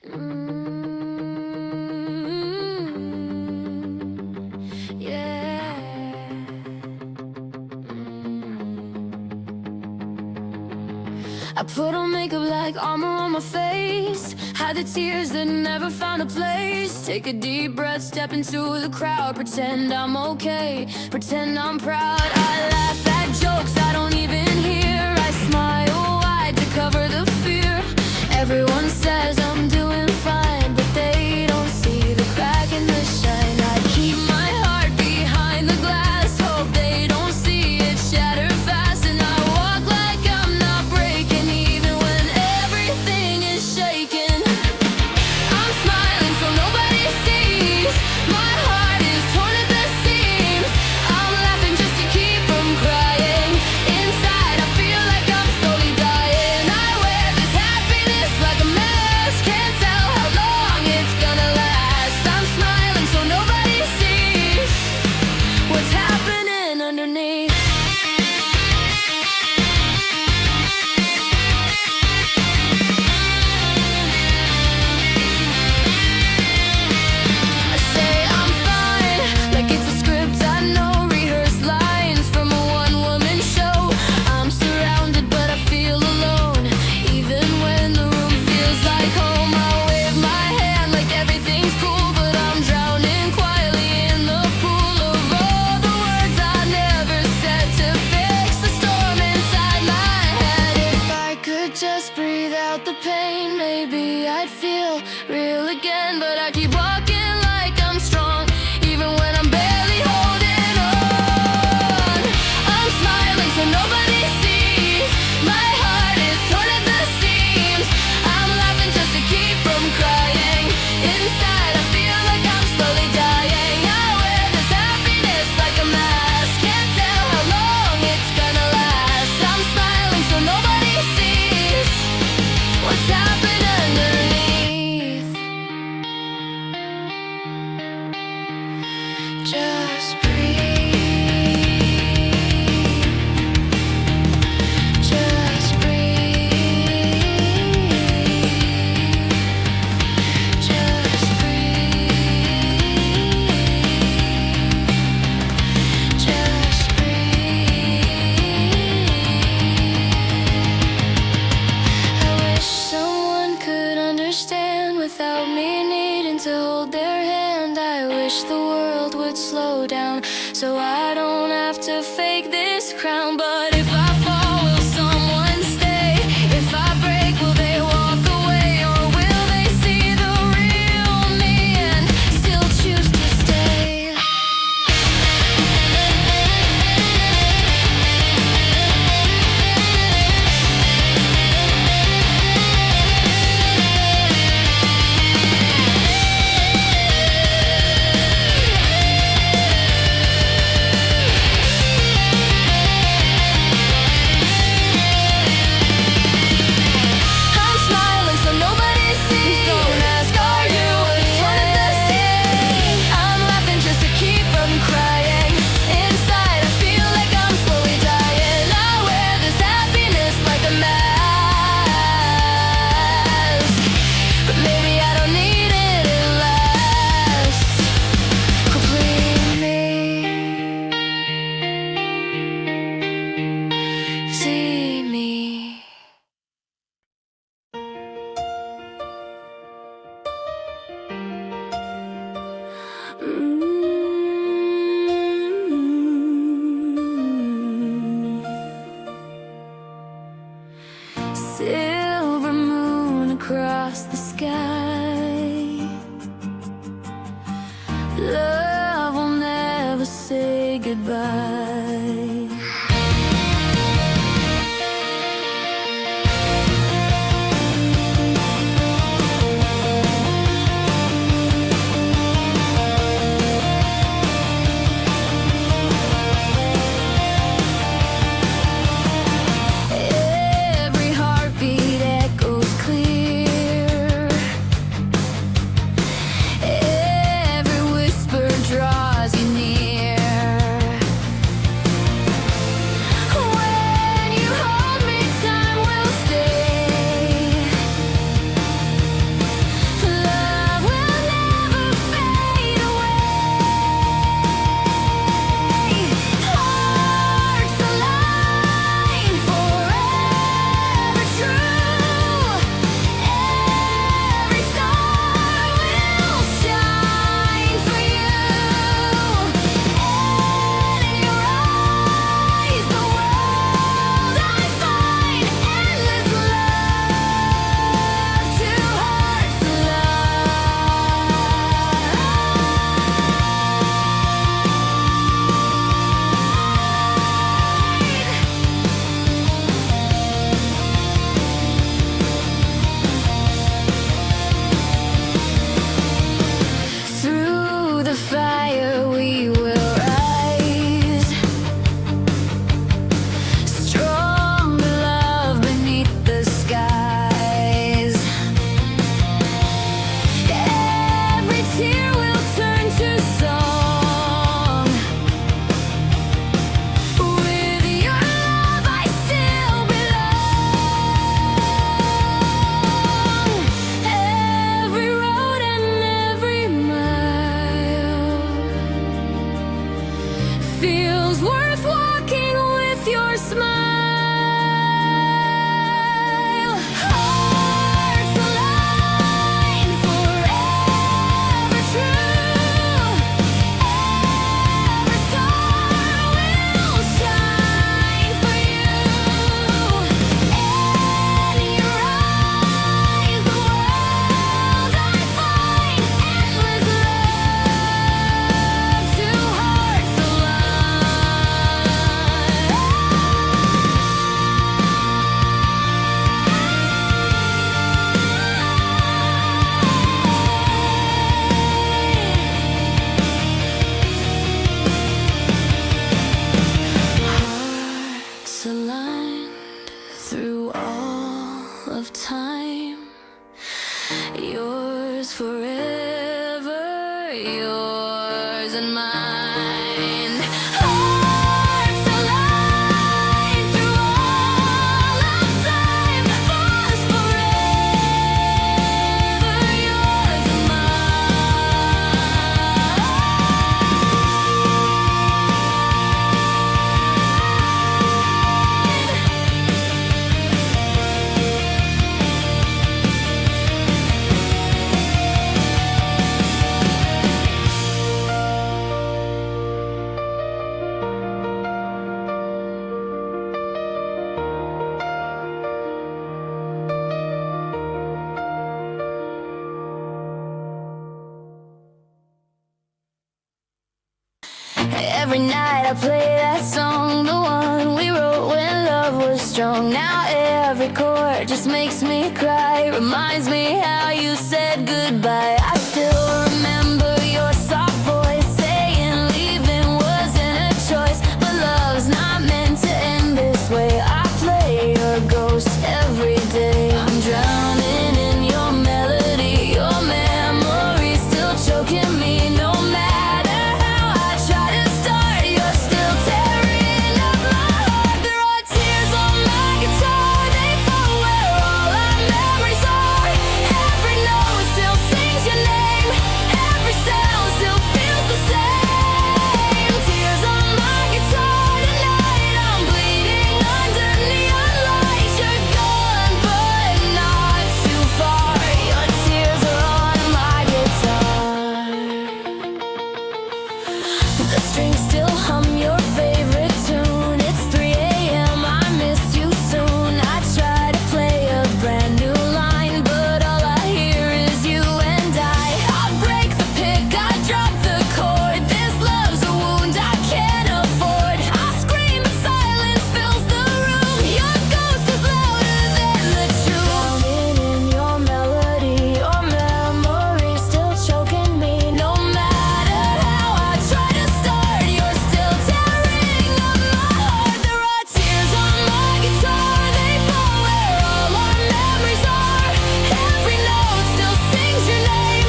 Yeah. I put on makeup like armor on my face, hide the tears that never found a place. Take a deep breath, step into the crowd, pretend I'm okay, pretend I'm proud. I laugh at jokes I don't even hear, I smile wide to cover the fear. Everyone says I'm doing fine, but they don't see the crack in the shine. I keep my heart behind the glass, hope they don't see it shatter fast. And I walk like I'm not breaking, even when everything is shaking. I'm smiling so nobody sees, my heart is torn at the seams. I'm laughing just to keep from crying, inside I feel like I'm slowly dying. I wear this happiness like a mask, can't tell how long it's gonna last. I'm smiling so nobody sees what's happening underneath. I say I'm fine, like it's a script I know, rehearsed lines from a one-woman show. I'm surrounded but I feel alone, even when the room feels like home. I wave my hand like everything's cool, but I'm drowning quietly in the pool of all the words I never said to fix the storm inside my head. If I could just breathe out the pain, maybe I'd feel real again. But I keep walking like I'm strong, even when I'm barely holding on. I'm smiling so nobody sees, my heart is torn at the seams. I'm laughing just to keep from crying, inside I feel like I'm slowly dying. I wear this happiness like a mask, can't tell how long it's gonna last. I'm smiling so nobody sees what's happening underneath. Just breathe, just breathe, just breathe, just breathe. I wish someone could understand without me needing to hold their hand. I wish the world would slow down so I don't have to fake this crown. But if I fall, will someone stay? If I break, will they walk away? Or will they see the real me and still choose to stay? I'm smiling so nobody sees. Don't ask, are you one of the same? I'm laughing just to keep from crying, inside I feel like I'm slowly dying. I wear this happiness like a mask, but maybe I don't need it, it lasts. Complete me, see me. Silver moon across the sky, love will never say goodbye. Every heartbeat echoes clear, every whisper Yours forever, yours and mine. Hearts align through all of time. Yours forever, yours and every night I play that song, the one we wrote when love was strong. Now every chord just makes me cry, reminds me how you said goodbye. I still remember your soft voice saying leaving wasn't a choice, but love's not meant to end this way. I play your ghost every day. I'm drowning in your melody, your memory still choking me. No matter how I try to start, you're still tearing up my heart. There are tears on my guitar, they fall where all our memories are. Every note still sings your name, every sound still feels the same. Tears on my guitar tonight, I'm bleeding under neon lights. You're gone but not too far, your tears are on my guitar. The strings still hum your favorite tune. It's 3 a.m., I miss you soon. I try to play a brand new line, but all I hear is you and I break the pick, I drop the chord. This love's a wound I can't afford. I scream but silence fills the room. Your ghost is louder than the truth. Drowning in your melody, your memory still choking me. No matter how I try to start, you're still tearing up my heart. There are tears on my guitar, they fall where all our memories are. Every note still sings your name,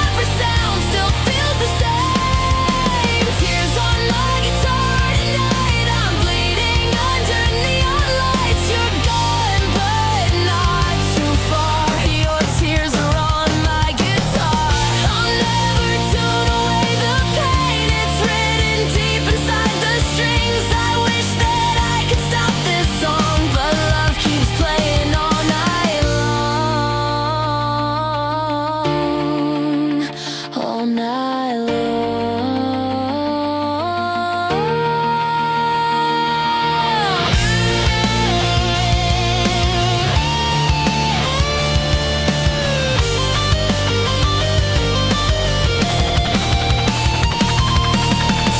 every sound still feels the same. Tears on my guitar tonight, I'm bleeding under neon lights. You're gone but not too far, your tears are on my guitar. I'll never tune away the pain, it's written deep inside the strings. I wish that I could stop this song, but love keeps playing all night long, all night long.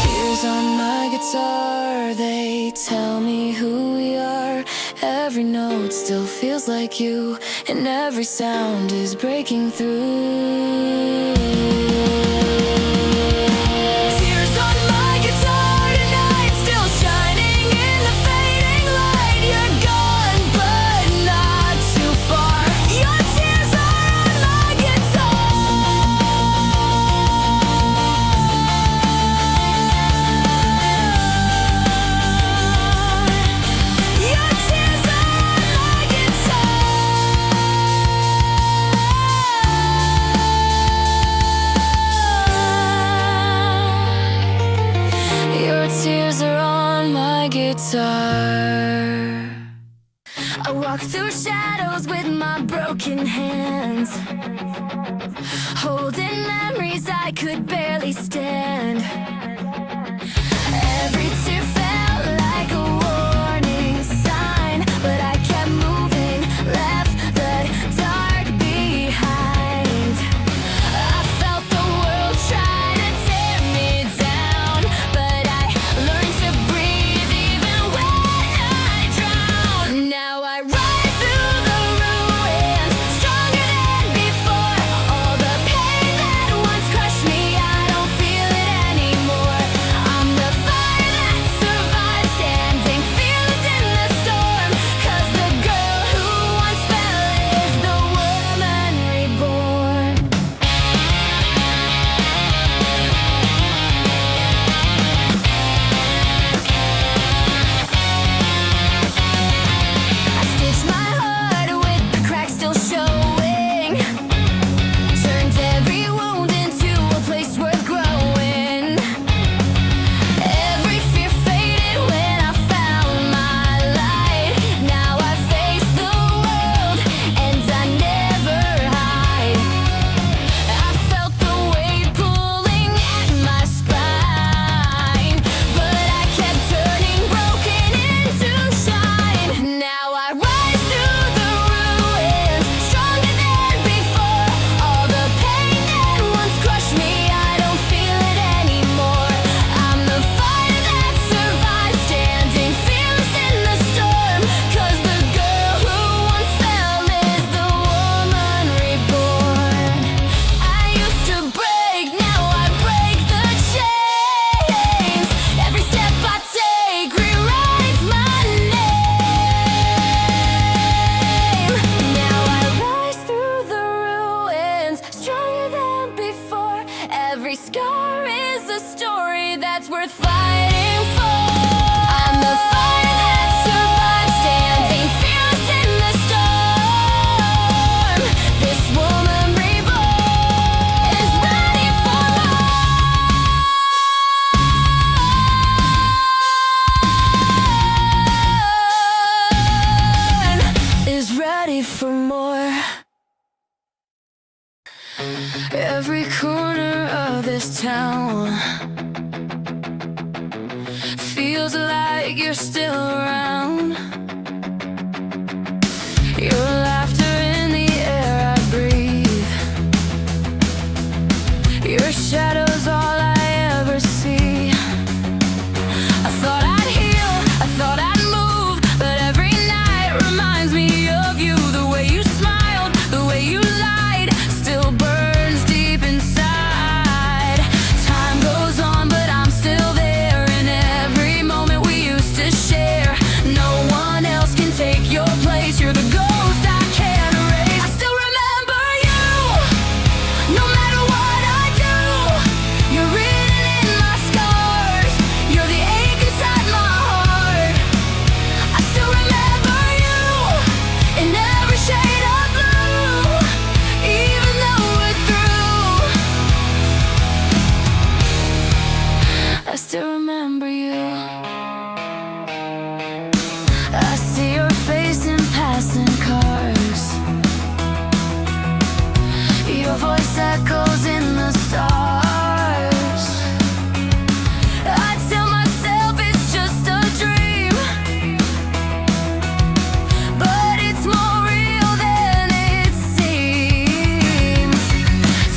Tears on my guitar, they tell me who we are. Every note still feels like you, and every sound is breaking through. Tears on my guitar tonight, still shining in the fading light. You're gone but not too far, your tears are on my guitar. Your tears are on my guitar. Your tears are on my guitar. I walk through shadows with my broken hands, holding memories I could barely stand. Every tear felt like a warning sign, but I kept moving, left the dark behind. I felt the world try to tear me down, but I learned to breathe even when I drown. Now I rise through the ruins, stronger than before. All the pain that once crushed me, I don't feel Every corner of this town feels like you're still around. Your laughter in the air I breathe. Your shadow's all I ever see. I thought I'd heal, I thought I'd move, but every night reminds me of you. The way you smiled, the way you lied, still burns deep inside. Time goes on, but I'm still there in every moment we used to share. No one else can take your place. You're the ghost I can't erase. I still remember you, no matter what I do. You're written in my scars. You're the ache inside my heart. I still remember you in every shade of blue, even though we're through. I still remember you. I see your face in passing cars. Your voice echoes in the stars. I tell myself it's just a dream, but it's more real than it seems.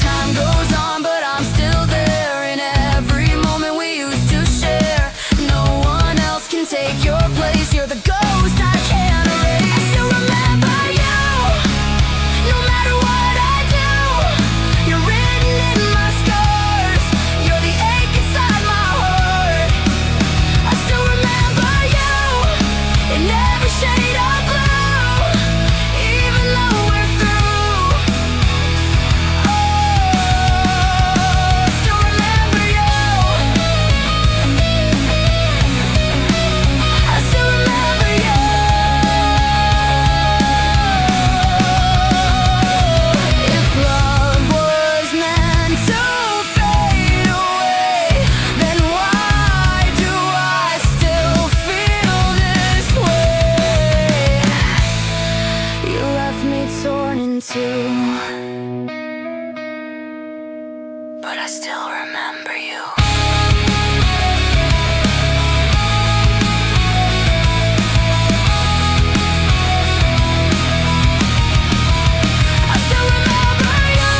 Time goes on, but I'm still there in every moment we used to share. No one else can take your place. You're the ghost I can't erase. I still remember you, no matter what I do. You're written in my scars. You're the ache inside my heart. I still remember you in every shade of blue, even though we're through. Oh, I still remember you. I still remember you. If love was meant to fade away, then why do I still feel this way? You left me torn in two, but I still remember you. I still remember you.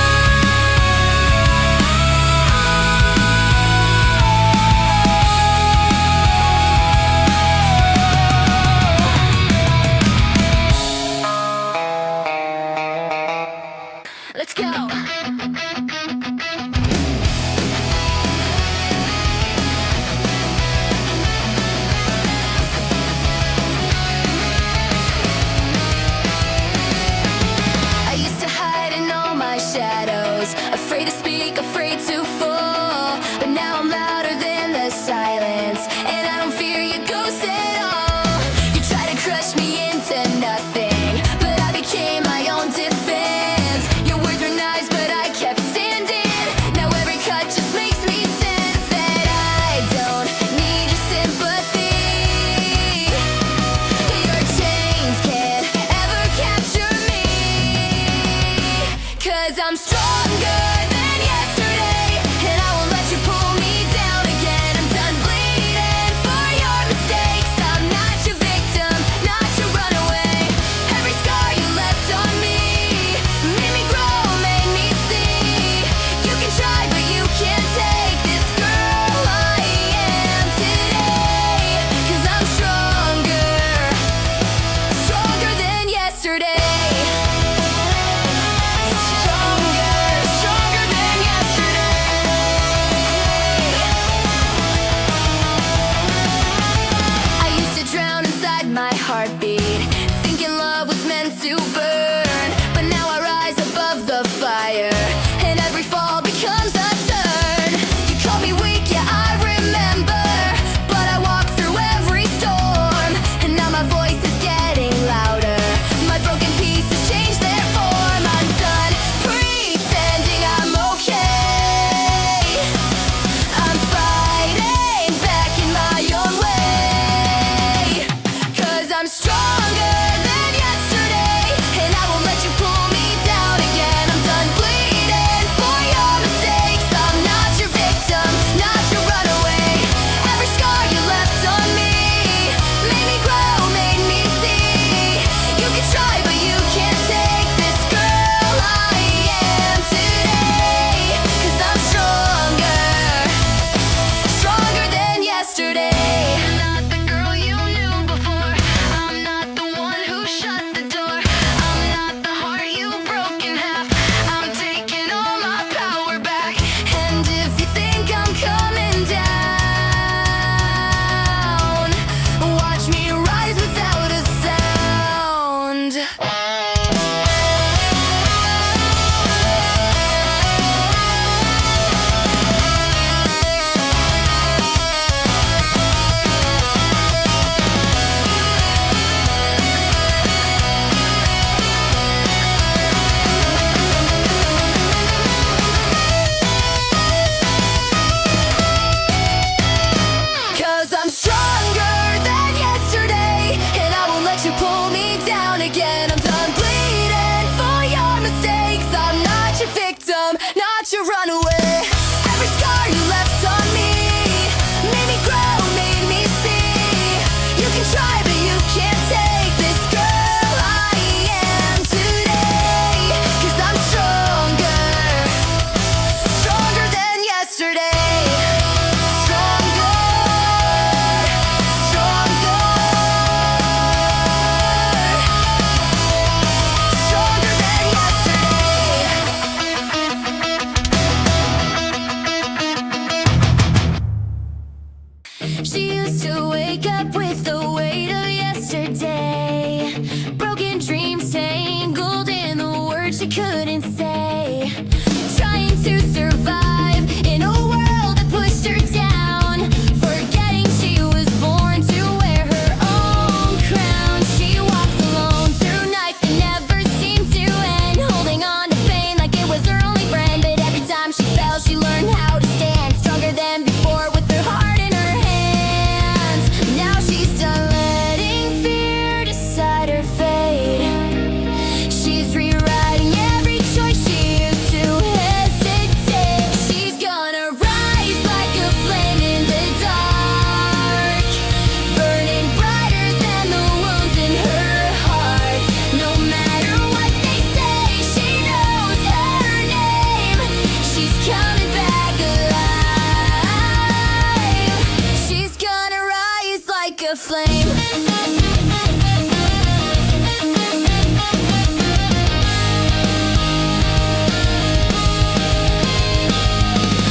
Let's go. I used to hide in all my shadows, afraid to speak, afraid to fall. But now I'm louder than the silence, and I don't fear your ghost at all. You try to crush me into nothing, but I became my own defense. Your words were knives, but I kept standing. Now every cut just makes me sense that I don't need your sympathy. Your chains can't ever capture me, 'cause I'm stronger than yesterday, and I won't let you pull me down again. I'm done bleeding for your mistakes. I'm not your victim, not your runaway. Every scar you left on me made me grow, made me see. You can try, but you can't take this girl I am today. 'Cause I'm stronger, stronger than yesterday. Stronger, stronger than yesterday. not to run away. Every scar you left on me made me grow, made me see. You can try, but you can't take this girl I am today. 'Cause I'm stronger, stronger than yesterday. Stronger, stronger, stronger than yesterday. She used to wake up with the weight of yesterday. Broken dreams tangled in the words she couldn't say. Trying to survive in a world that pushed her down. Forgetting she was born to wear her own crown. She walked alone through nights that never seemed to end. Holding on to pain like it was her only friend. But every time she fell, she learned how to stand. Stronger than before with her heart in her hands. Now she's done letting fear decide her fate. She's rewriting every choice she used to hesitate. She's gonna rise like a flame in the dark, burning brighter than the wounds in her heart. No matter what they say, she knows her name. She's coming back alive. She's gonna rise like a flame.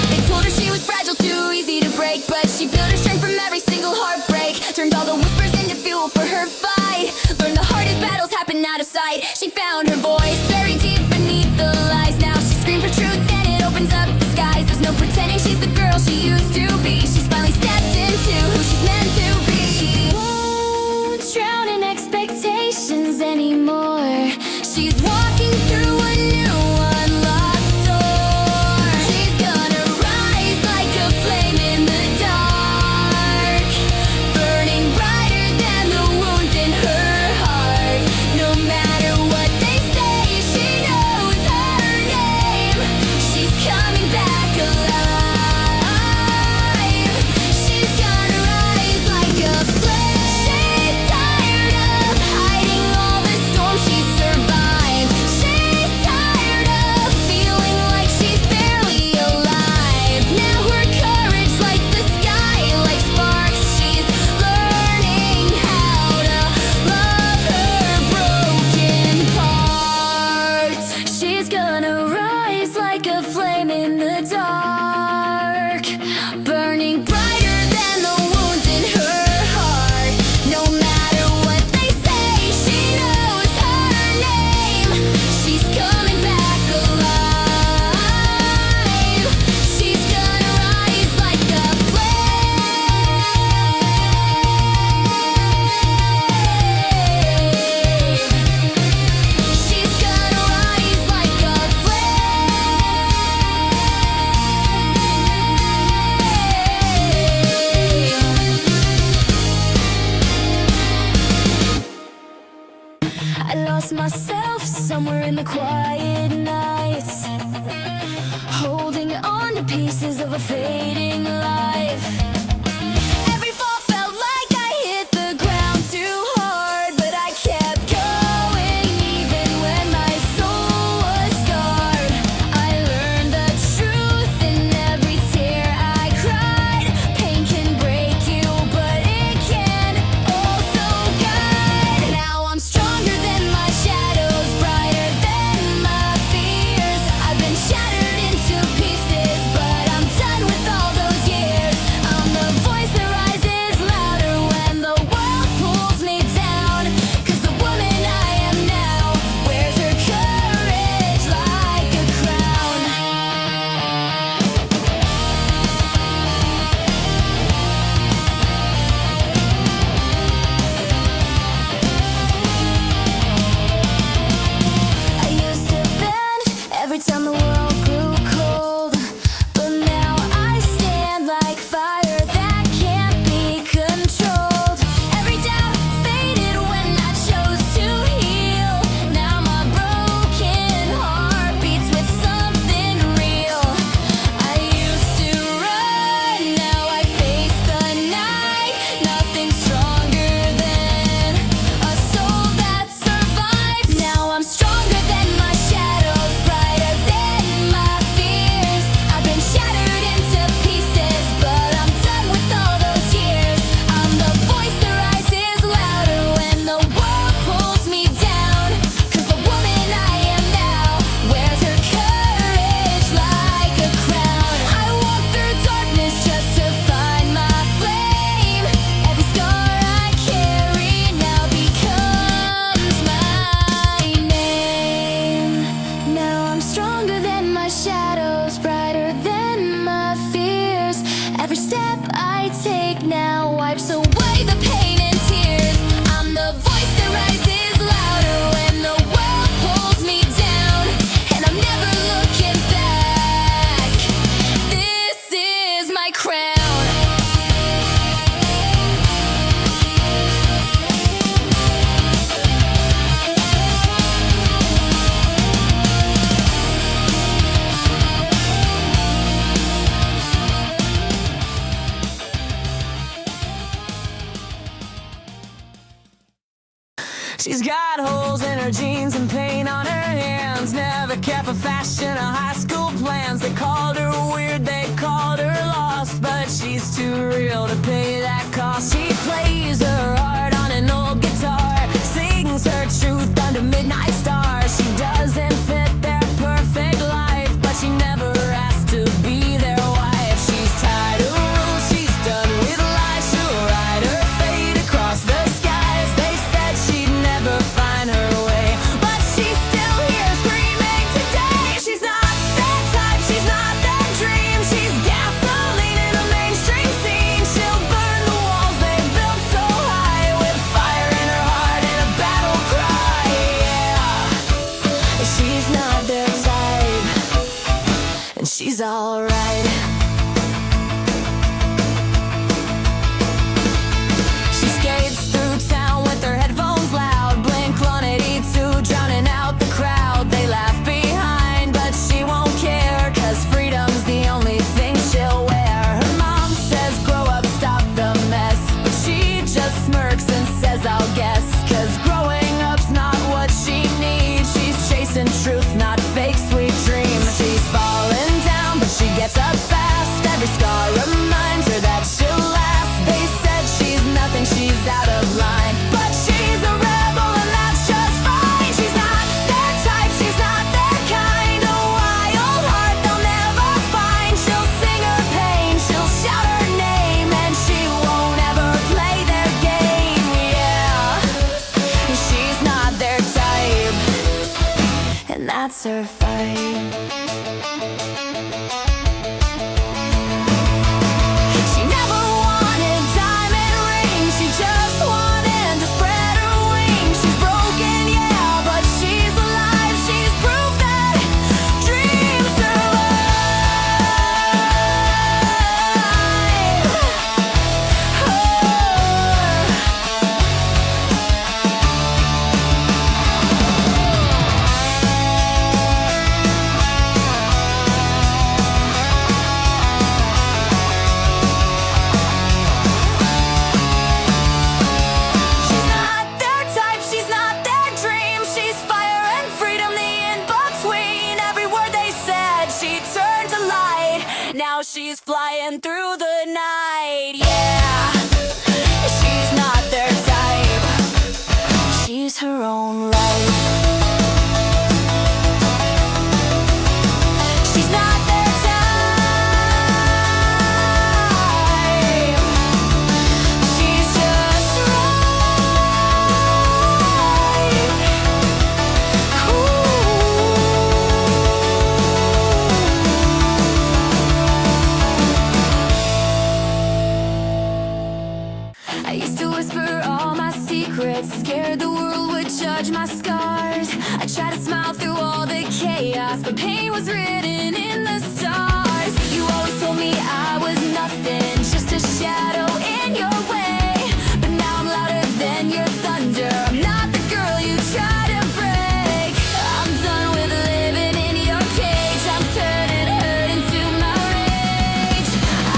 They told her she was fragile, too easy to break. But she built her strength from every single heartbreak. Turned all the whispers into fuel for her fight. Learned the hardest battles happen out of sight. She found her voice buried deep beneath the lies. Now she screams for truth and it opens up the skies. There's no pretending she's the girl she used to be. She's finally stepped into who she's meant to be. She won't drown in expectations anymore. She's walking through a new unlocked door. She's gonna rise like a flame in the dark, burning brighter than the wounds in her heart. No matter what they say, she knows her name. She's coming back alive. She's gonna rise like a flame. She's tired of hiding all the storms she survived. She's tired of feeling like she's barely alive. Now her courage lights the sky like sparks. She's learning how to love her broken parts. She's gonna rise like a flame in the dark, burning brighter than the wounds in her heart. No matter what they say, she knows her name. She's coming back alive. She's gonna rise like a flame. She's gonna rise like a flame. I lost myself somewhere in the quiet nights, holding on to pieces of a fading life. Every fall felt like I hit the ground too hard, but I kept going even when my soul was scarred. I learned the truth in every tear I cried. Pain can break you, but it can also guide. Now I'm stronger than my shadows, brighter than my fears. I've been shattered into pieces, but I'm done with all those years. I'm the voice that rises louder when the world pulls me down. 'Cause the woman I am now wears her courage like a crown. I used to bend every time the world grew She's got holes in her jeans and paint on her hands. Never cared for fashion or high school plans. They called her weird, they called her lost, but she's too real to pay that cost. She plays her heart on an old guitar, sings her truth under midnight stars. She doesn't fit their perfect life, but she never asked to be their wife. She's tired of rules, she's done with lies. She'll ride her fate across the skies. They said she'd never find her way, but she's still here screaming today. She's not their type, she's not their dream. She's gasoline in a mainstream scene. She'll burn the walls they built so high, with fire in her heart and a battle cry. Yeah, she's not their type, and she's alright. She skates through town with her headphones loud, Blink-182 drowning out the crowd. They laugh behind, but she won't care, 'cause freedom's the only thing she'll wear. Her mom says grow up, stop the mess, but she just smirks and says I'll guess, 'cause growing up's not what she needs. She's chasing truth, not fake sweet dreams. She's falling down, but she gets up fast. Every scar reminds her that she'll last. They said she's nothing, she's out of line, but she's a rebel and that's just fine. She's not their type, she's not their kind. A wild heart they'll never find. She'll sing her pain, she'll shout her name, and she won't ever play their game. Yeah, she's not their type, and that's her fight. She never wanted diamond rings, she just wanted to spread her wings. She's broken, yeah, but she's alive. She's proof that dreams survive. She's not their type, she's not their dream. She's fire and freedom, the in-between. Every word they said, she turned to light. Now she's flying through the night. Yeah, she's not their type, she's her own life. She's not their type, she's just right. I used to whisper all my secrets, scared the world would judge my scars. I tried to smile through all the chaos, but pain was written in the stars. You always told me I was nothing, just a shadow in your way. But now I'm louder than your thunder. I'm not the girl you try to break. I'm done with living in your cage. I'm turning hurt into my rage.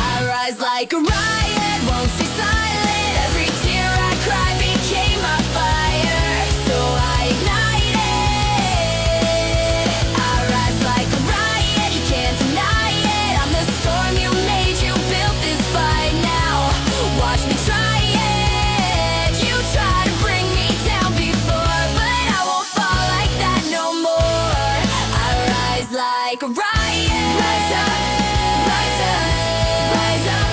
I rise like a riot, won't stay silent. Every tear I cry became my fire, so I ignite it. I rise like a riot, you can't deny it. I'm the storm you made, you built this fight now. Watch me try it. You tried to bring me down before, but I won't fall like that no more. I rise like a riot. Rise up, rise up, rise up,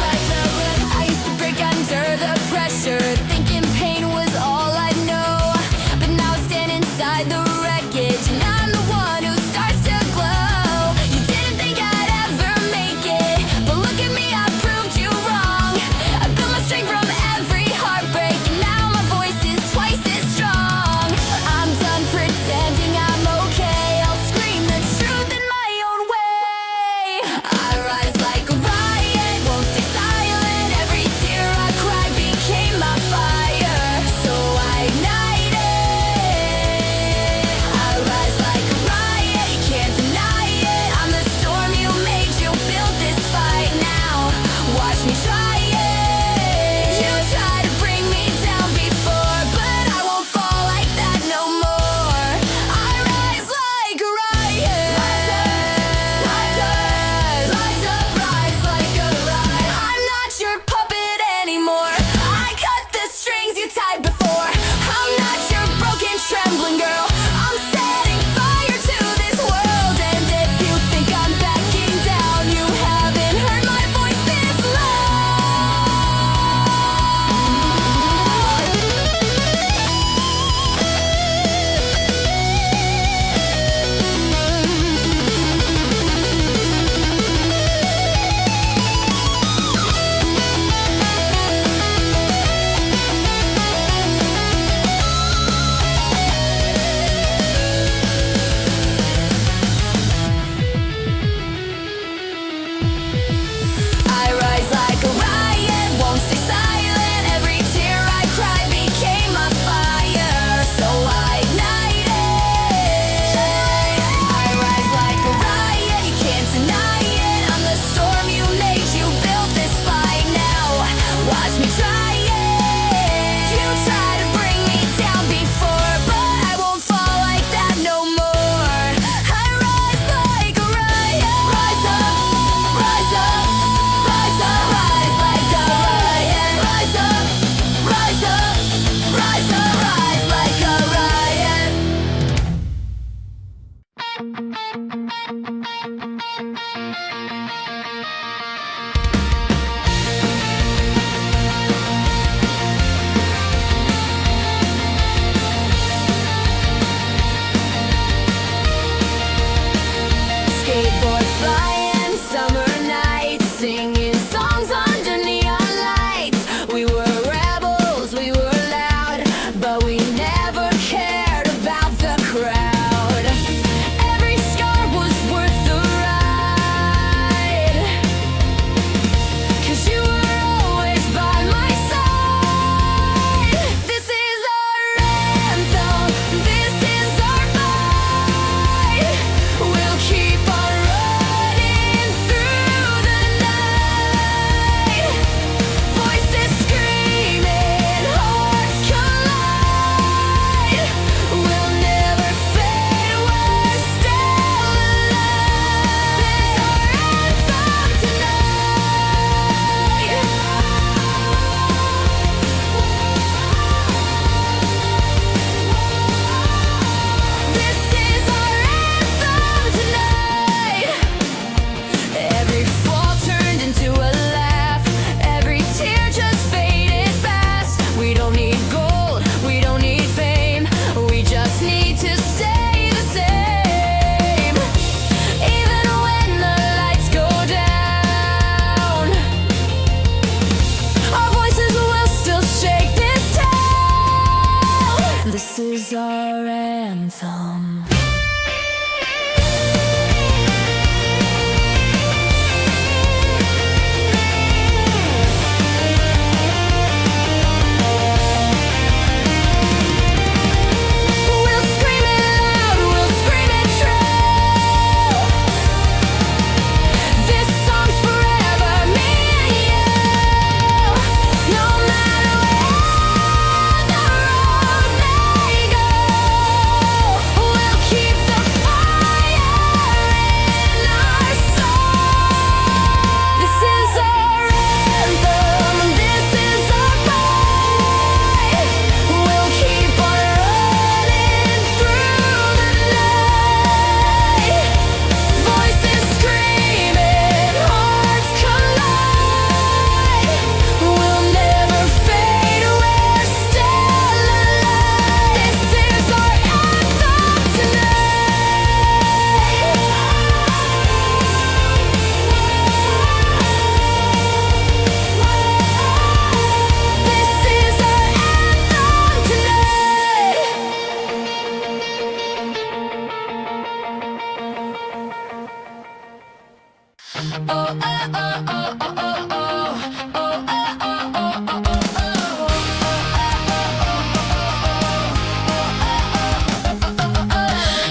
rise up. I used to break under the pressure, thinking pain was all I know. But now I stand inside the wreckage, and I'm the one who starts to glow. You didn't think I'd ever make it, but look at me, I proved you wrong. I built my strength from every heartbreak, and now my voice is twice as strong. I'm done pretending I'm okay, I'll scream the truth in my own way.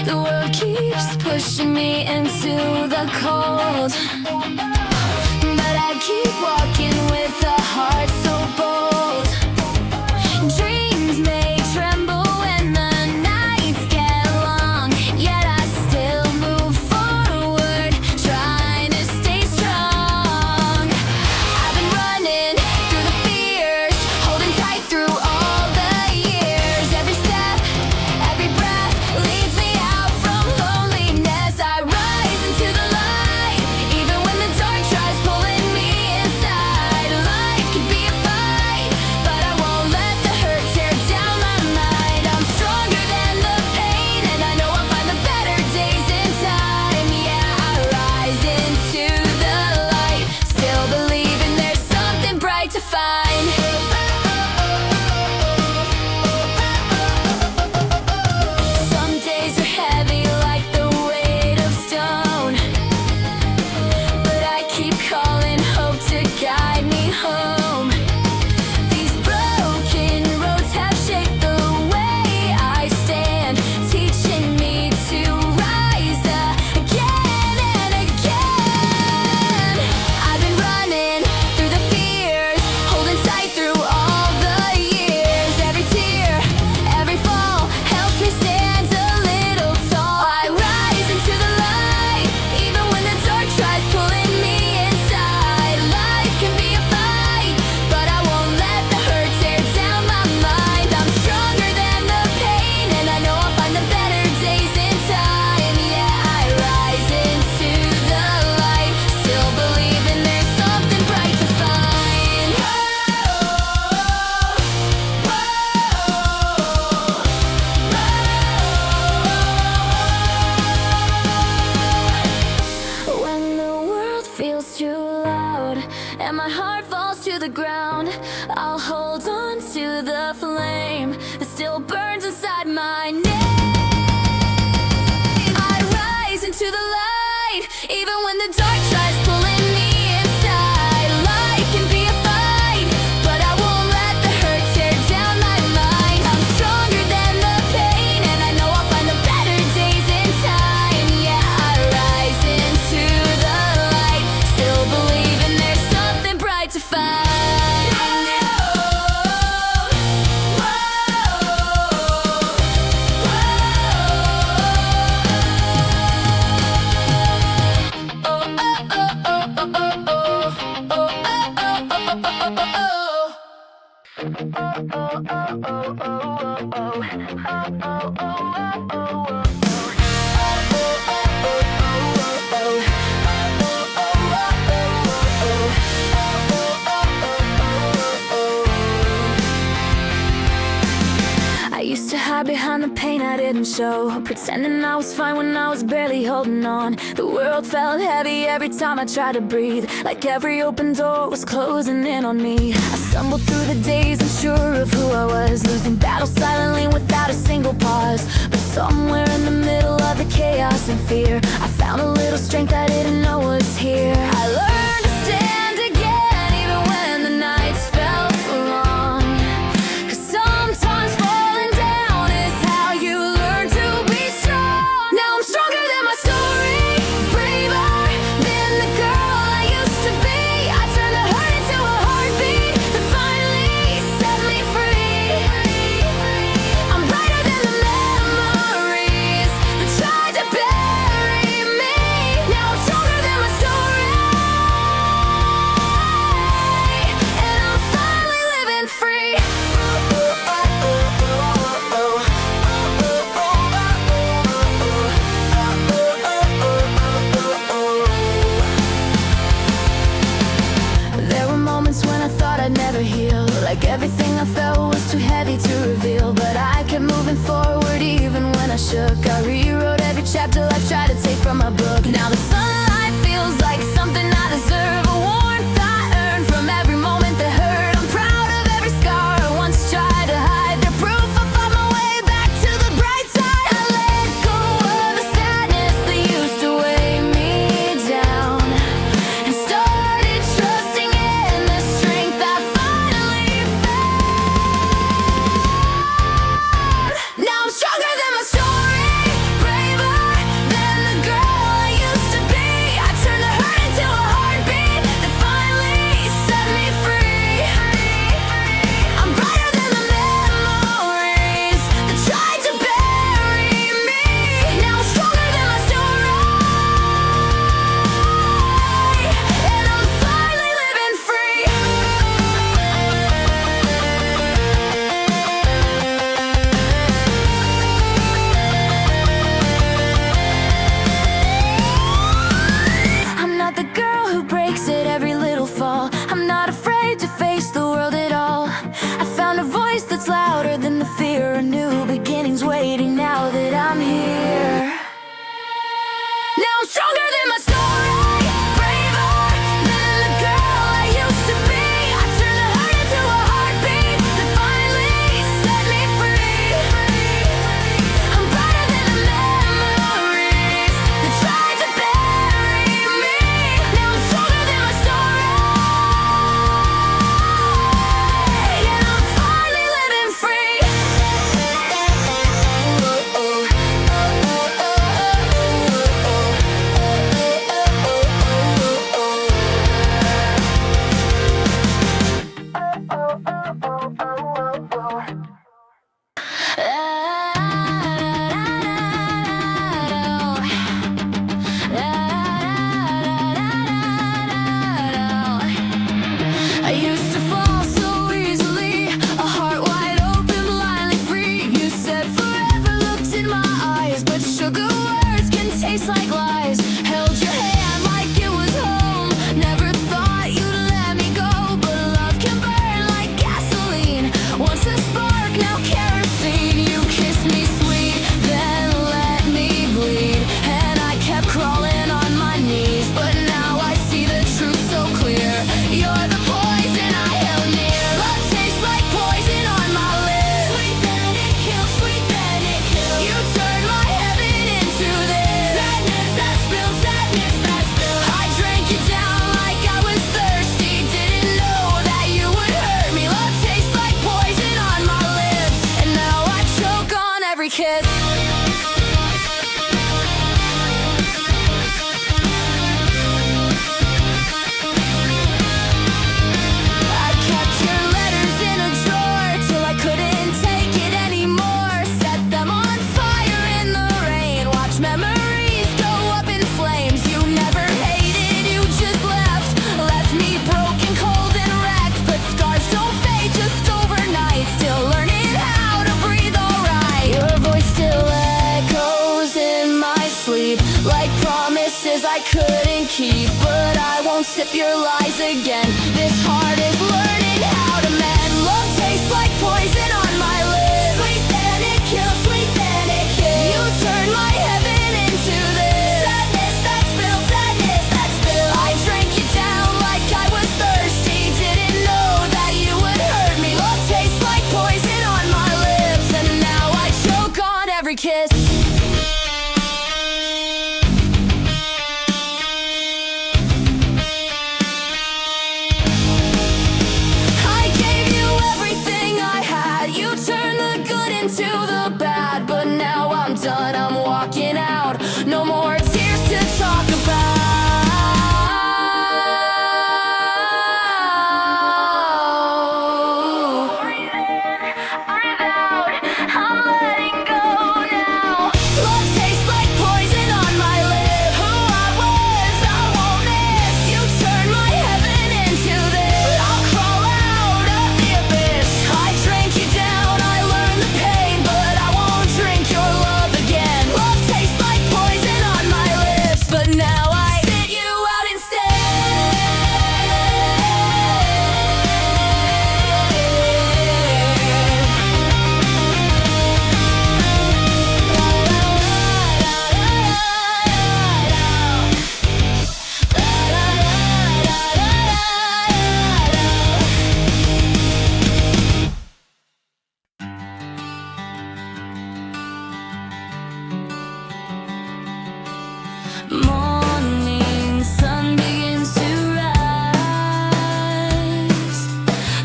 The world keeps pushing me into the cold, but I keep walking with a heart so bold. Dreams may tremble when the nights get long, yet I still move forward, trying to stay strong. I've been running through the fears, holding tight through all the years. Every step, every breath leads me out from loneliness. I rise into the light, even when the dark tries pulling me inside. Life can be a fight, but I won't let the hurt tear down my mind. I'm stronger than the pain, and I know I'll find the better days in time. Yeah, I rise into the light, still believing there's something bright to find. Some days are heavy like the weight of stone, but I keep calling hope to guide me home. These broken roads have shaped the way I stand, teaching me to rise again and again. I've been running through the fears, holding tight through all the years. Every tear, every fall helps me stand a little tall. I rise into the light, even when the dark tries pulling me inside. Life can be a fight, but I won't let the hurt tear down my mind. I'm stronger than the pain, and I know I'll find the better days in time. Yeah, I rise into the light, still believing there's something bright to find. When the world feels too loud and my heart falls to the ground, I'll hold on to the flame that still burns inside my name. I rise into the light, even when the dark tries pulling me inside. Life can be a fight, but I won't let the hurt tear down my mind. I'm stronger than the pain, and I know I'll find the better days in time. Yeah, I rise into the light, still believing there's something bright to find. I used to hide behind the pain I didn't show, pretending I was fine when I was barely holding on. The world felt heavy every time I tried to breathe, like every open door was closing in on me. I stumbled through the days unsure of who I was, losing battles silently without a single pause. But somewhere in the middle of the chaos and fear, I found a little strength I didn't know was here. I learned to stand again even when the nights felt long, 'cause sometimes falling down is how you learn to be strong. Now I'm stronger than my story, braver than the girl I used to be. I turned the hurt into a heartbeat that finally set me free. I'm brighter than the memories that tried to bury me. Now I'm stronger couldn't keep, but I won't sip your lies again. This heart is learning how to mend. Love tastes like poison on my lips. Sweet then it kills, sweet then it kills. You turn my heaven into this sadness that spills, sadness that spills. I drank you down like I was thirsty. Didn't know that you would hurt me. Love tastes like poison on my lips, and now I choke on every kiss. To the bad, but now I'm done, I'm walking out. No more tears to talk about. Breathe in, breathe out, I'm letting go now. Love tastes like poison on my lips. Who I was, I won't miss. You turn my heaven into this. I'll crawl out of the abyss. I drank you down, I learned the pain. Drink your love again. Love tastes like poison on my lips, but now I spit you out instead. Morning sun begins to rise.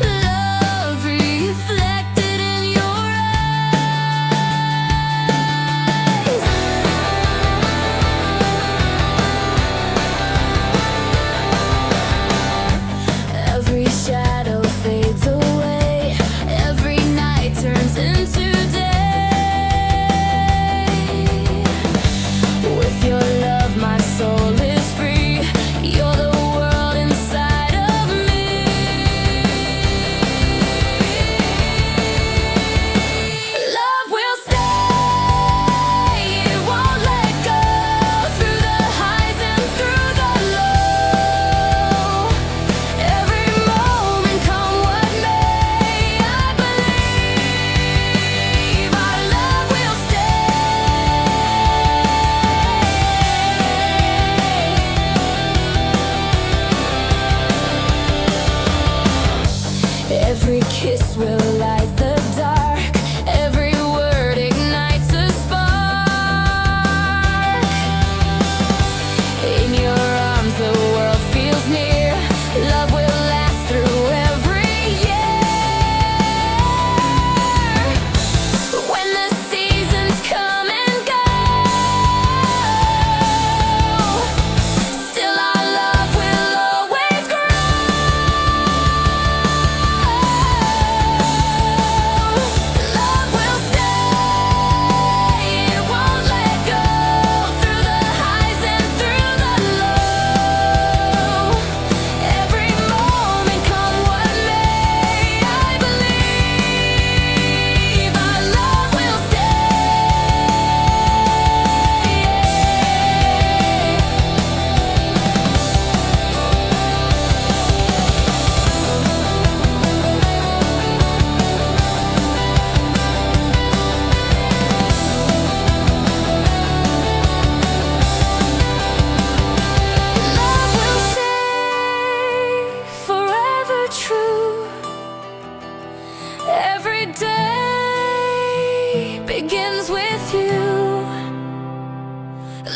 Love reflected in your eyes. Every shadow fades away. Every night turns into day. With your love, my soul is free. You're the world inside of me. Love will stay, it won't let go. Through the highs and through the low. Every moment, come what may, I believe our love will stay. Every kiss will light the dark. Every word ignites a spark. In your arms the world feels near. Love will last through every year. When the seasons come and go, still our love will always grow. Love will stay, it won't let go. Through the highs and through the low. Every moment, come what may, I believe our love will stay forever true. Every day begins with you.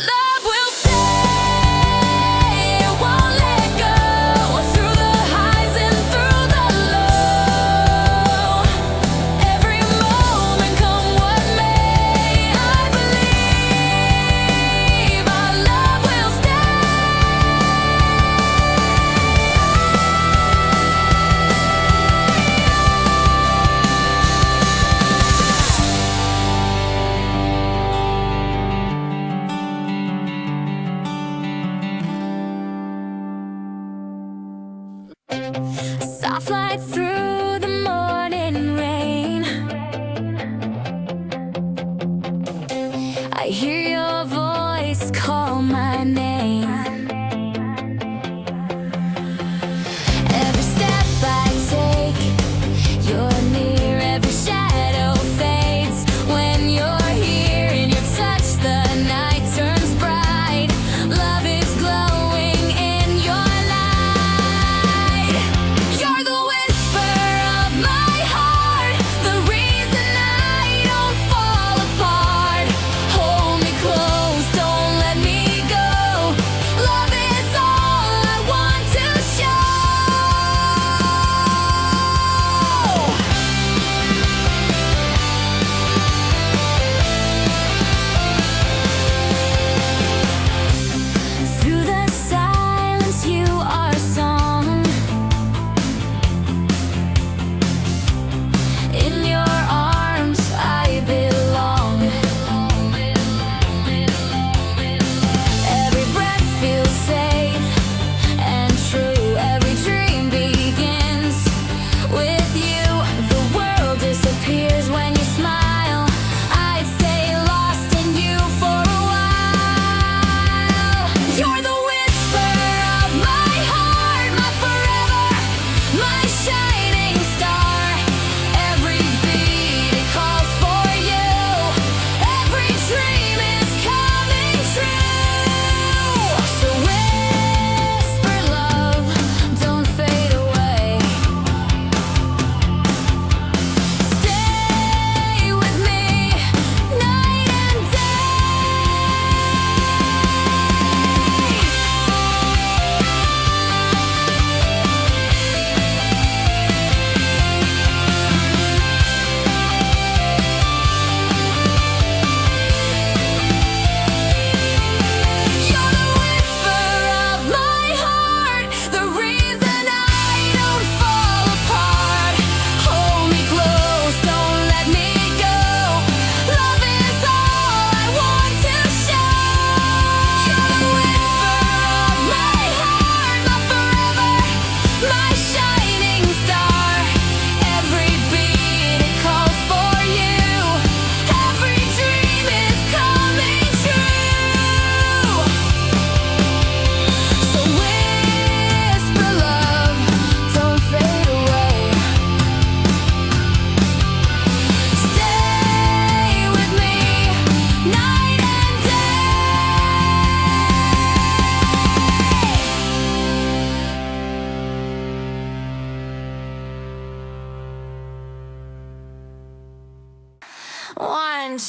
Love will stay, it won't let go. Through the highs and through the low. Every moment, come what may, I believe our love will stay. Soft light through the morning rain. I hear your voice call my name.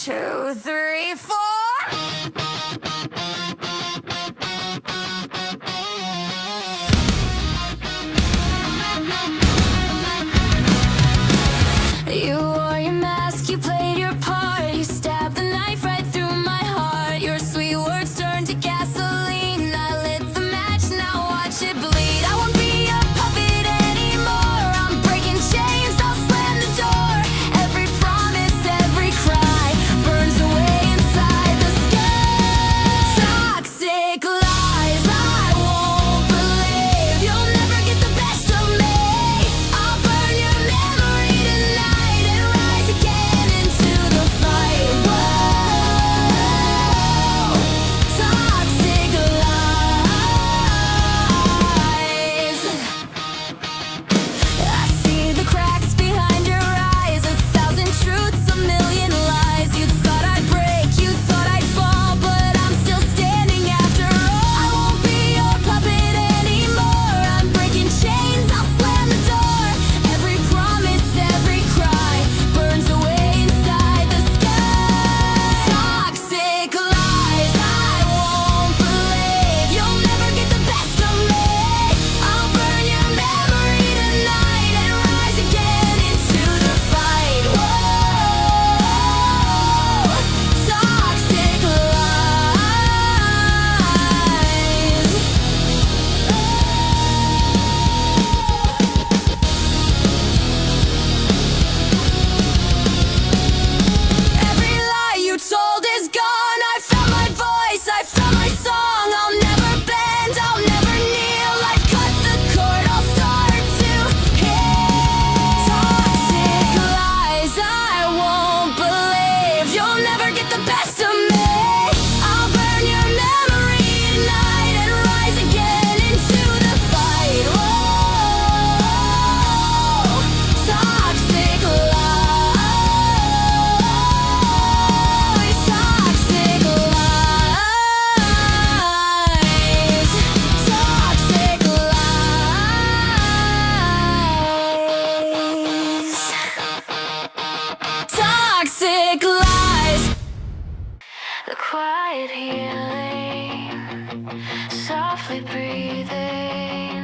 2, 3, 4. You wore your mask, you played your part. You stabbed the knife right through my heart. Your sweet words turned to gasoline. I lit the match, now watch it bleed. I won't be a puppet anymore. I'm breaking chains, I'll slam the door. Every promise, every cry burns away inside the sky. Toxic lies, I won't believe. You'll never get the best of me. I'll burn your memory tonight and rise again into the fight. Whoa, toxic lies. I see the cracks behind your eyes, 1,000 truths, a million lies. You thought I'd break, you thought I'd fall, but I'm still standing after all. I won't be your puppet anymore. I'm breaking chains, I'll slam the door. Every promise, every cry burns away inside the sky. Toxic lies, I won't believe. You'll never get the best of me. I'll burn your memory tonight and rise again into the fight. Whoa, toxic lies. Every lie you told is gone. I found my voice, I found my song. I'll never bend, I'll never kneel. I've cut the cord, I'll start to heal. Toxic lies, I won't believe. You'll never get the best of me. I'll burn your memory tonight and rise again into the fight. Whoa, toxic lies. Toxic lies. Toxic lies. Toxic lies. The quiet healing, softly breathing.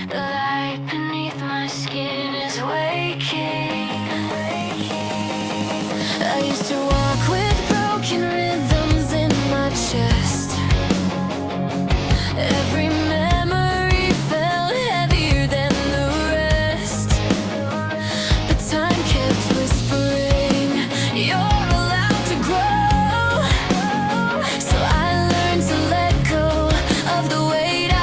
The light beneath my skin is waking. I used to walk with broken rhythms in my chest. Every memory felt heavier than the rest. But time kept whispering, you're allowed to grow. So I learned to let go of the weight I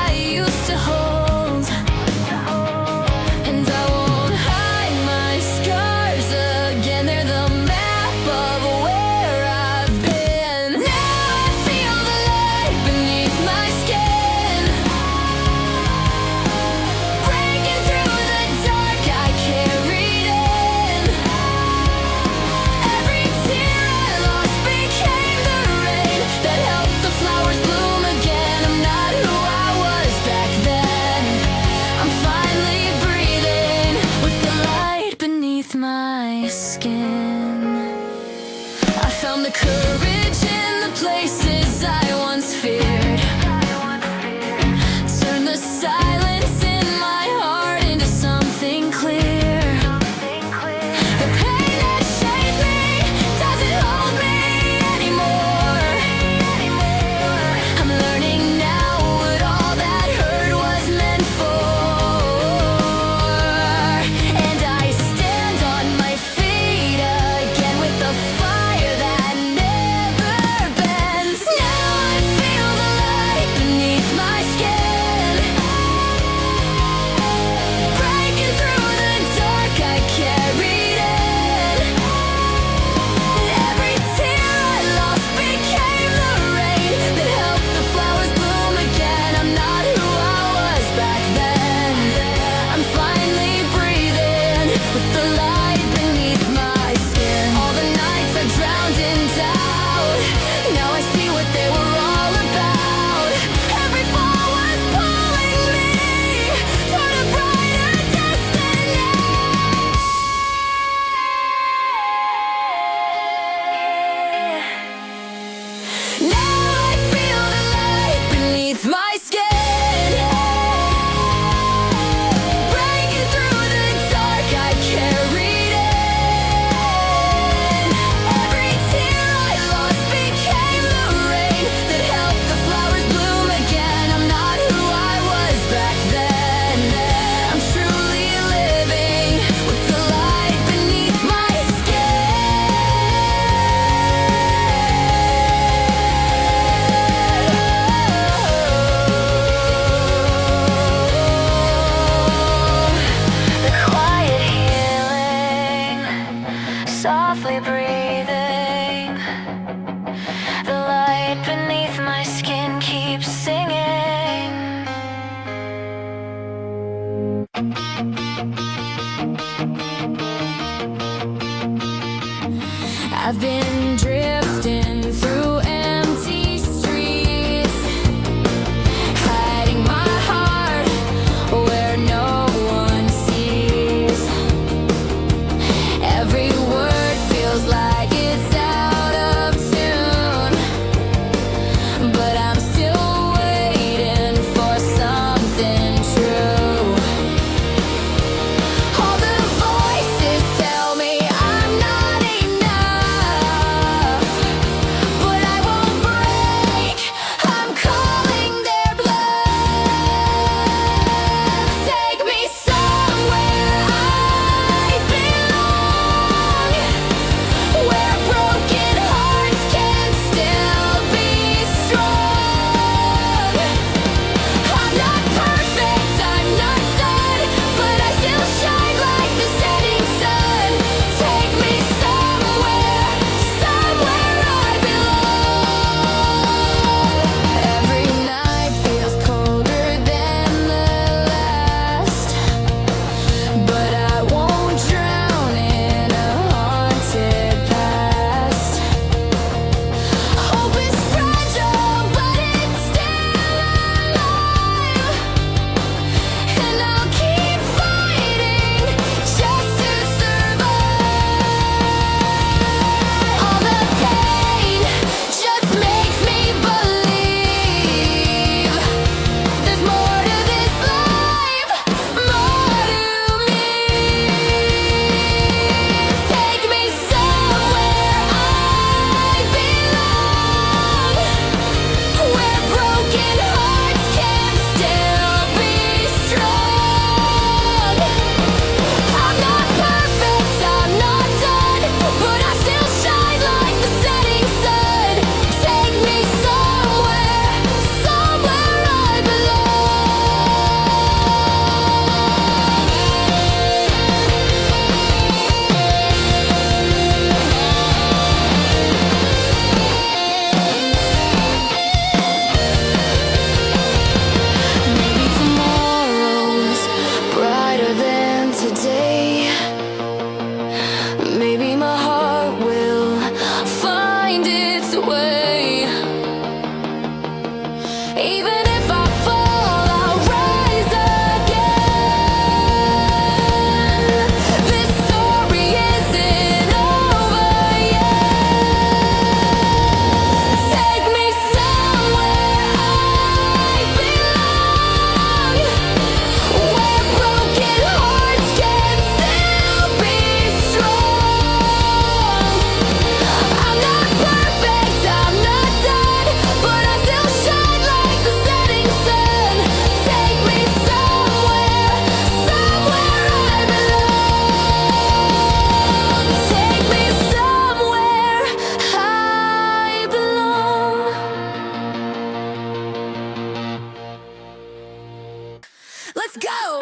Let's go!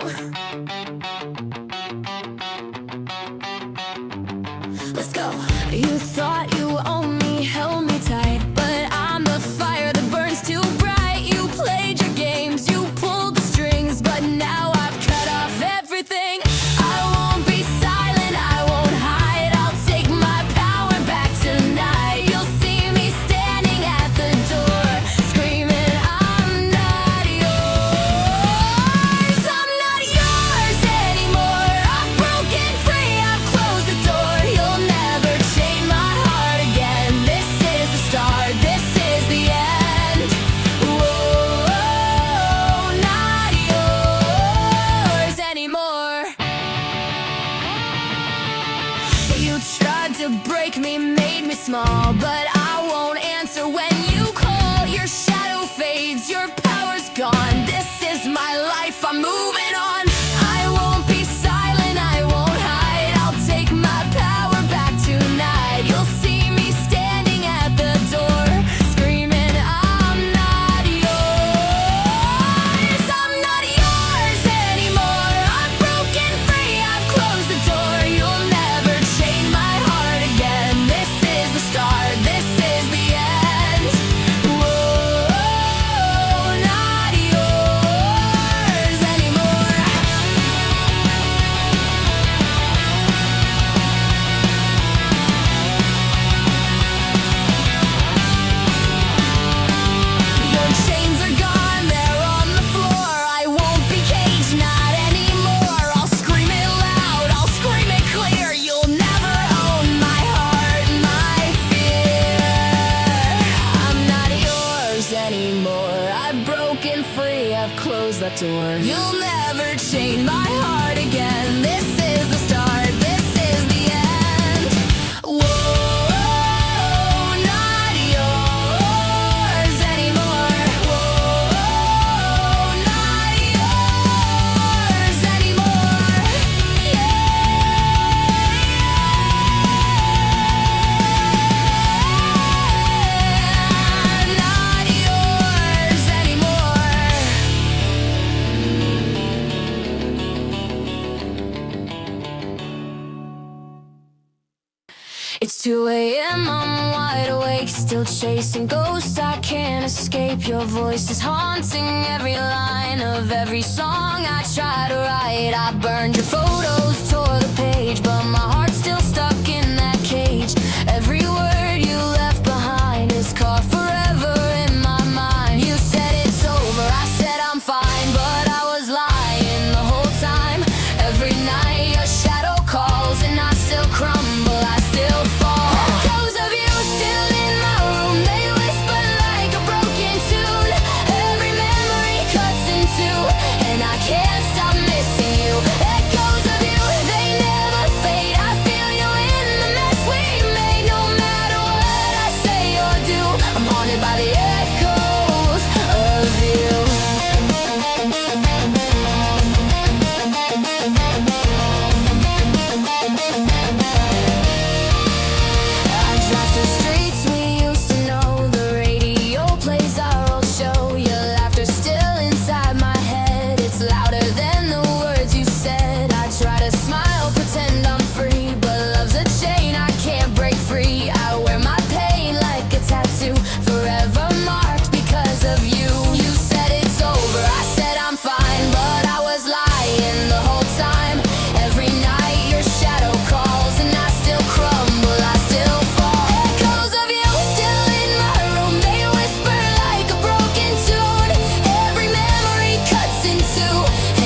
Let's go. You thought you owned me, held me tight, but I'm the fire that burns too bright. You played your games, you pulled the strings, but now I've cut off everything. I won't be silent, I won't hide. I'll take my power back tonight. You'll see me standing at the door, screaming, I'm not yours. I'm not yours anymore. I've broken free, I've closed the door. You'll never chain my heart again. This is the start, this is the end. Whoa, not yours anymore. You tried to break me, made me small, but I won't answer when you call. Your shadow fades, your power's gone. This is my life, I'm moving on. I won't be silent, I won't hide. I'll take my power back tonight. You'll see me standing at the door, screaming, I'm not yours. I'm not yours anymore. I've broken free, I've closed the door. You'll never chain my heart again. This is the start, this is the end. Whoa, not yours anymore. Your chains are gone, they're on the floor. I won't be caged, not anymore. I'll scream it loud, I'll scream it clear. You'll never own my heart, my fear. I'm not yours anymore. I've broken free, I've closed that door. You'll never chain my heart again. This is the start, this is the end. Whoa, not yours anymore. Whoa, not yours anymore. Not yours anymore. It's 2 a.m., I'm wide awake, still chasing ghosts. I can't escape. Your voice is haunting every line of every song I try to write. I burned your photos, tore the page, but my heart's still stuck in that cage. Every word you left behind is caught forever in my mind. You said it's over, I said I'm fine, but I was lying the whole time. Every night your shadow calls and I still crumble, I still fall. Echoes of you still in my room, they whisper like a broken tune. Every memory cuts in two, and I can't stop missing you. Echoes of you, they never fade. I feel you in the mess we made. No matter what I say or do, I'm haunted by the echoes of you. I drive through streets we used to know. The radio plays our old show. Your laughter's still inside my head. It's louder than the words you said. I try to smile, pretend I'm free, but love's a chain I can't break free. I wear my pain like a tattoo, forever marked because of you. You said it's over, I said I'm fine, but I was lying the whole time. Every night your shadow calls and I still crumble, I still fall. Echoes of you still in my room, they whisper like a broken tune. Every memory cuts in two,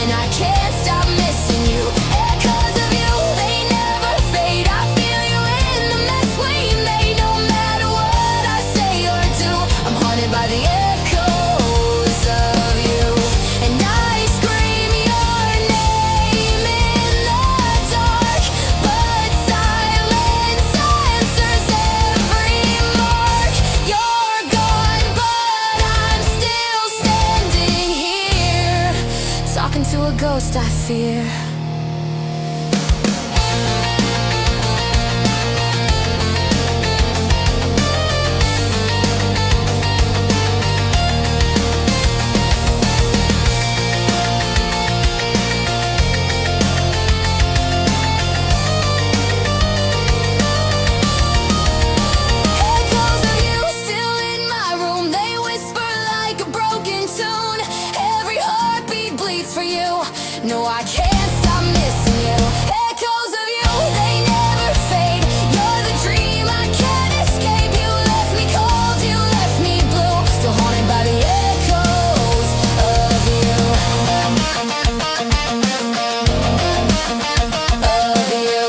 and I can't stop missing you. Echoes of you, they never fade. I feel you in the mess we made. No matter what I say or do, I'm haunted by the echoes of you. And I scream your name in the dark, but silence answers every mark. You're gone, but I'm still standing here, talking to a ghost I fear. you. No, I can't stop missing you. Echoes of you, they never fade. You're the dream I can't escape. You left me cold, you left me blue. Still haunted by the echoes of you. Of you.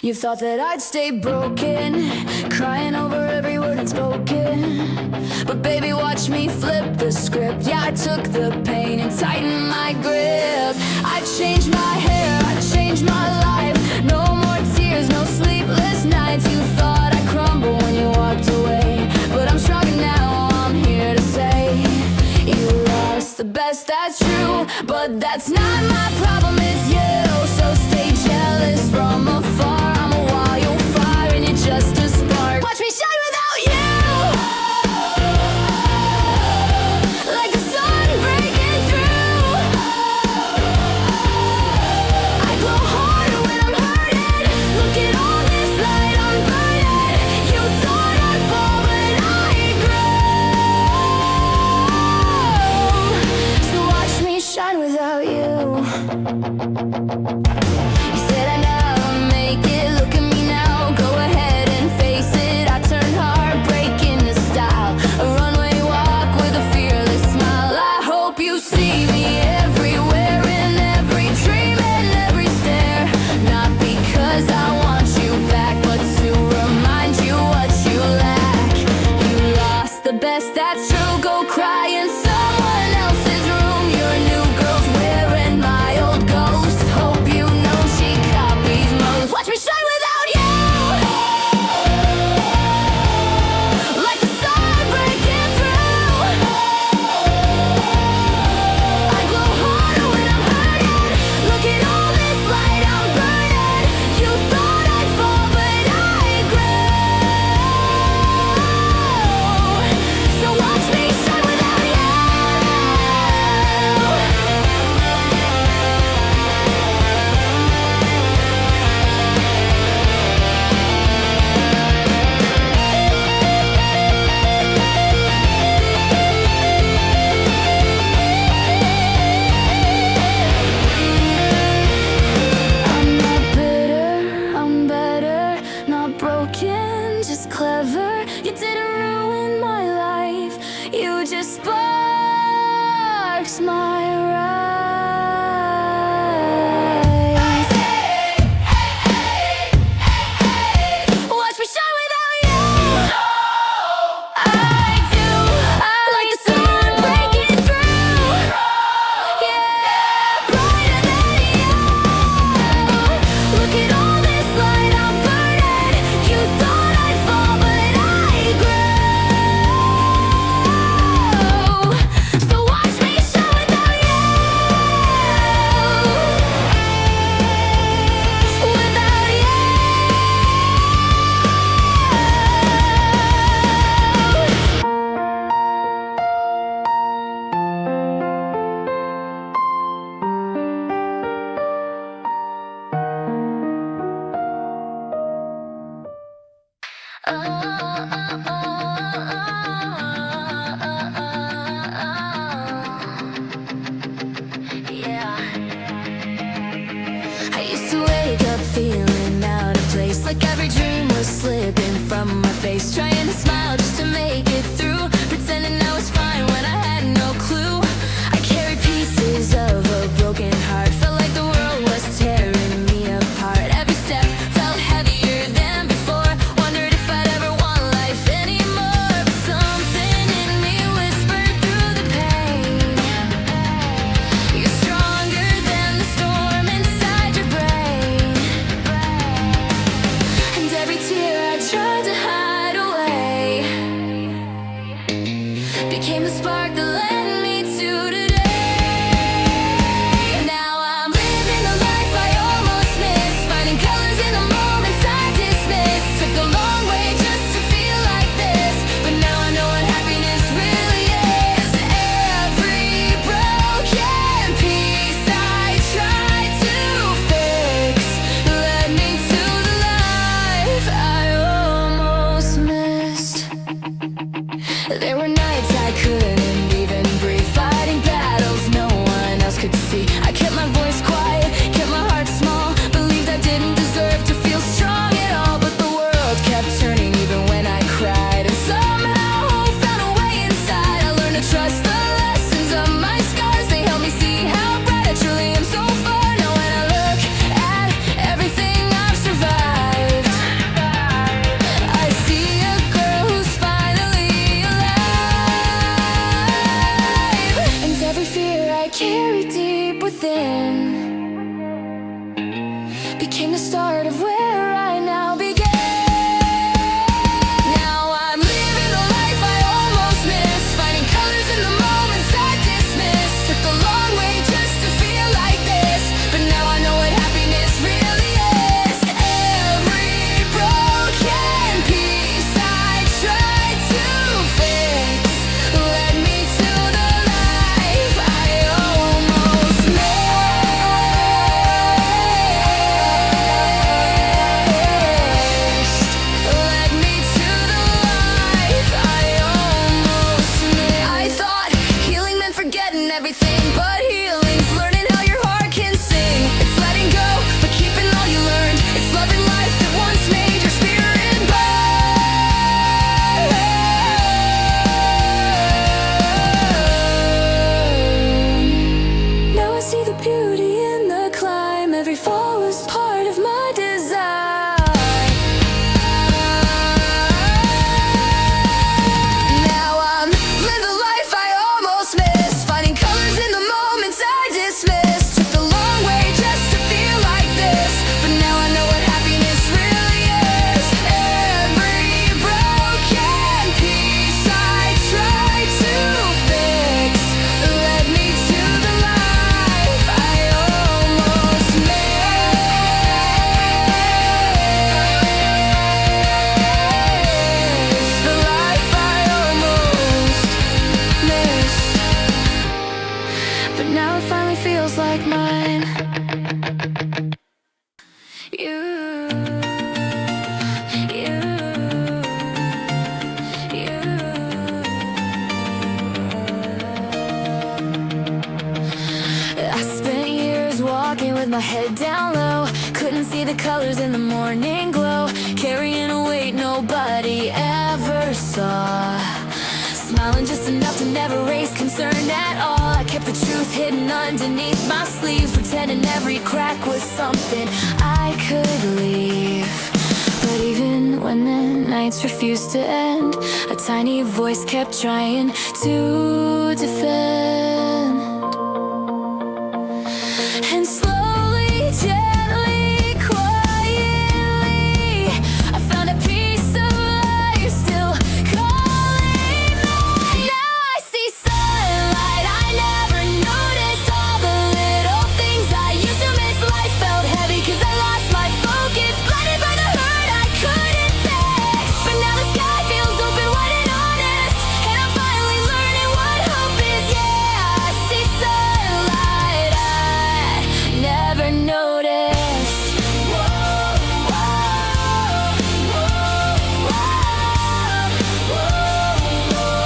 You thought that I'd stay broken, crying over every word unspoken. But baby, watch me flip the script. Yeah, I took the pain and tightened my grip. I changed my hair, I changed my life. No more tears, no sleepless nights. You thought I'd crumble when you walked away, but I'm stronger now, I'm here to say you lost the best, that's true. But that's not my problem, it's you. So stay jealous from afar. Just a spark. Watch me shine without you. Like the sun breaking through. I glow harder when I'm hurting. Look at all this light I'm burning. You thought I'd fall, but I grow. So watch me shine without you. You said I never make it. Look at me now. Go ahead. That's true, go cry in someone else's room. Your new girl's wearing my old ghost. Hope you know she copies most. Watch me shine without you. Like the sun breaking through. I glow harder when I'm hurting. Look at all this light I'm burning. You thought I'd fall, but I grow. So watch me shine without you. I'm not bitter, I'm better. Not broken, just clever. You didn't ruin my life. You just sparks my rise. Watch me shine without you. I do. Like the sun breaking through. Yeah, brighter than you. Look at all this light I'm burning. You thought I'd fall, but I grow. So watch me shine without you. Without you. Yeah. I used to wake up feeling out of place, like every dream was slipping from my face. Trying to smile just to make it through, pretending I was fine when I had no clue. I carried pieces of a broken heart, felt like the world was tearing me apart. Every step felt heavier than before, wondered if I'd ever want life anymore. But something in me whispered through the pain, you're stronger than the storm inside your brain. And every tear I tried to hide away became the spark that led me to today. Now I'm living the life I almost missed, finding colors in the moments I dismissed. Took a long way just to feel like this, but now I know what happiness really is. nights I couldn't even breathe, fighting battles no one else could see. I kept my voice quiet, kept my heart small, believed I didn't deserve to feel strong at all. But the world kept turning even when I cried, and somehow hope found a way inside. I learned to trust the lessons of my scars. They helped me see how bright I truly am so far. Now when I look at everything I've survived, I see a girl who's finally alive. And every fear I carry deep within became the start of where I now begin. Now I'm living the life I almost missed, finding colors in the moments I dismissed. Took the long way just to feel like this, but now I know what happiness really is. Every broken piece I tried to fix led me to the life I almost missed. Led me to the life I almost missed. I thought healing meant forgetting everything, but healing's learning how your heart can sing. It's letting go, but keeping all you learned. It's loving life that once made your spirit burn. Now I see the beauty in the climb. Every fall was part of my design. Now I'm living the life I almost missed, finding colors in the moments I dismissed. Took the long way just to feel like this, but now I know what happiness really is. Every broken piece I tried to fix led me to the life I almost missed. The life I almost missed. But now it finally feels like mine. You, you, you. I spent years walking with my head down low, couldn't see the colors in the morning glow, carrying a weight nobody ever saw. Smiling just enough to never raise concern at all. I kept the truth hidden underneath my sleeves, pretending every crack was something I could leave. But even when the nights refused to end, a tiny voice kept trying to defend. And slowly, gently, quietly, I found a piece of life still calling me. Now I see sunlight I never noticed, all the little things I used to miss. Life felt heavy 'cause I lost my focus, blinded by the hurt I couldn't fix. But now the sky feels open, wide and honest, and I'm finally learning what hope is. Yeah, I see sunlight I never noticed. Whoa, whoa, whoa, whoa, whoa.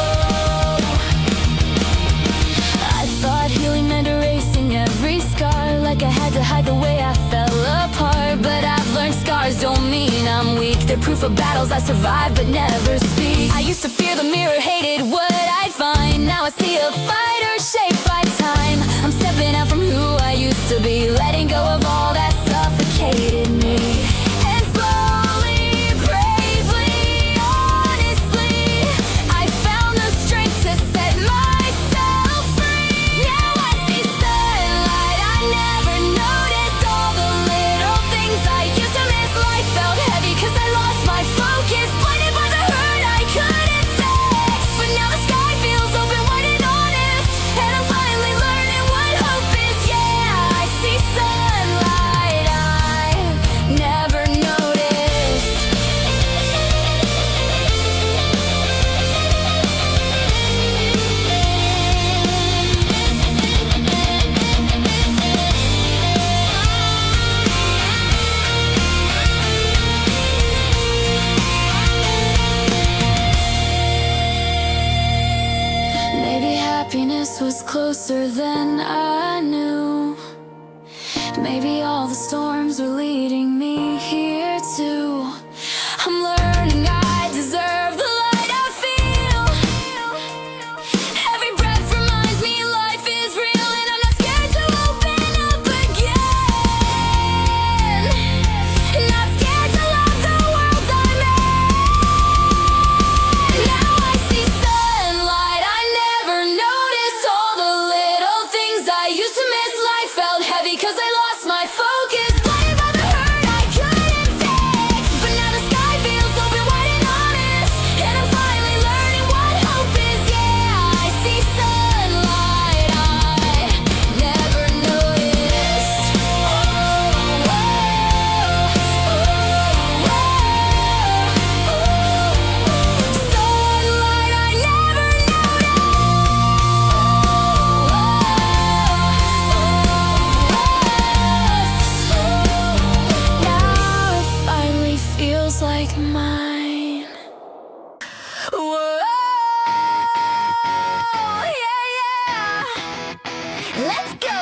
I thought healing meant erasing every scar, like I had to hide the way I fell apart. But I've learned scars don't mean I'm weak, they're proof of battles I survived but never speak. I used to fear the mirror, hated what I'd find. Now I see a fighter shaped by time. I'm stepping out from who I used to be, letting go of all that suffocated me. And slowly, bravely, honestly, I found the strength to set myself free. Now I see sunlight I never noticed, all the little things I used to miss. Life felt heavy 'cause I lost my focus, blinded by the hurt I couldn't fix. But now Happiness was closer than I knew. Maybe all the storms were leading me here too. I'm learning I deserve the light I feel. Every breath reminds me life is real, and I'm not scared to open up again. Not scared to love the world I'm in. Now I see sunlight I never noticed. All the little things I used to miss. Life felt heavy 'cause I lost my focus. Blinded by the hurt I couldn't fix. But now the sky feels open wide and honest, and I'm finally learning what hope is. Yeah, I see sunlight I never noticed. Sunlight I never noticed. Now it finally feels like mine. Whoa, yeah, yeah. Let's go.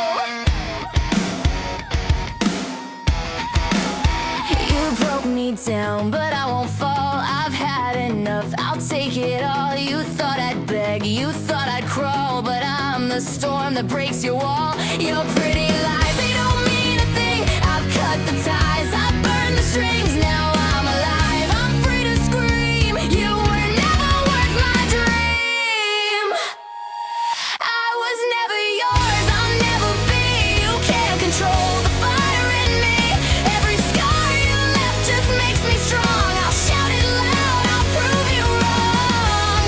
You broke me down, but I won't fall. I've had enough, I'll take it all. You thought I'd beg, you thought I'd crawl, but I'm the storm that breaks your wall. Your pretty lies, they don't mean a thing. I've cut the ties, I've burned the strings. Now I'm alive, I'm free to scream. You were never worth my dream. I was never yours, I'll never be. You can't control the fire in me. Every scar you left just makes me strong. I'll shout it loud, I'll prove you wrong.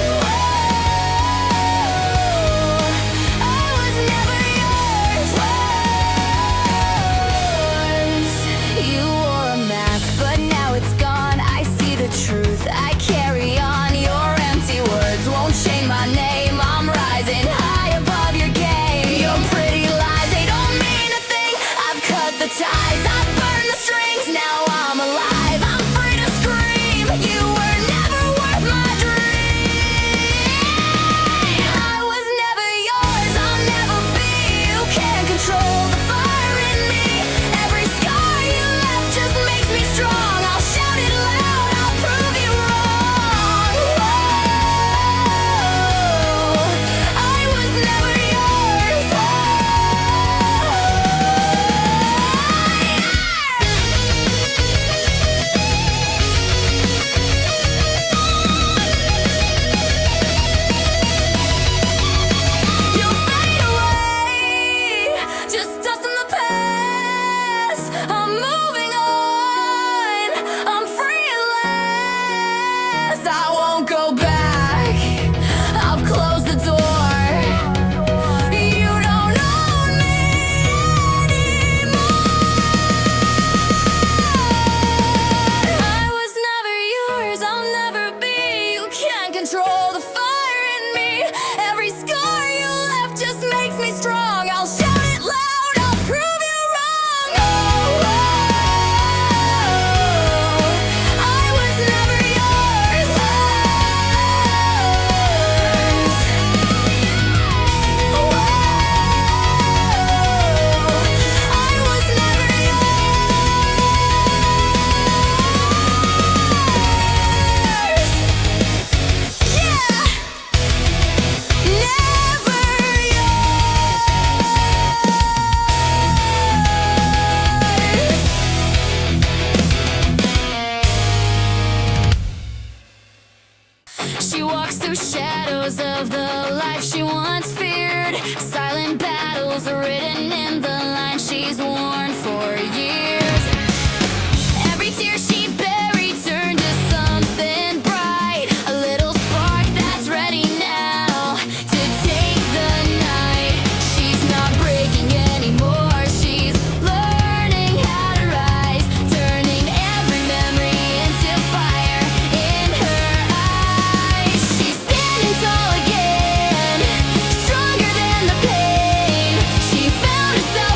I was never yours. You wore a mask, but now it's gone. I see the truth, I carry on. Your empty words won't change my name. I'm rising high above your game. Your pretty lies, they don't mean a thing. I've cut the ties, I've burned the strings. Now I'm alive, I'm free to scream. You were never worth my dream. I was never yours, I'll never be. You can't control the fire in me. Every scar you left just makes me strong. I'll shout it loud, I'll prove you wrong. I was never yours. You'll fade away, just dust in the past. I'm moving on, I'm free at last. I won't go back, I've closed the door. You don't own me anymore. I was never yours, I'll never be. You can't control the fire in me. Every scar you left just makes me strong. I'll shout it loud, I'll prove you wrong. I was never yours. I was never yours. Yeah, never yours. She walks through shadows of the life she once feared. Silent battles are written in the line she's worn for years. Every tear she buried turned to something bright. A little spark that's ready now to take the night. She's not breaking anymore, she's learning how to rise. Turning every memory into fire in her eyes. She's standing tall again, stronger than the pain. She found herself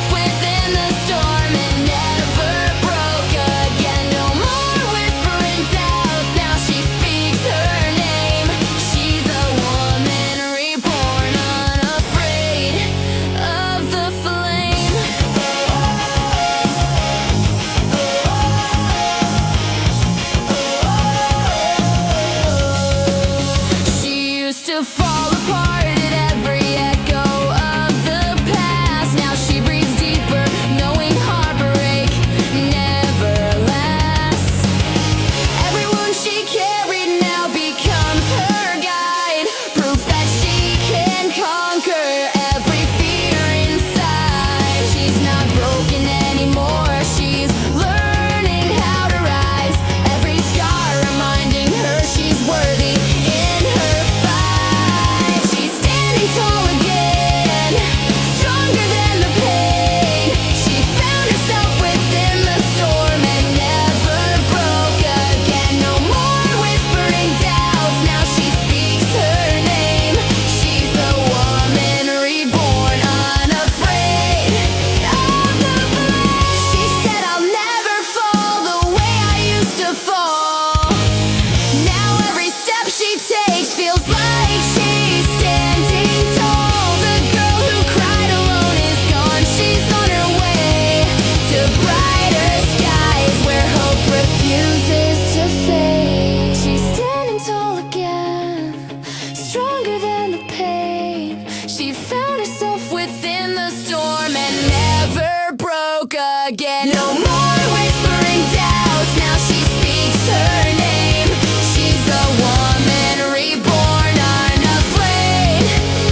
She found herself within the storm and never broke again. No more whispering doubts, now she speaks her name. She's a woman reborn, unafraid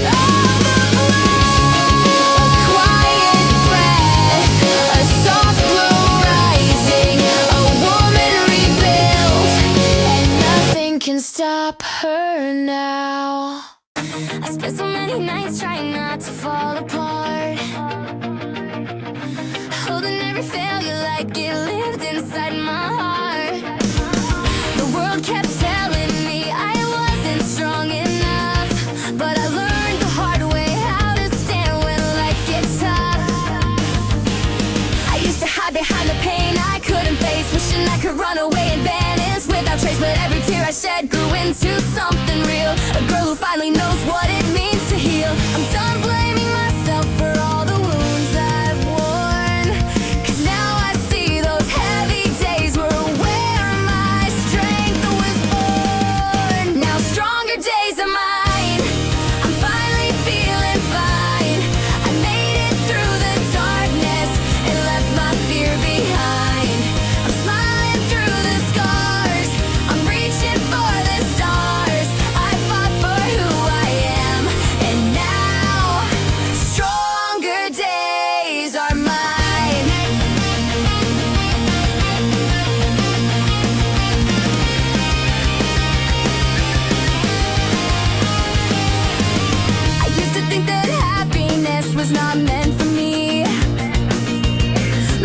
of the flame. A quiet breath, a soft glow rising, a woman rebuilt, and nothing can stop her now. I spent so many nights trying not to fall apart, holding every failure like it lived inside my heart. The world kept telling me I wasn't strong enough, but I learned the hard way how to stand when life gets tough. I used to hide behind the pain I couldn't face, wishing I could run away and vanish without trace. But every tear I shed grew into something real, a girl who finally knows what it means to heal. I'm done blaming myself for all the wounds I've worn, 'cause now I see those heavy days were where my strength was born. Now stronger days are mine, I'm finally feeling fine. I made it through the darkness and left my fear behind. I'm smiling through the scars, I'm reaching for the stars. I fought for who I am, and now stronger days are mine. I used to think that happiness was not meant for me,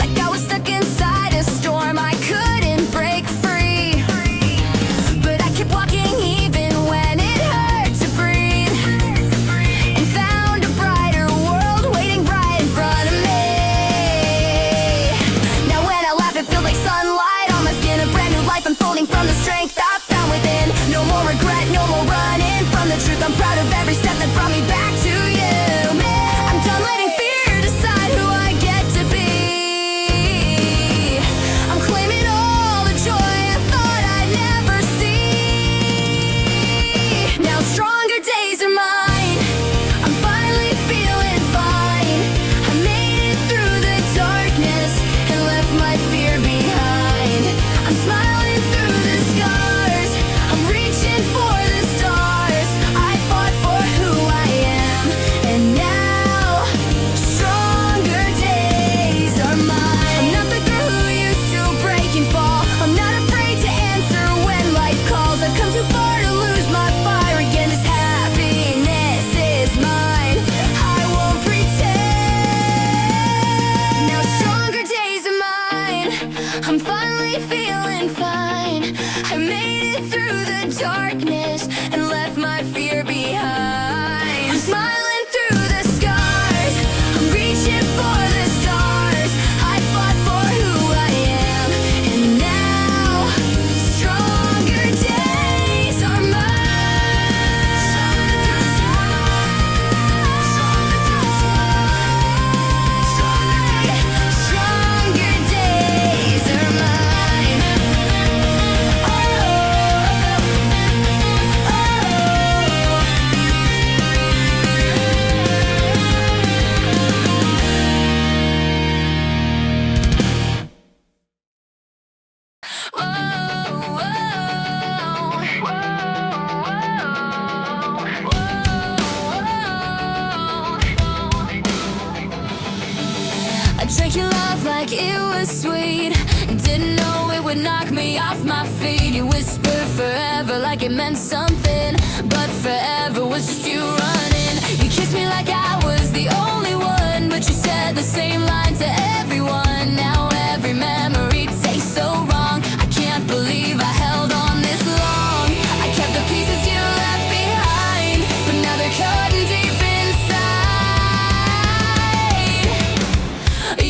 like I was stuck inside a storm I couldn't break free. But I kept walking even when it hurt to breathe, and found a brighter world waiting right in front of me. Now when I laugh it feels like sunlight on my skin, a brand new life unfolding from the strength I found within. No more regret, no more running from the truth. I'm proud of every step that brought me back to you. I'm done letting fear decide who I get to be. I'm claiming all the joy I thought I'd never see. Now stronger days are mine, I'm finally feeling fine. I made it through the darkness and left my fear behind. I'm smiling through the scars, I'm reaching for the stars. I fought for who I am, and now stronger days are mine. I'm not the girl who used to break and fall, I'm not afraid to answer when life calls. I've come too far to lose my fire again. This happiness is mine, I won't pretend. Now stronger days are mine, I'm finally feeling fine. I made it through the darkness and left my fear behind. I'm smiling through the scars, I'm reaching for the stars. I fought for who I am, and now stronger days are mine. Stronger days are mine. I drank your love like it was sweet, didn't know it would knock me off my feet. You whispered forever like it meant something, but forever was just you running. You kissed me like I was the only one, but you said the same line to everyone. Now every memory tastes so wrong, I can't believe I held on this long. I kept the pieces you left behind, but now they're cutting deep inside.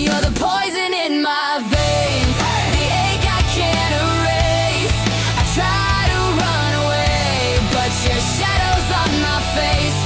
You're the poison in my veins, the ache I can't erase. I try to run away, but your shadow's on my face.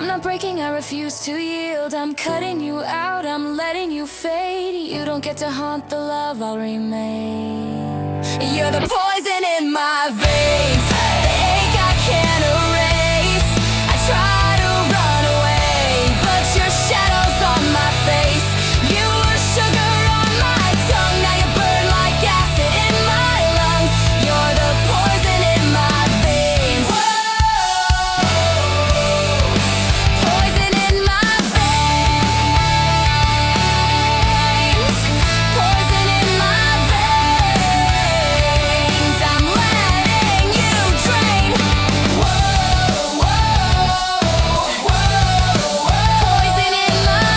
I'm not breaking, I refuse to yield. I'm cutting you out, I'm letting you fade. You don't get to haunt the love, I'll remain. You're the poison in my veins, the ache I can't erase. I try to run away, but your shadow's on my face. You were sugar on my tongue, now you burn like acid in my lungs. You're the poison in my veins. Whoa, poison in my veins, poison in my veins. I'm letting you drain. Whoa, whoa, whoa, poison in my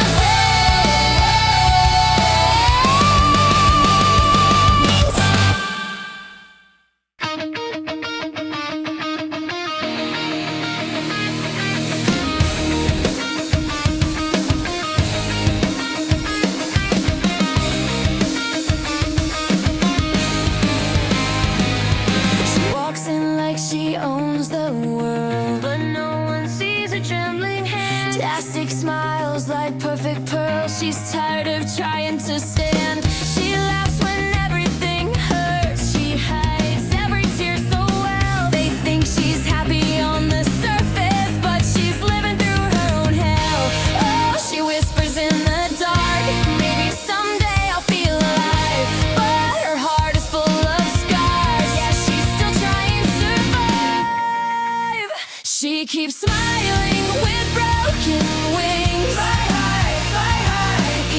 She walks in like she owns the world, but no one sees her trembling hands. Plastic smiles like perfect pearls. She's tired of trying to stand. She laughs when everything hurts. She hides every tear so well. They think she's happy on the surface, but she's living through her own hell. Oh, she whispers in the dark, maybe someday I'll feel alive. But her heart is full of scars. Yeah, she's still trying to survive. She keeps smiling with broken wings. Fly high,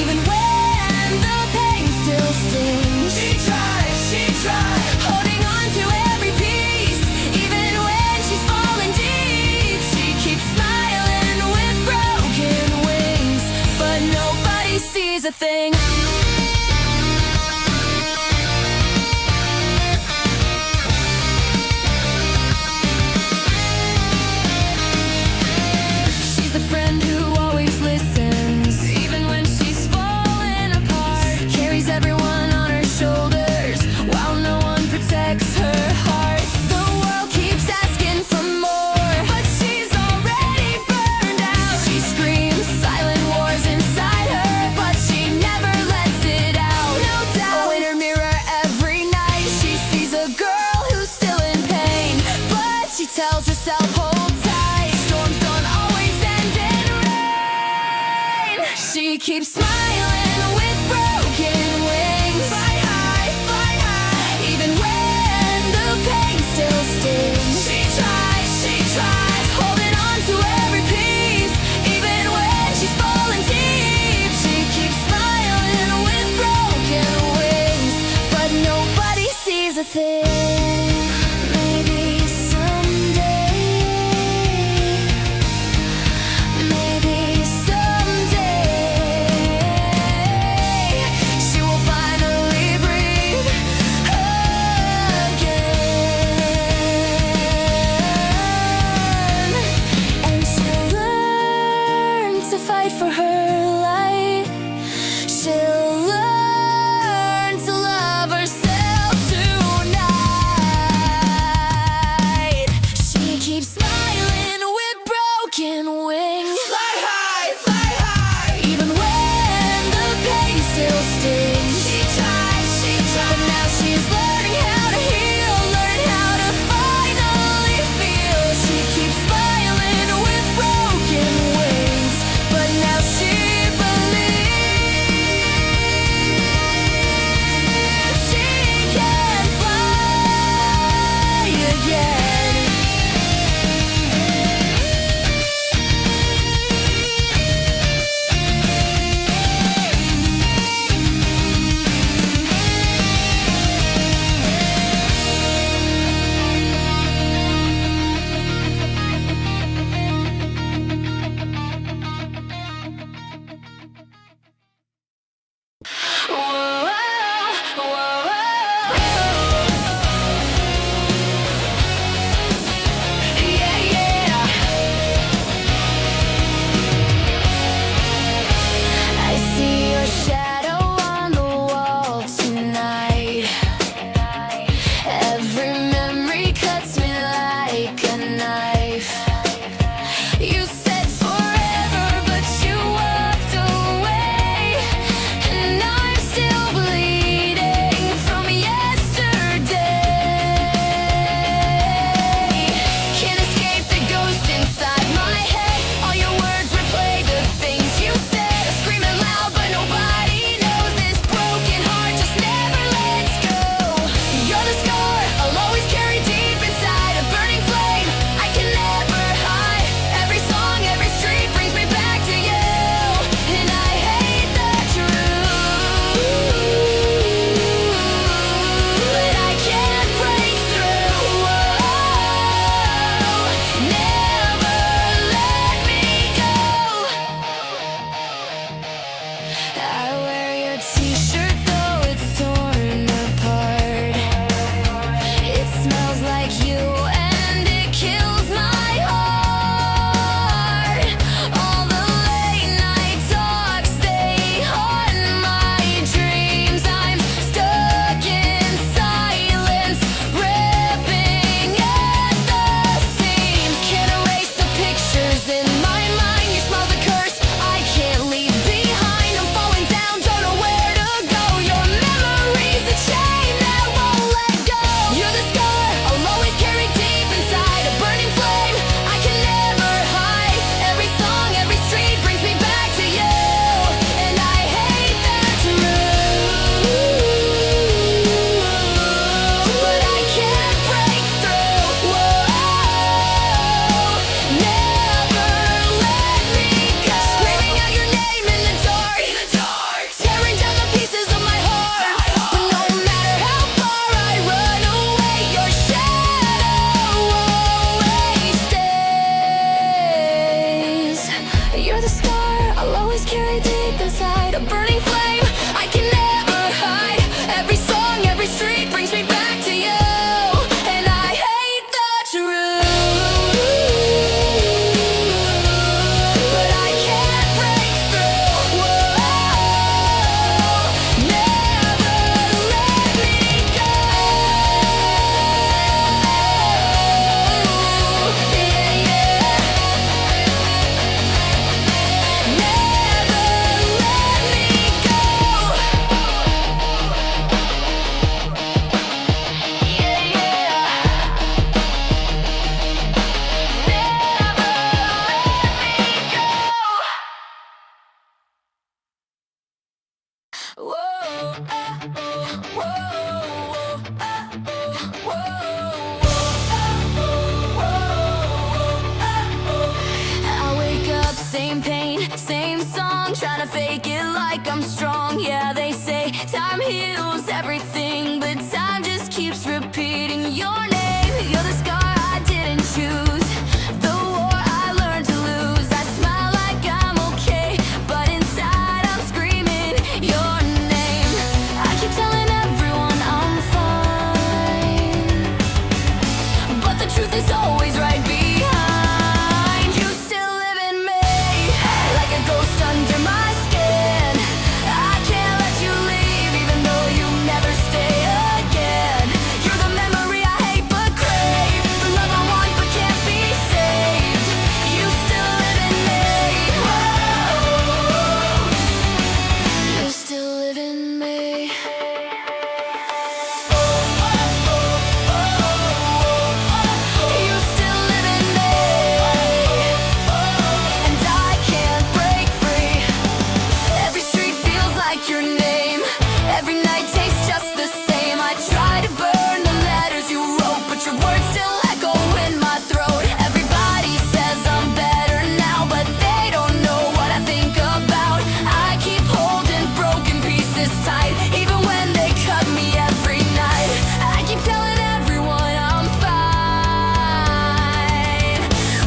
even when the pain still stings. She tries, holding on to every piece, even when she's falling deep. She keeps smiling with broken wings, but nobody sees a thing. She's a friend who always listens, even when she's falling apart. Carries everyone on her shoulders, while no one protects her heart. The world keeps asking for more, but she's already burned out. She screams silent wars inside her, but she never lets it out. No doubt. Oh, in her mirror every night, she sees a girl who's still in pain, but she tells herself, hold tight, storms don't always end in rain. She keeps smiling with broken wings. Fly high, even when the pain still stings. She tries, holding on to every piece, even when she's falling deep. She keeps smiling with broken wings, but nobody sees a thing. Maybe someday, maybe someday, she will finally breathe again, and she'll learn to fight for her light. She'll learn to love herself tonight. She keeps smiling with broken wings. Fly high, even when the pain still stings. She tries, but now she's learning how to heal, learning how to finally feel. She keeps smiling with broken wings, but now she believes she can fly again. You said for fake it like I'm strong. Yeah, they say time heals everything, but time just keeps repeating your name. You're the scar I didn't choose, the war I learned to lose. I smile like I'm okay, but inside I'm screaming your name. I keep telling everyone I'm fine, but the truth is always right behind. You still live in me, like a ghost under my skin. I can't let you leave, even though you never stay again. You're the memory I hate but crave, the love I want but can't be saved. You still live in me. Whoa. You still live in me. You still live in me, and I can't break free. Every street feels like your name, every night tastes just the same. I try to burn the letters you wrote, but your words still echo in my throat. Everybody says I'm better now, but they don't know what I think about. I keep holding broken pieces tight, even when they cut me every night. I keep telling everyone I'm fine,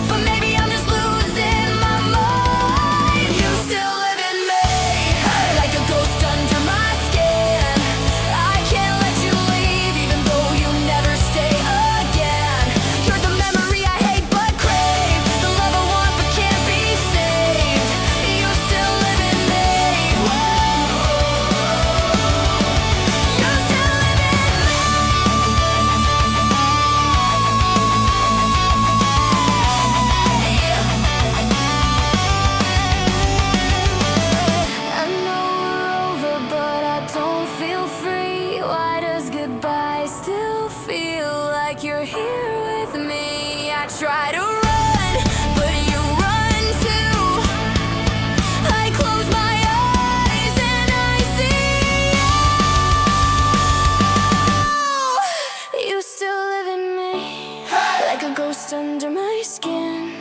but maybe I'm just losing my mind. You still live in me, like a ghost under my skin. I can't let you leave, even though you never stay again. You're the memory I hate but crave, the love I want but can't be saved. You still live in me. Whoa. You still live in me. I know we're over, but I don't feel free. Why does goodbye still feel like you're here with me? I try to run, but you run too. I close my eyes and I see you. You still live in me, like a ghost under my skin.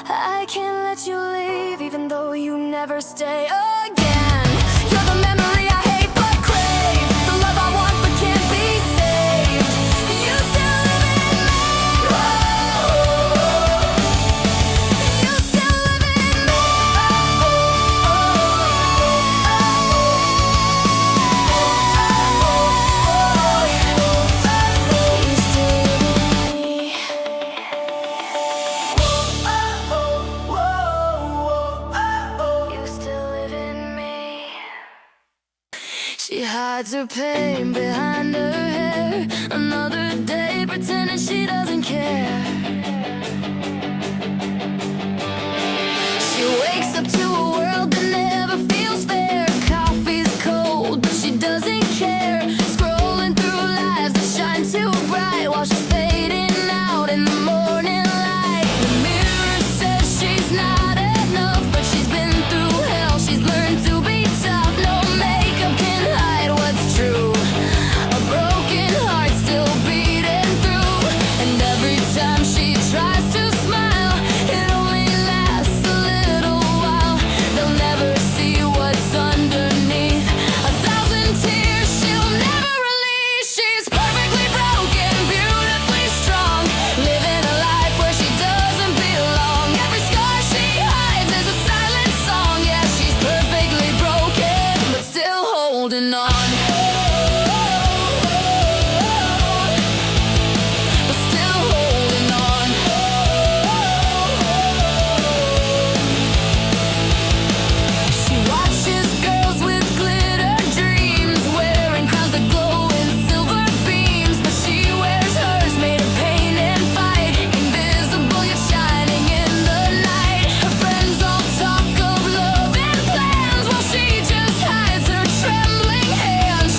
I can't let you leave, even though you never stay again. You're the memory I hate but crave, the love I want but can't be saved. You still live in me. Whoa. You still live in me. You still live in me. You still live in me. She hides her pain behind her hair. Another day pretending she doesn't care. She wakes up to a world that never feels fair. Coffee's cold, but she doesn't care. Scrolling through lives that shine too bright while she's fading out in the morning light. The mirror says she's not enough, but she's been through hell. She's learned to be tough. No makeup can hide what's true. A broken heart still beating through, and every time she tries to smile, it only lasts a little while. They'll never see what's underneath. 1,000 tears she'll never release. She's perfectly broken, beautifully strong, living a life where she doesn't belong. Every scar she hides is a silent song. Yeah, she's perfectly broken, but still holding on. But still holding on. She watches girls with glitter dreams, wearing crowns that glow in silver beams, but she wears hers made of pain and fight, invisible yet shining in the night. Her friends all talk of love and plans, while she just hides her trembling hands.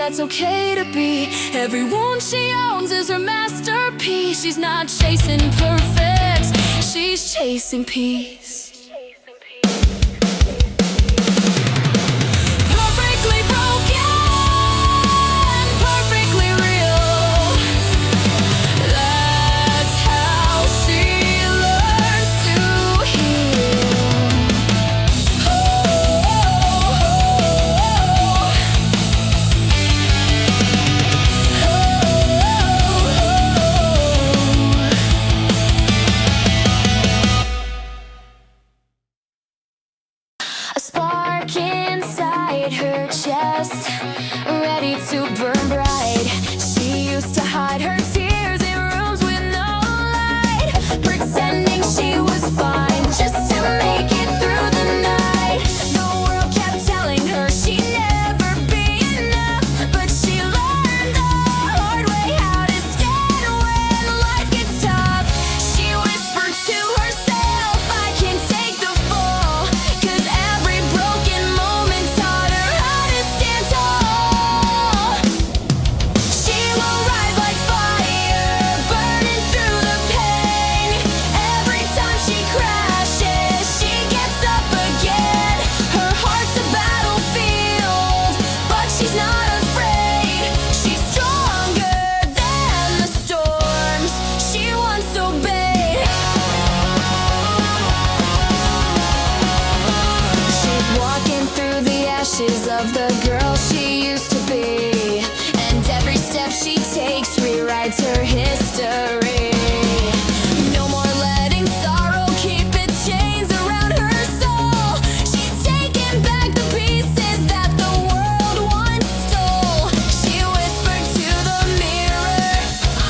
that's okay to be. Every wound she owns is her masterpiece. She's not chasing perfect, she's chasing peace. Perfectly broken, perfectly real. That's how she learns to heal. A spark inside her chest, ready to burn bright. She used to hide her tears in rooms with no light, pretending she was fine just to make it through the night. The world kept telling her she'd never be enough, but she learned the hard way how to stand when life gets tough. She whispered to herself, I can take the fall, 'cause every broken moment taught her how to stand tall. She will rise like fire, burning through the pain. Every time she crashes, she gets up again. Her heart's a battlefield, but she's not afraid. She's stronger than the storms she once obeyed. She's walking through the ashes of the girl she used to be, and every step she takes rewrites her history. No more letting sorrow keep its chains around her soul. She's taking back the pieces that the world once stole. She whispered to the mirror,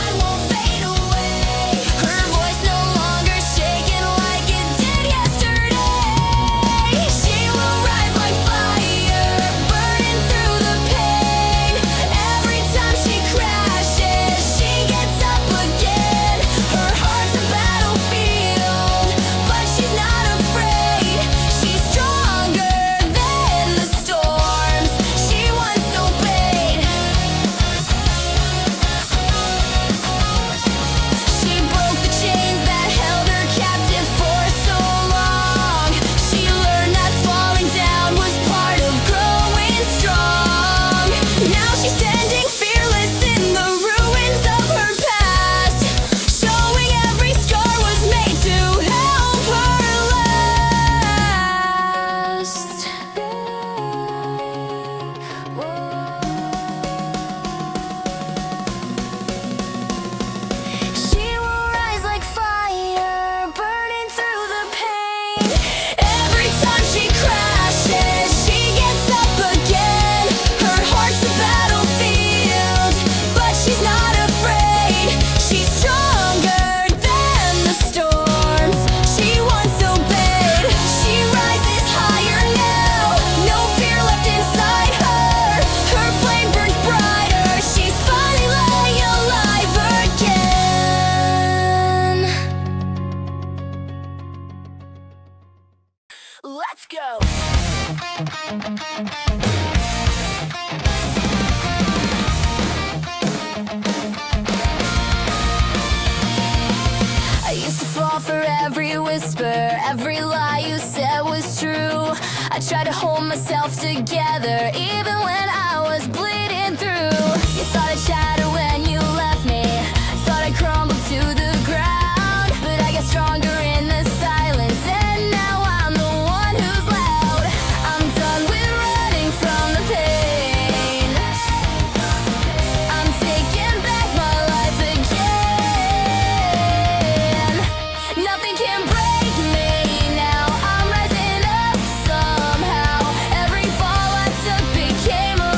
I won't fade away. Her voice no longer shaking like it did yesterday. She will rise like fire, burning through the pain. Every time she crashes, she gets up again. Her heart's a battlefield, but she's not afraid. She's stronger than the storms she once obeyed. She broke the chains that held her captive for so long. She learned that falling down was part of growing strong. Now she's standing fearless in the ruins of her past, showing every scar was made to help her last. She will rise like fire, burning through the pain. Every time she crashes, she gets up again. Her heart's a battlefield, but she's not afraid. She's stronger than the storms she once obeyed. She rises higher now, no fear left inside her. Her flame burns brighter, she's finally alive again. Let's go! I used to fall for every whisper, every lie you said was true. I tried to hold myself together, even when I was bleeding through. You thought I'd shatter when you left me, thought I'd crumble to the ground, but I got stronger in the silence, and now I'm the one who's loud. I'm done with running from the pain. I'm taking back my life again. Nothing can break me now. I'm rising up somehow. Every fall I took became a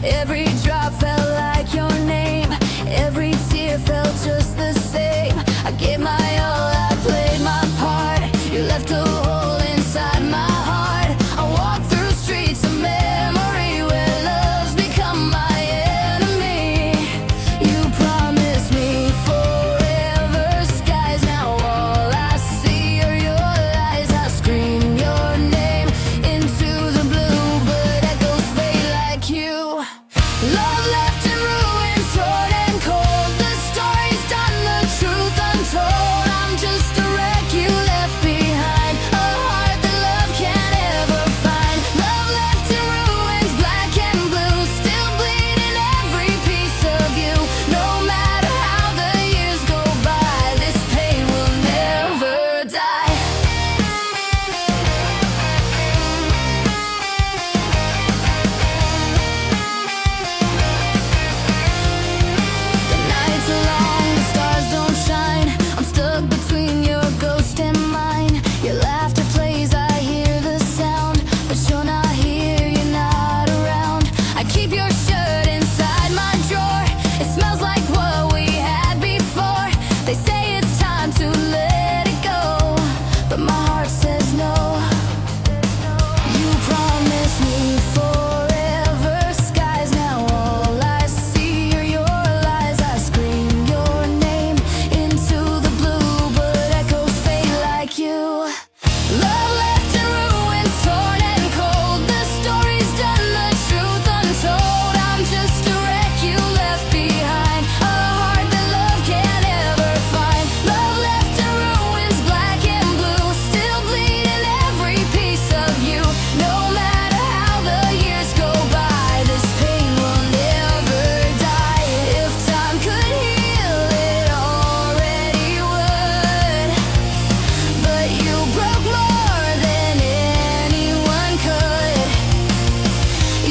Every drop felt like your name. Every tear felt just the same. I gave my all, I played my part. You left a hole inside my heart. I walked through streets of memory where love's become my enemy. You promised me forever skies. Now all I see are your lies. I scream your name into the blue, but echoes fade like you. Love left in ruins, torn and cold. The story's done, the truth untold. I'm just a wreck you left behind, a heart that love can't ever find. Love left in ruins, black and blue, still bleeding every piece of you. No matter how the years go by, this pain will never die. The nights are long, the stars don't shine. I'm stuck between your ghost and mine. Your laughter plays, I hear the sound, but you're not here, you're not around. I keep your shirt inside my drawer. It smells like what we had before. They say it's time to let it go, but my heart says no. You promised me forever skies. Now all I see are your lies. I scream your name into the blue, but echoes fade like you. Love left in ruins, torn and cold. The story's done, the truth untold. I'm just a wreck you left behind, a heart that love can't ever find. Love left in ruins, black and blue, still bleeding every piece of you. No matter how the years go by, this pain will never die. If time could heal, it already would. But you broke more than anyone could.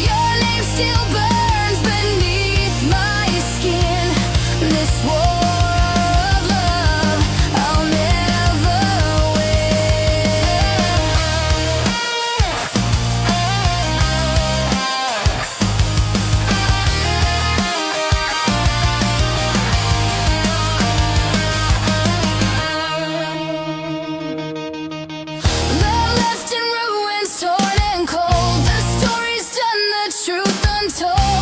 Your name still burns beneath my skin. This war of love, I'll never win. Love left in ruins, torn and cold. The story's done, the truth untold.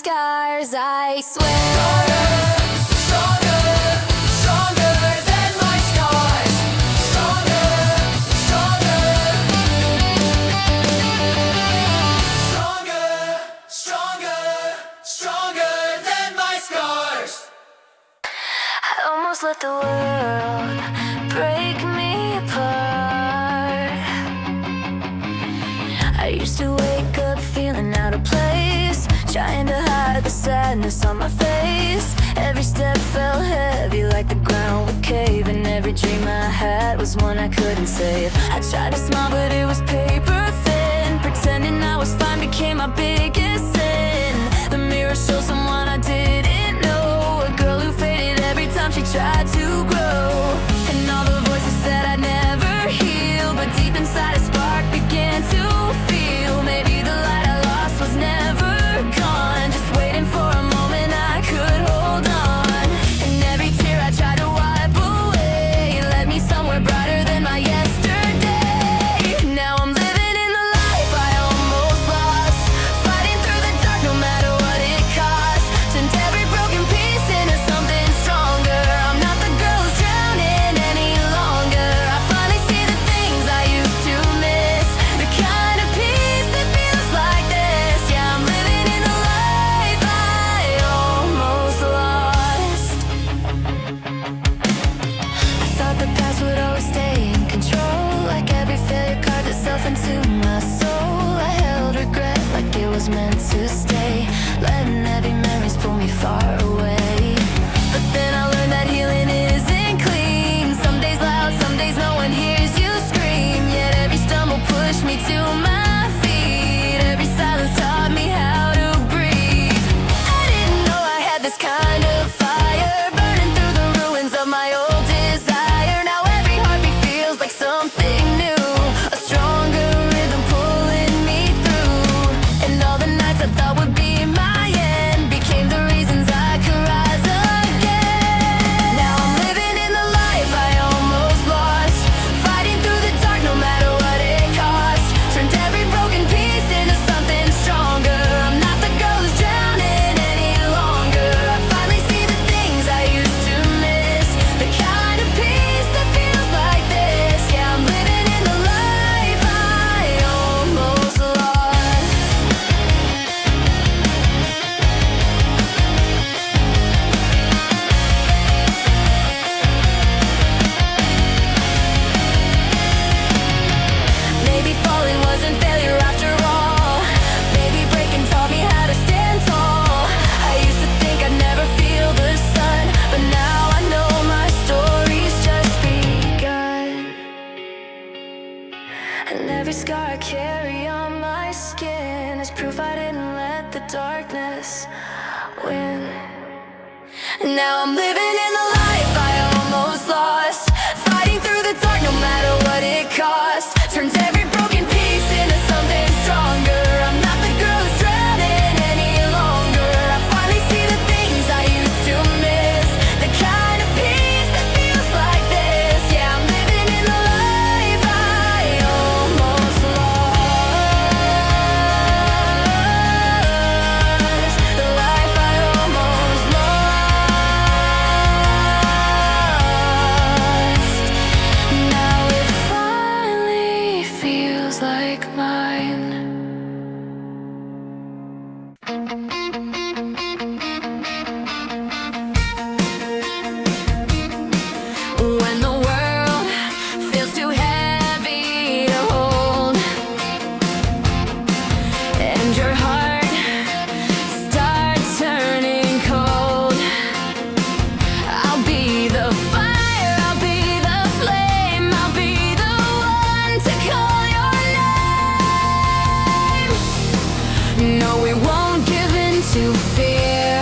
scars, I swear. Stronger, stronger than my scars. Stronger, stronger than my scars. I almost let the world break me apart. I used to wake up feeling out of place, trying to hide the sadness on my face. Every step felt heavy like the ground would cave, and every dream I had was one I couldn't save. I tried to smile but it was paper thin, pretending I was fine became my biggest sin. The mirror showed someone I didn't know, a girl who faded every time she tried to grow. And all the voices said I'd never heal, but deep inside a spark began to feel. Maybe the light I lost was never gone, just waiting for a moment I could hold on. And every tear I tried to wipe away led me somewhere brighter than my yesterday. Now I'm living in the life I almost lost, fighting through the dark no matter what it costs. Turned every broken piece into something stronger. I'm not the girl who's drowning any longer. I finally see the things I used to miss, the kind of peace that feels like this. Yeah, I'm living in the life I almost lost. I thought the past would always stay in control, like every failure carved itself into my soul. I held regret like it was meant to stay, letting heavy memories pull me far away. But then I learned that healing isn't clean. Some days loud, some days no one hears you scream. Yet every stumble pushed me to my feet. Every silence taught me how to breathe. I didn't know I had this kind of fire burning through the ruins of my old desire. Now every heartbeat feels like something new, a stronger rhythm pulling me through. And all the nights I thought would be my end became the reasons I could rise again. Now I'm living in the life I almost lost, fighting through the dark no matter what it costs. Turned every broken piece into something stronger. I'm not the girl who's drowning any longer. I finally see the things I used to miss, the kind of peace that feels like this. Yeah, I'm living in the life I almost lost. Maybe falling wasn't failure after all. Maybe breaking taught me how to stand tall. I used to think I'd never feel the sun, but now I know my story's just begun. And every scar I carry on my skin is proof I didn't let the darkness win. Now I'm living in the life I almost lost, fighting through the dark no matter what it costs. Turns every broken piece into something stronger. I'm not the girl who's drowning any longer. I finally see the things I used to miss, the kind of peace that feels like this. Yeah, I'm living in the life I almost lost, the life I almost lost. Now it finally feels like mine. When the world feels too heavy to hold, and your heart starts turning cold, I'll be the fire, I'll be the flame, I'll be the one to call your name. No, we won't give in to fear,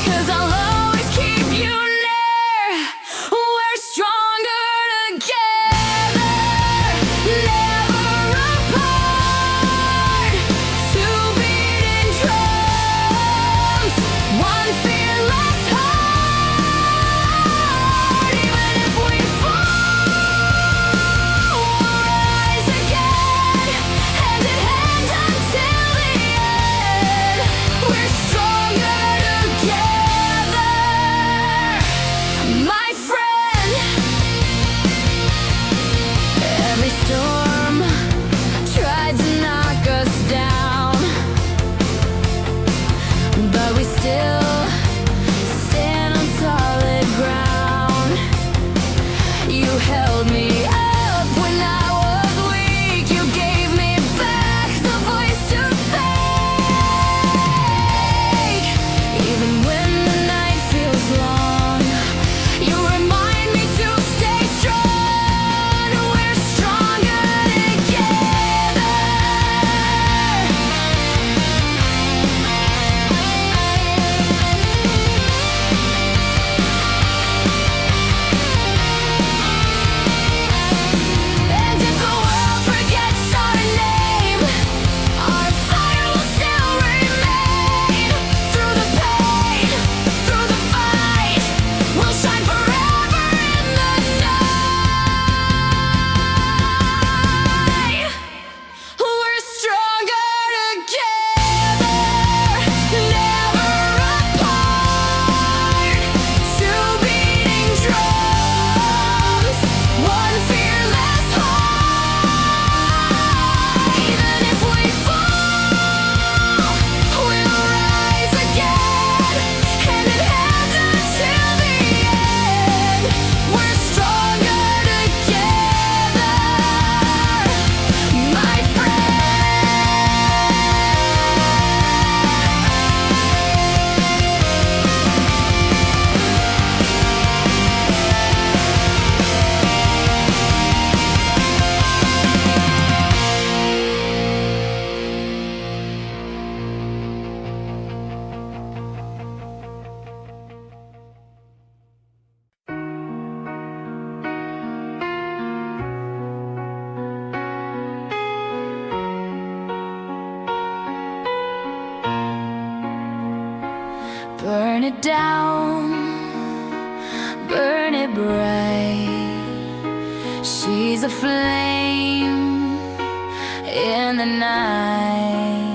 'cause I'll always keep you near. We're stronger together, never apart. Two beating drums, one fearless heart. Even if we fall, we'll rise again, hand in hand until the end. We're strong. burn it down, burn it bright. She's a flame in the night.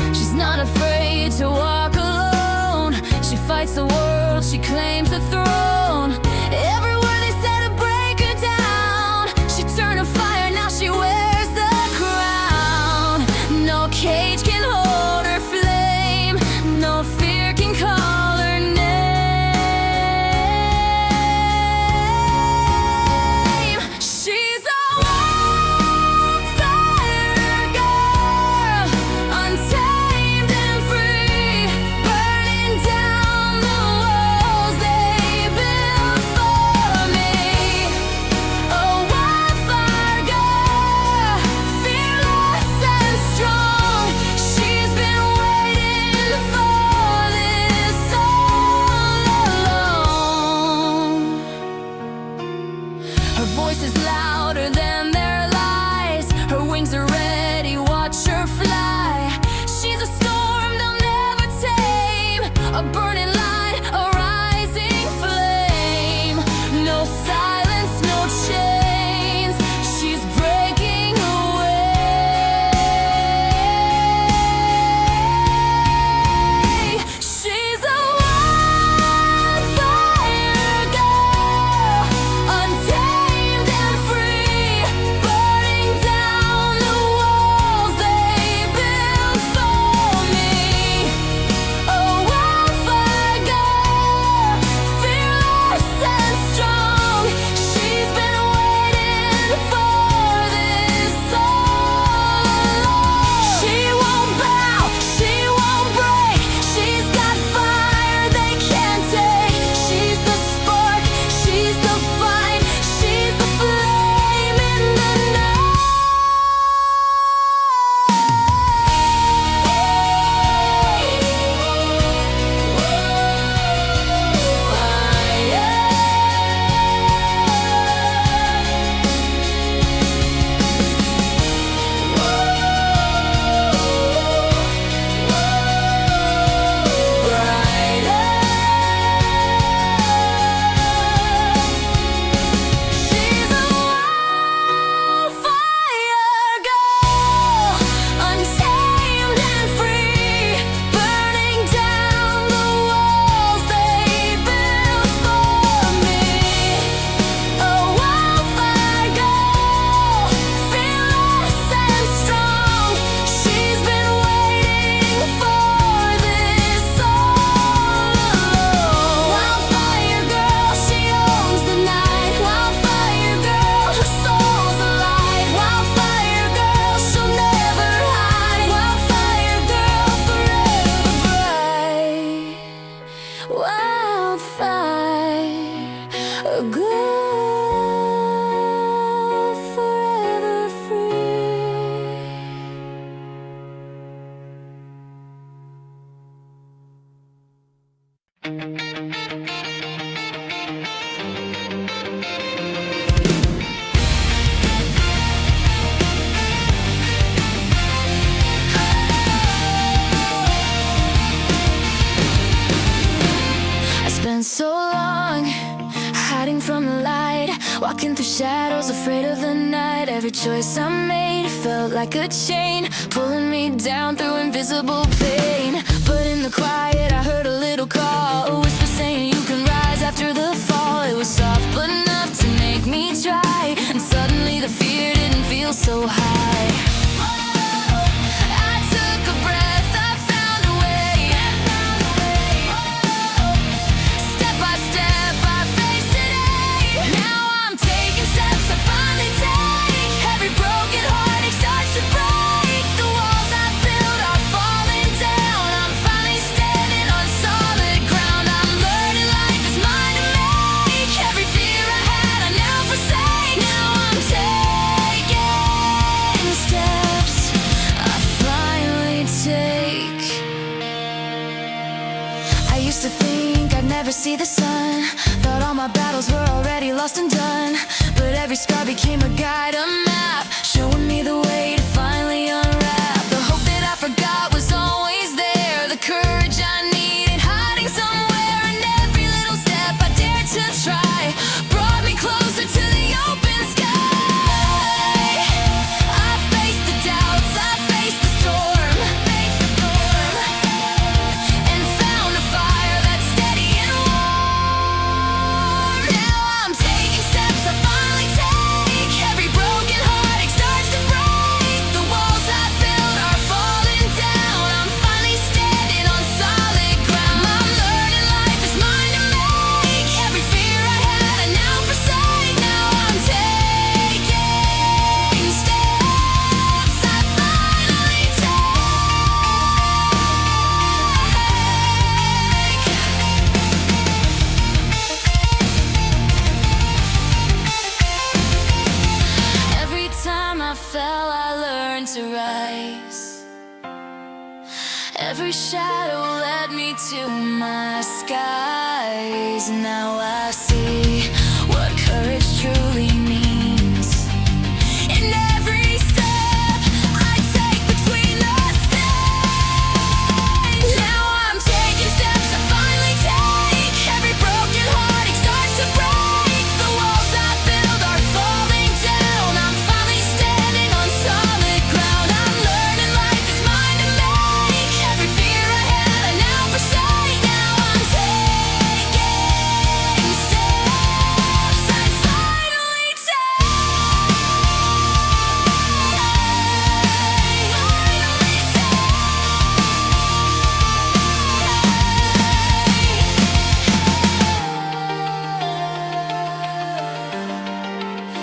She's not afraid to walk alone. She fights the world, she claims the throne. Everywhere they said to break her down, she turned to fire, now she wears the crown. No cage can hold her flame, no fear can call her name. She's a wildfire girl, untamed and free, burning down the walls they built for me. A wildfire girl, fearless and strong. She's been waiting for this all along. Her voice is louder than their lies. Her wings are ready, watch her fly. She's a storm they'll never tame, a burning light, a rising flame. No silence, no chains, she's breaking away. She's a wildfire girl, untamed and free, burning down the walls they built for me. A wildfire girl, fearless and strong. She's been waiting for this all along. She won't bow, she won't break. She's got fire they can't take. She's the spark, she's the fight, she's the flame in the She's a wildfire girl, untamed and free, burning down the walls they built for me. A wildfire girl, fearless and strong. She's been waiting for this all along. Wildfire girl, she owns the night. Wildfire girl, her soul's alive. Wildfire girl, she'll never hide. Wildfire girl, forever bright. Wildfire girl, forever free. I spent so long hiding from the light, walking through shadows, afraid of the night. Every choice I made felt like a chain, pulling me down through invisible pain. But in the quiet I heard a little call, a whisper saying you can rise after the fall. It was soft but enough to make me try, and suddenly the fear didn't feel so high. I took a breath, I found a way. Step by step I faced today. Now I'm taking steps I finally take. Every broken heart starts to break. The walls I built are falling down. I'm finally standing on solid ground. I'm learning life is mine to make. Every fear I had I now forsake. Now I'm taking steps I finally take. I used to think I'd never see the sun, thought all my battles were already lost and done. But every scar became a guide, a map, showing me the way to finally unwrap. The hope that I forgot was always there, the courage I need Every shadow led me to my skies. Now I see what courage truly means. In every step I take between the signs. Now I'm taking steps I finally take. Every broken heart starts to break. The walls I build are falling down. I'm finally standing on solid ground. I'm learning life is mine to make. Every fear I had I now forsake. Now I'm taking steps I finally take.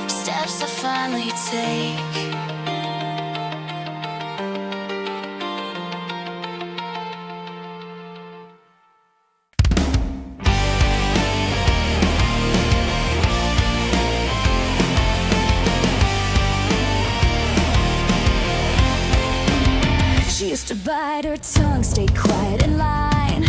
Steps I finally take. She used to bite her tongue, stay quiet in line.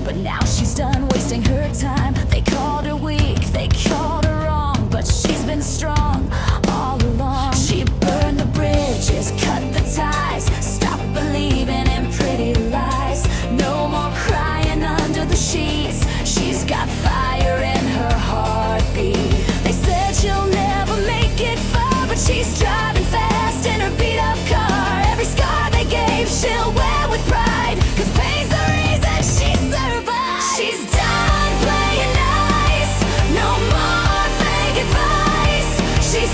But now she's done wasting her time. They called her weak, they called her wrong, but she's been strong all along. She burned the bridges, cut the ties, stopped believing in pretty lies. No more crying under the sheets. She's got fire in her heartbeat. They said she'll never make it far, but she's driving fast in her beat-up car. Every scar they gave, she'll wear with pride, 'cause pain's the reason she survived. She's done playing nice, no more fake advice. She's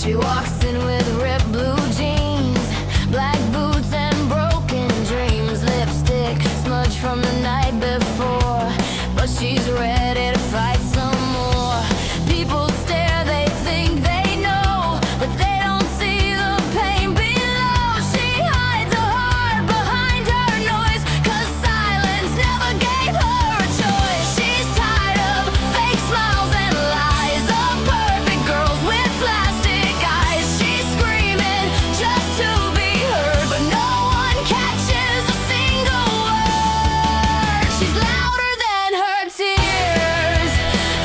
She walks in with ripped blue jeans, black boots and broken dreams, lipstick smudged from the night before, but she's ready to fight some more. People stare, they think they know, but they don't see the pain below. She hides her heart behind her noise, 'cause silence never gave her a choice. She's tired of fake smiles and lies, of perfect girls with plastic eyes. She's screaming just to be heard, but no one catches a single word. She's louder than her tears,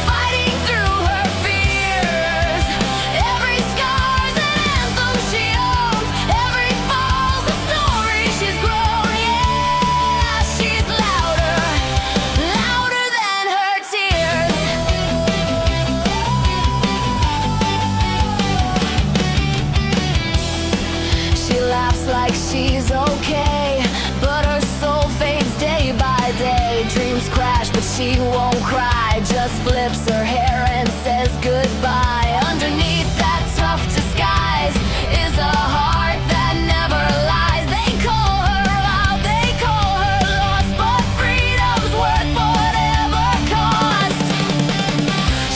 fighting through her fears. Every scar's an anthem she owns, every fall's a story she's grown. Yeah, she's louder, louder than her tears. She laughs like she's okay, but her soul fades day by day. Dreams crash, but she won't cry, just flips her hair and says goodbye. Underneath that tough disguise is a heart that never lies. They call her out, they call her lost, but freedom's worth whatever cost.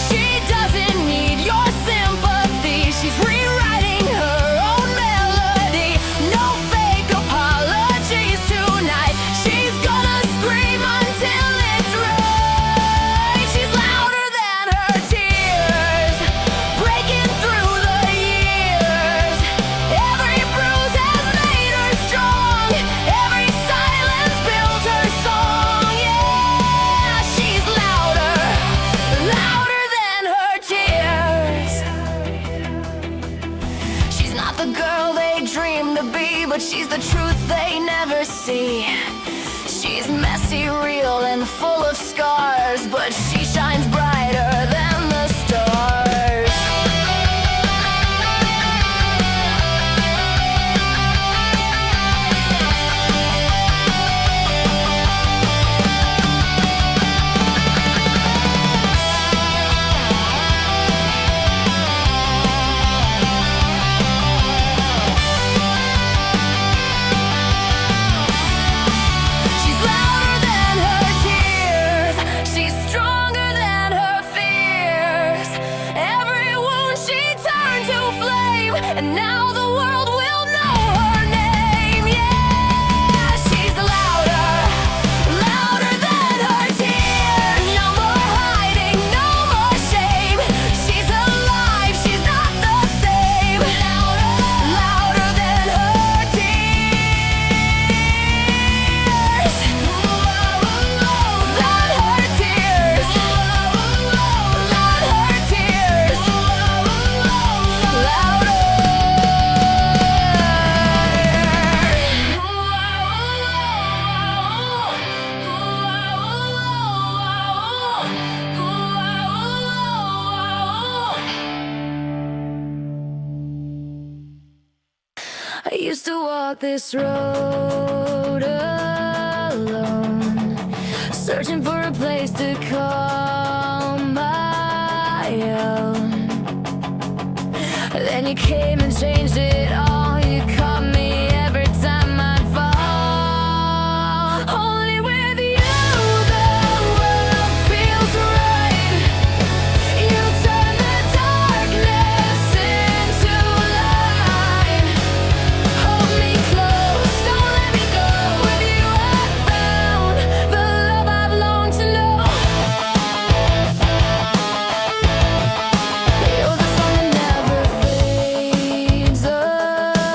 She doesn't need your sympathy, she's rewriting her own melody. No fake apologies tonight, she's gonna scream until it's right. She's louder than her tears, breaking through the years. Every bruise has made her strong, every silence built her song. Yeah, she's louder, louder than her tears. She's not the girl they dream to be, but she's the truth they never see. She's messy, real, and full of scars, but she shines brighter than the stars. She's louder than her tears, she's stronger than her fears. Every wound she turned to flame, and now the world will know her name. Yeah, she's louder, louder than her tears. No more hiding, no more shame. She's alive, she's not the same. Louder, louder than her tears. Than her tears. Than her tears. I used to walk this road alone, searching for a place to call my own. Then you came and changed it all. You caught me every time I'd fall. Only with you the world feels right. You turn the darkness into light. Hold me close, don't let me go. With you I found the love I've longed to know. You're the song that never fades away.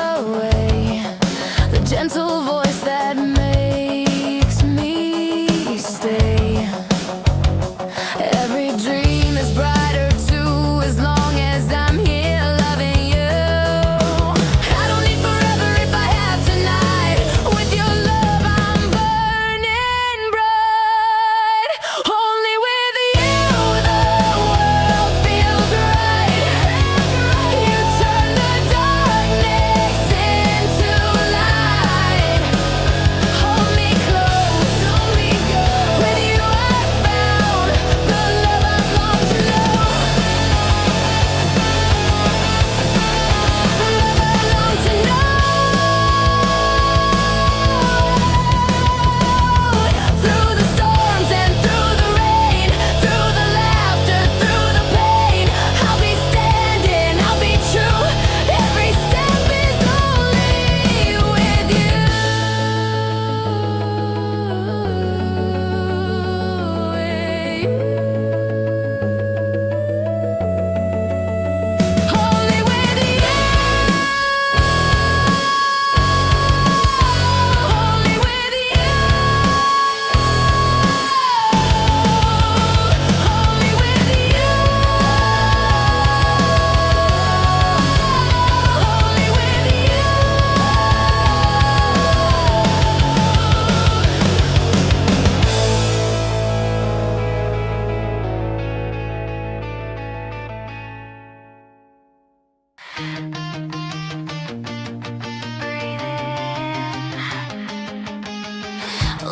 Breathe in.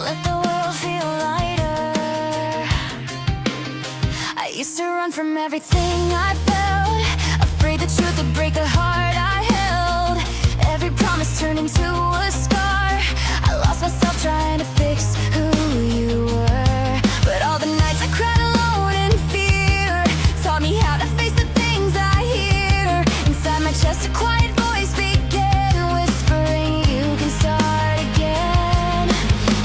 Let the world feel lighter. I used to run from everything I felt, afraid the truth would break the heart I held. Every promise turned into a scar. I lost myself trying to fix who you were. But all the nights I cried alone in fear taught me how to face the things I hear. Inside my chest a quiet voice began whispering, you can start again.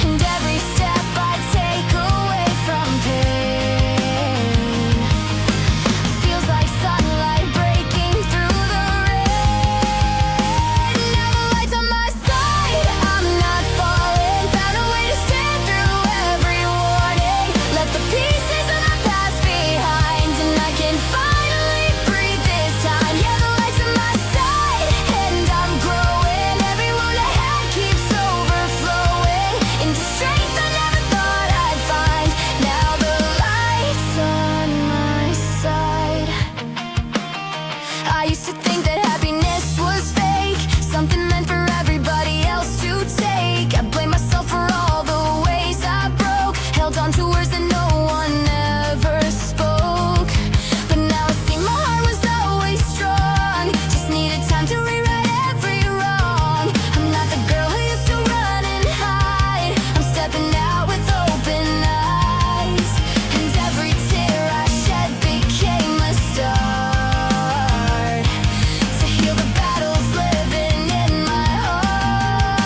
And every step I take away from pain feels like sunlight breaking through the rain. Now the light's on my side, I'm not falling. Found a way to stand through every warning. Left the pieces of my past behind, and I can finally breathe this time. Yeah, the light's on my side, and I'm growing. Every wound I had keeps overflowing into strength I never thought I'd find. Now the light's on my side. I used to think that happiness was fake, something meant for everybody else to take. I blame myself for all the ways I broke, held on to words that no one ever spoke. But now I see my heart was always strong, just needed time to rewrite every wrong. I'm not the girl who used to run and hide, I'm stepping out with open eyes. And every tear I shed became a start to heal the battles living in my heart.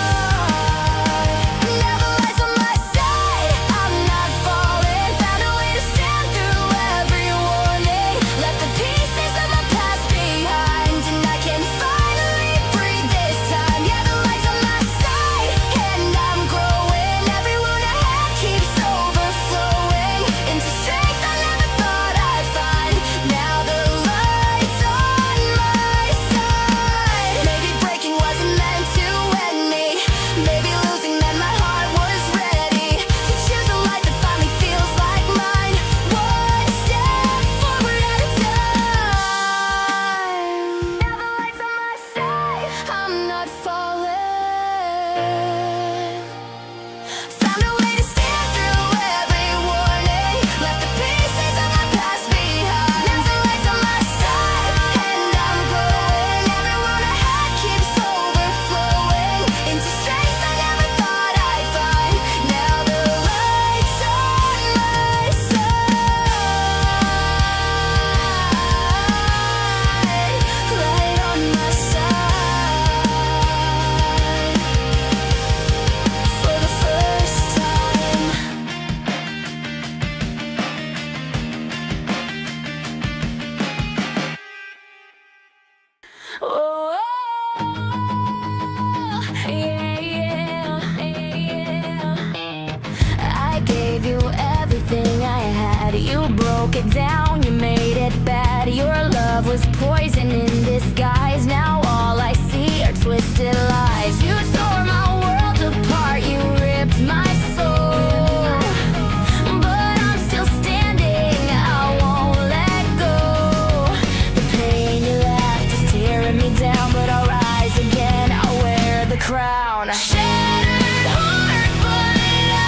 Now the light's on my side, I'm not falling. Found a way to stand through every warning. Left the pieces of my past behind, and I can finally breathe this time. Yeah, the light's on my side, and I'm growing. Every wound I had keeps overflowing into strength I never thought I'd find. Now the light's on my side. Maybe breaking wasn't meant to end me. Maybe losing meant my heart was ready to choose a life that finally feels like mine. One step forward at a time. Now the light's on my side, I'm not falling. Found a way to stand through every warning. Left the pieces of my past behind. Now the light's on my side, and I'm growing. Every wound I had keeps overflowing into strength I never thought I'd find. Now the light's on my side, light on my side. For the first time. Oh, yeah, yeah. I gave you everything I had. You broke it down, you made it bad. Your love was poison in disguise. Now all I see are twisted lies. You tore my world apart, you ripped my soul. But I'm still standing, I won't let go. The pain you left is tearing me down, but I'll rise again, I'll wear the crown. Shattered heart, but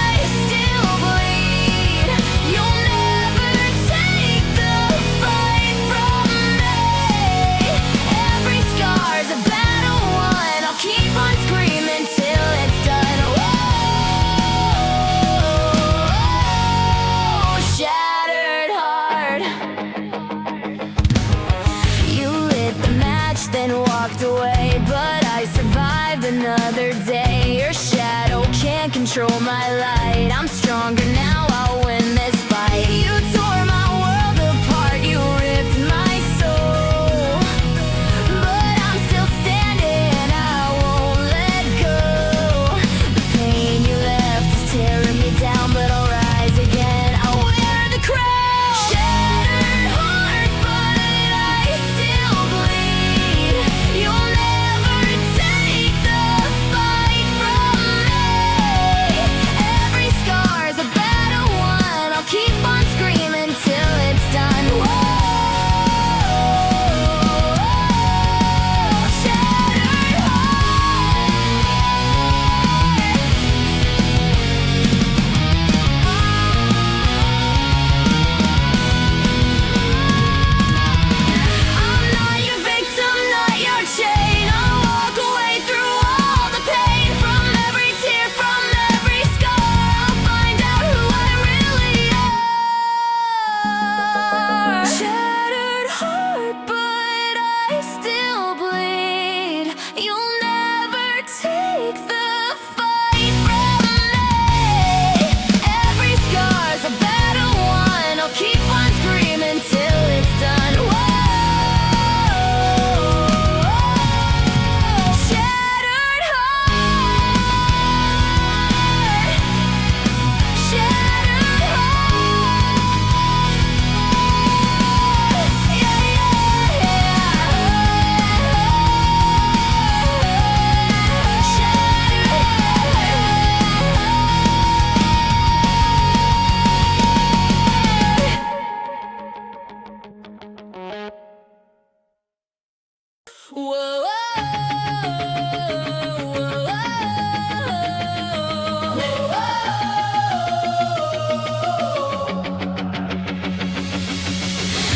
I still bleed. You'll never take the fight from me. Every scar's a battle won. I'll keep on screaming till it's done. Whoa, shattered heart. You lit the match, then walked away, but I survived another day. Your shadow can't control my light. I'm stronger now, I'll win this fight. You tore my world apart, you ripped my soul. But I'm still standing, I won't let go. The pain you left is tearing me down, but I'll rise again, I'll wear the crown. Shattered heart, but I still bleed. You'll never take the fight from me. Every scar's a battle Whoa,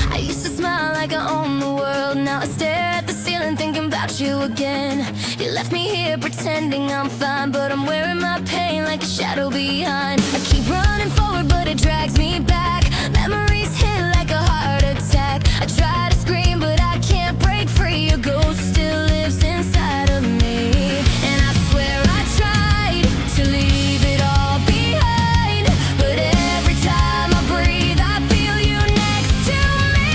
I used to smile like I owned the world. Now I stare at the ceiling thinking about you again. You left me here pretending I'm fine, but I'm wearing my pain like a shadow behind. I keep running forward but it drags me back. Memories hit like a heart attack. I try to scream but I can't break free. Your ghost still lives inside of me. And I swear I tried to leave it all behind, but every time I breathe I feel you next to me.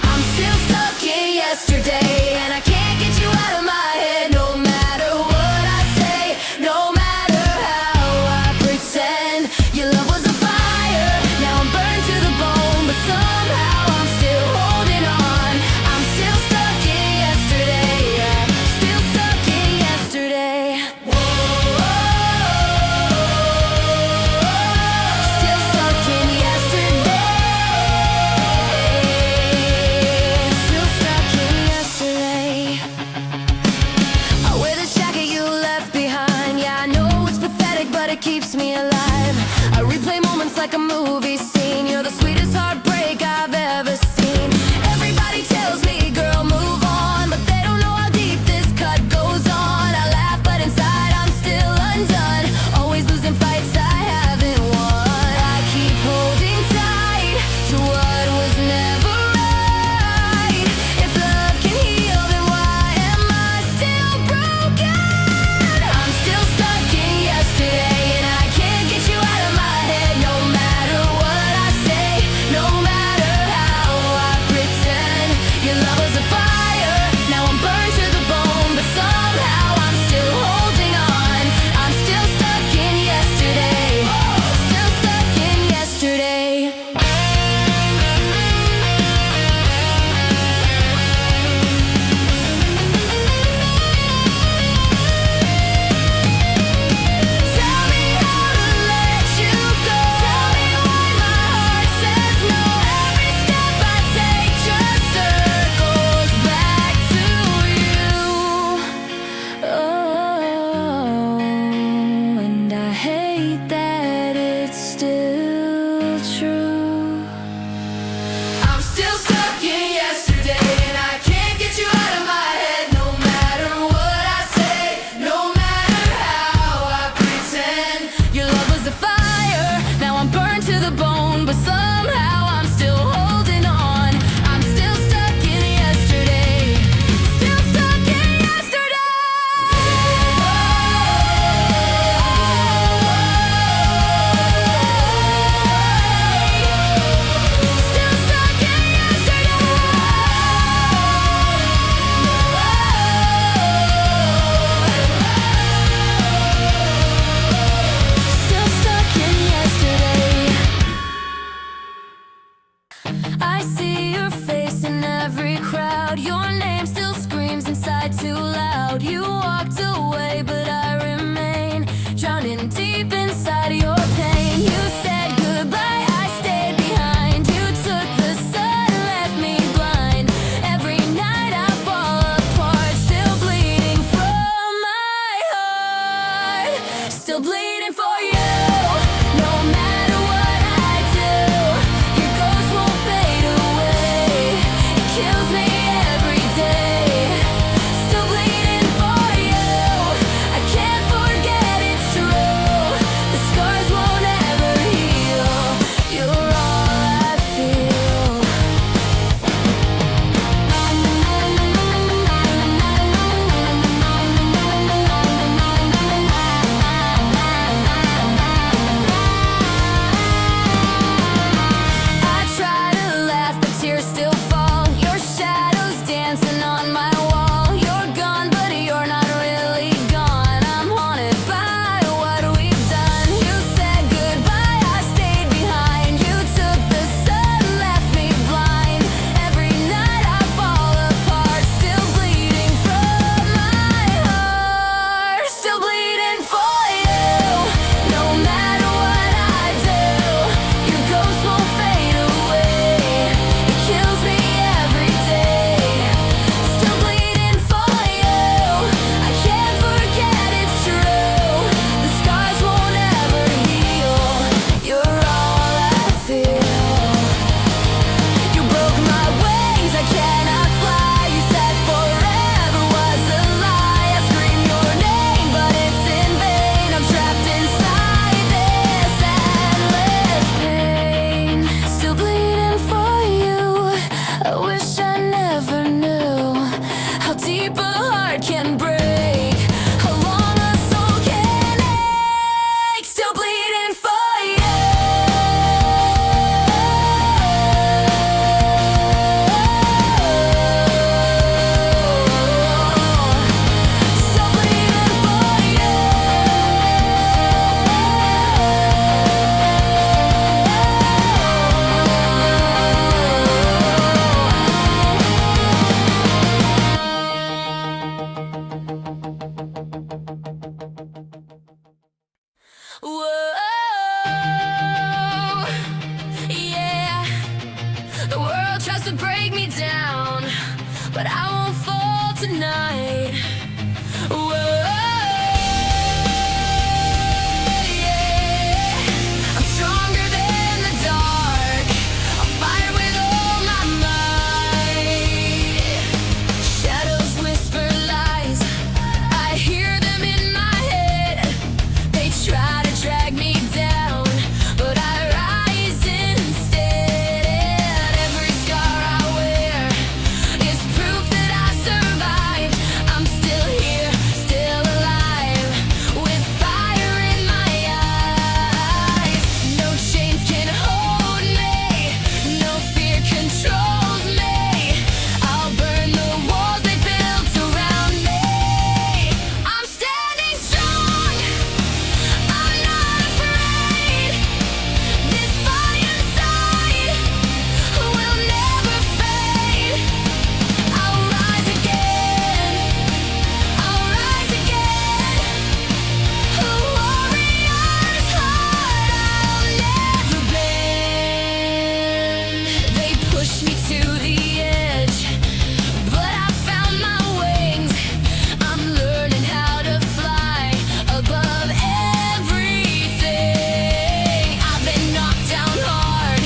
I'm still stuck in yesterday, and I can't get you out of my head. No matter what I say, no matter how I pretend. Your love was a fire, now I'm burned to the bone, but somehow I'm still holding on. I'm still stuck in yesterday, yeah. Still stuck in yesterday. Still stuck in yesterday. Still stuck in yesterday. I wear the jacket you left behind. Yeah, I know it's pathetic, but it keeps me alive. I replay moments like a movie scene. You're the sweetest heartbreak I've ever seen. Everybody tells me, girl, move on, but they don't know how deep this cut goes on. I laugh, but inside I'm still undone. Always losing fights I haven't won. I keep holding tight to what was never right. If love can heal, then why am I still broken? I'm still stuck in yesterday, and I can't get you out of my head. No matter what I say, no matter how I pretend. Your love was a fire, now I'm burned to the bone, but somehow I'm still holding on. I'm still stuck in yesterday. Still stuck in yesterday. Tell me how to let you go. Tell me why my heart says no. Every step I take just circles back to you. Oh, and I hate that it's still true. I'm still stuck in yesterday, and I can't get you out of my head. No matter what I say, no matter how I pretend. Your love was a fire, now I'm burned to the bone, but somehow I'm still holding on. I'm still stuck in yesterday. Still stuck in yesterday. Still stuck in yesterday. Still stuck in yesterday. I see your face in every crowd. Your name still screams inside too loud. You walked away, but I remain drowning deep inside your pain. You said goodbye, I stayed behind. You took the sun, left me blind. Every night I fall apart, still bleeding from my heart. Still bleeding for you. No matter what I do, your ghost won't fade away. It kills me every but I won't fall tonight. Whoa, yeah. I'm stronger than the dark. I'll fight with all my might. Shadows whisper lies. I hear them in my head. They try to drag me down, but I rise instead. Every scar I wear is proof that I survived. I'm still here, still alive, with fire in my eyes. No chains can hold me, no fear controls me. I'll burn the walls they built around me. I'm standing strong, I'm not afraid. This fire inside will never fade. I'll rise again, I'll rise again. A warrior's heart I'll never bend. They pushed me to the edge, but I found my wings. I'm learning how to fly above everything. I've been knocked down hard,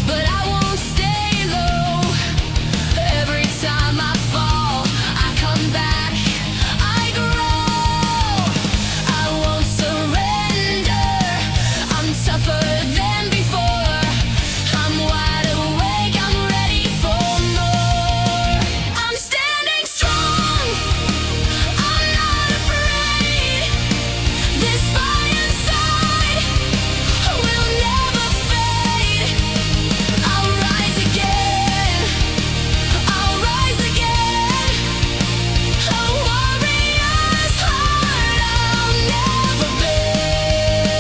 but I won't stay low. Every time I fall, I come back, I grow. I won't surrender, I'm tougher than before. I'm wide awake, I'm ready for more. I'm standing strong, I'm not afraid. This fire inside will never fade. I'll rise again, I'll rise again. A warrior's heart I'll never bend.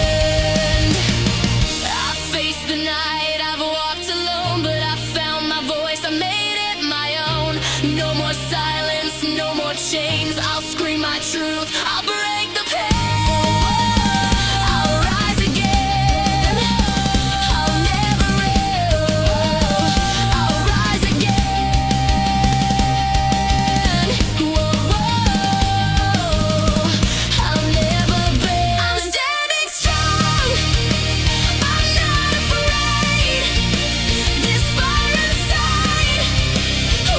I faced the night, I've walked alone, but I found my voice, I made it my own. No more silence, no more chains. I'll scream my truth, I'll break the pain. I'll rise again, I'll never end. I'll rise again. Whoa, I'll never bend. I'm standing strong, I'm not afraid. This fire inside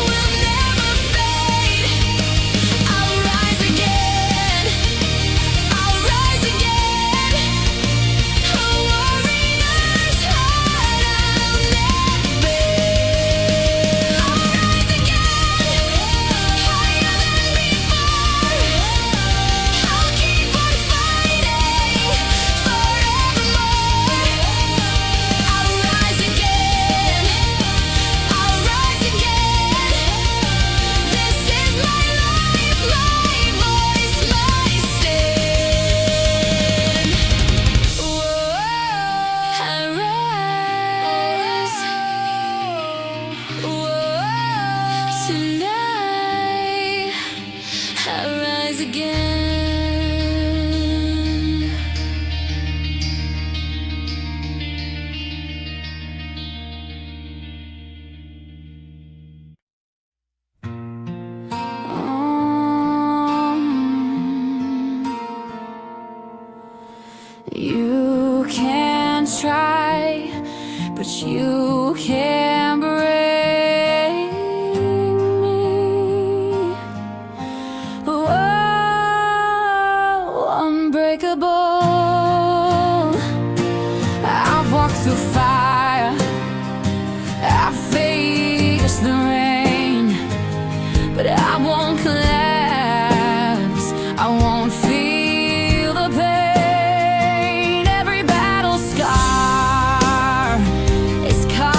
will never fade. I'll rise again, I'll rise again. A warrior's heart I'll never bend. I'll rise again, higher than before. I'll keep on fighting forevermore. I'll rise again, I'll rise again. This is my life, my voice, my stand. Whoa, I rise. Whoa, tonight I rise again. You can try, but you can't break me. Whoa, unbreakable. I've walked through fire, I've faced the rain, but I won't collapse, I won't feel the pain. Every battle scar is carved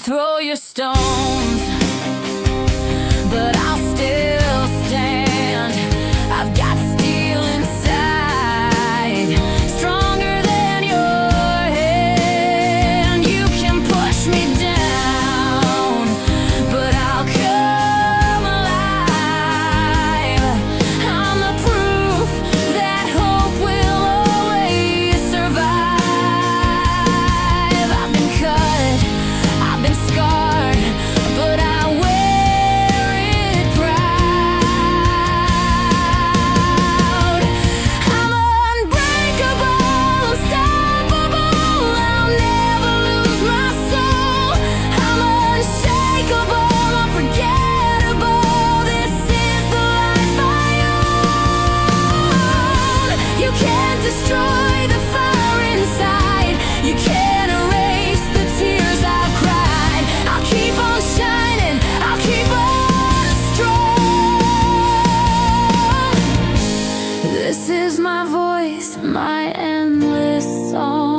throw your stones, but I'll still stand. I've got steel inside, stronger than your hand. You can push me down, but I'll come alive. I'm the proof that hope will always survive. I've been cut, I've been scarred, but I wear it proud. I'm unbreakable, unstoppable, I'll never lose my soul. I'm unshakable, unforgettable, this is the life I own. You can't destroy the fire inside, you can't erase the tears I've cried. I'll keep on shining, I'll keep on strong. This is my voice, my endless song.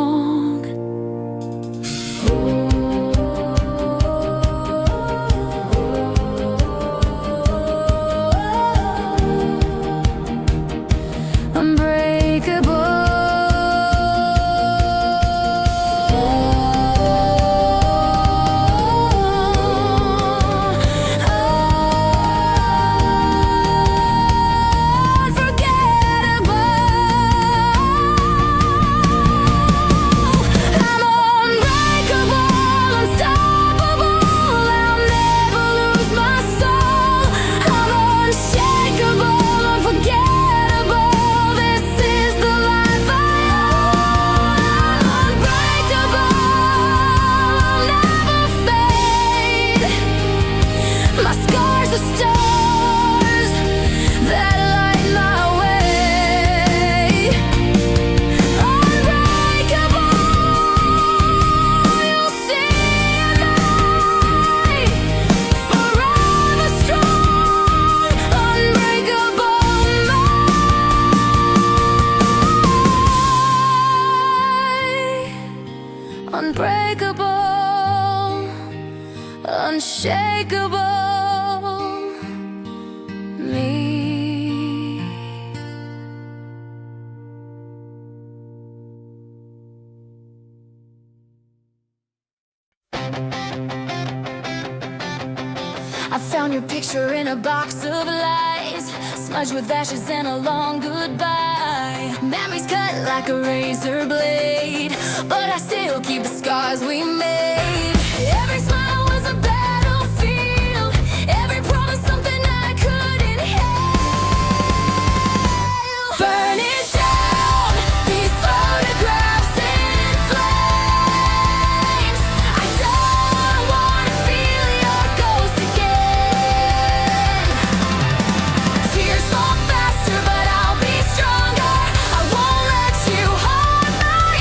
My scars are stars that light my way. Unbreakable, you'll see me forever strong. Unbreakable, unbreakable, unshakable me. I found your picture in a box of lies, smudged with ashes and a long goodbye. Memories cut like a razor blade, but I still keep the scars we made. Every smile was a battlefield, every promise something I couldn't hail. Burn it down, these photographs in flames. I don't wanna feel your ghost again. Tears fall faster, but I'll be stronger. I won't let you harm my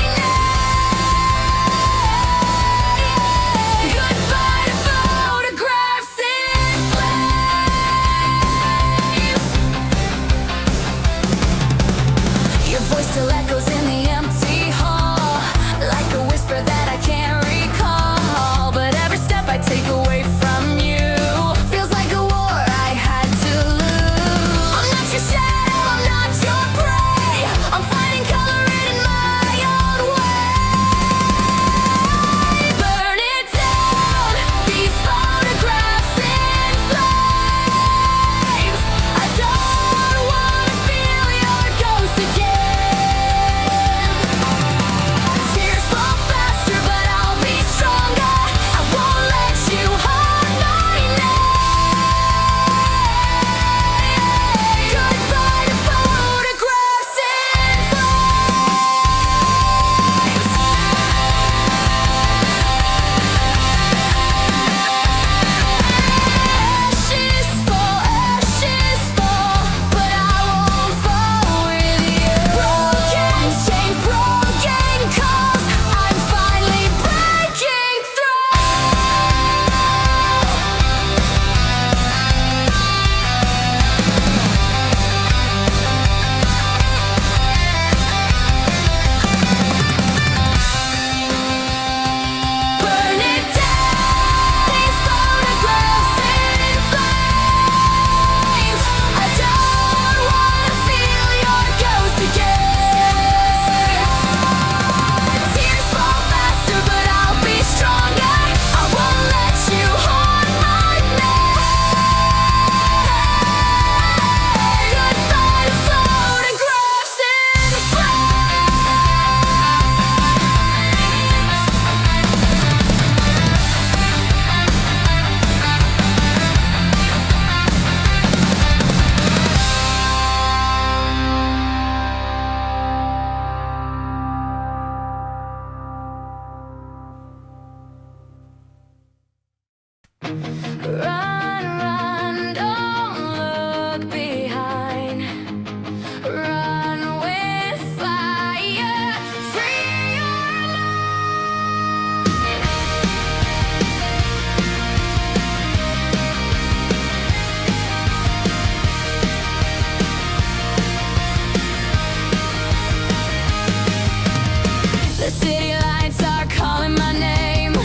The city lights are calling my name.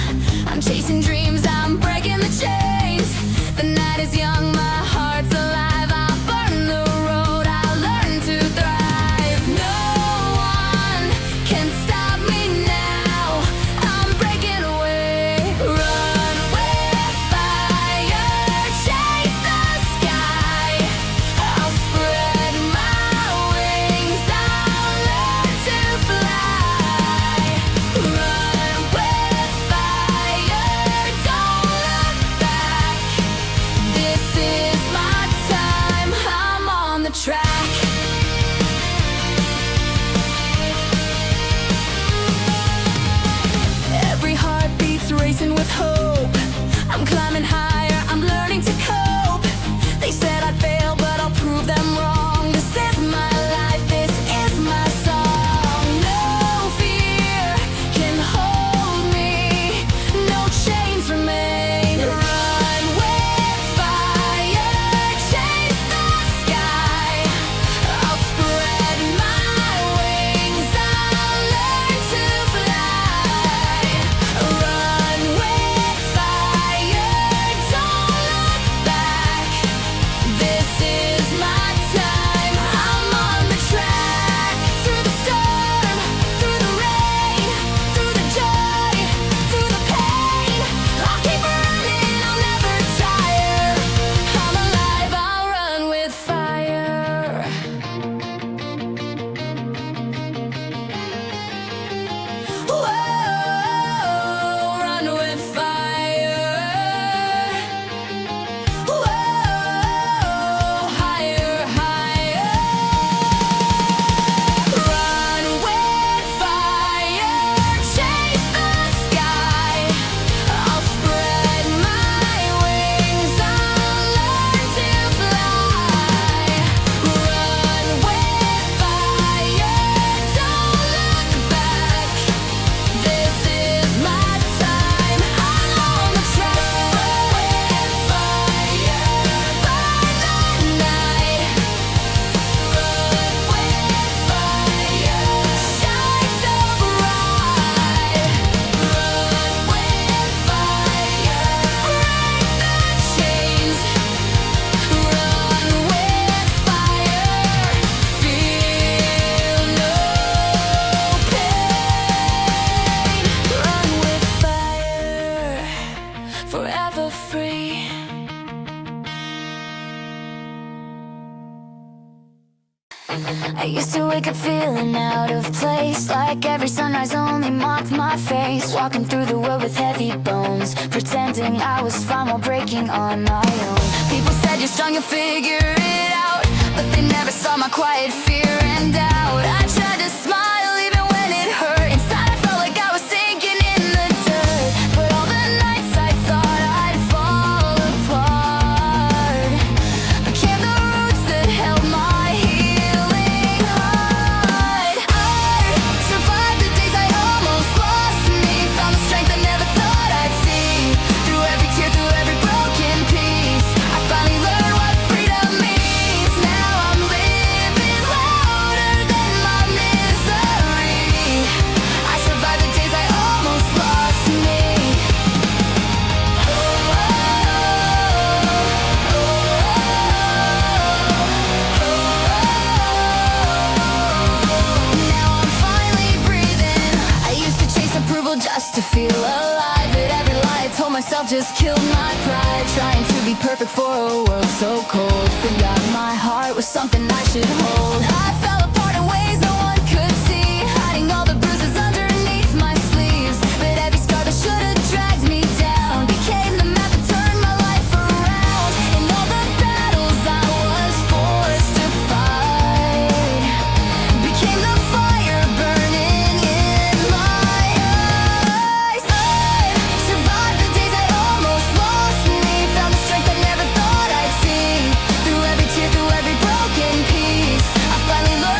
I'm chasing dreams, I'm breaking the chains. The night is young, my heart's alive. I burn the road, I learn to thrive. No one can stop me now. I'm breaking away. Run with fire, chase the sky. I'll spread my wings, I'll learn to fly. Run with fire, don't look back. This is my time, I'm on the track. Every heartbeat's racing with hope. I'm climbing higher, I'm learning to cope. They said I'd fail, but I'll prove them wrong. This is my life, this is my song. No fear can hold me, no chains remain. Run with fire, chase the sky. I'll spread my wings, I'll learn to fly. Run with fire, don't look back. This is my time, I'm on the track. Through the storm, through the rain, through the joy, through the pain. I'll keep running, I'll never tire. I'm alive, I'll run with fire. Whoa, run with fire. Whoa, higher, higher. Run with fire, chase the sky. I'll spread my wings, I'll learn to fly. Run with fire, don't look back. This is my time, I'm on the track. With fire, burn the night. Run with fire, shine so bright. Run with fire, break the chains. Run with fire, feel no pain. Run with fire, forever free. I used to wake up feeling out of place, like every sunrise only mocked my face. Walking through the world with heavy bones, pretending I was fine while breaking on my own. People said you're strong, you'll figure it out, but they never saw my quiet fear and doubt. I tried to smile even when it hurt. Inside I felt like I was sinking in the dirt. But all the nights I thought I'd fall apart became the roots that held my healing heart. I survived the days I almost lost me, found the strength I never thought I'd see. Through every tear, through every broken piece, I finally learned what freedom means. Now I'm living louder than my misery. I survived the days I almost lost me. Now I'm finally breathing. I used to chase approval just to feel alive, but every lie I told myself just killed my pride. Trying to be perfect for a world so cold, forgot my heart was something I should hold. I fell apart in ways no one could see, hiding all the bruises underneath my sleeves. But every scar that should have dragged me down became the map that turned my life around. In all the battles I was forced to fight became the fire burning in my eyes. I survived the days I almost lost me, found the strength I never thought I'd see. Through every tear, through every broken piece, I finally learned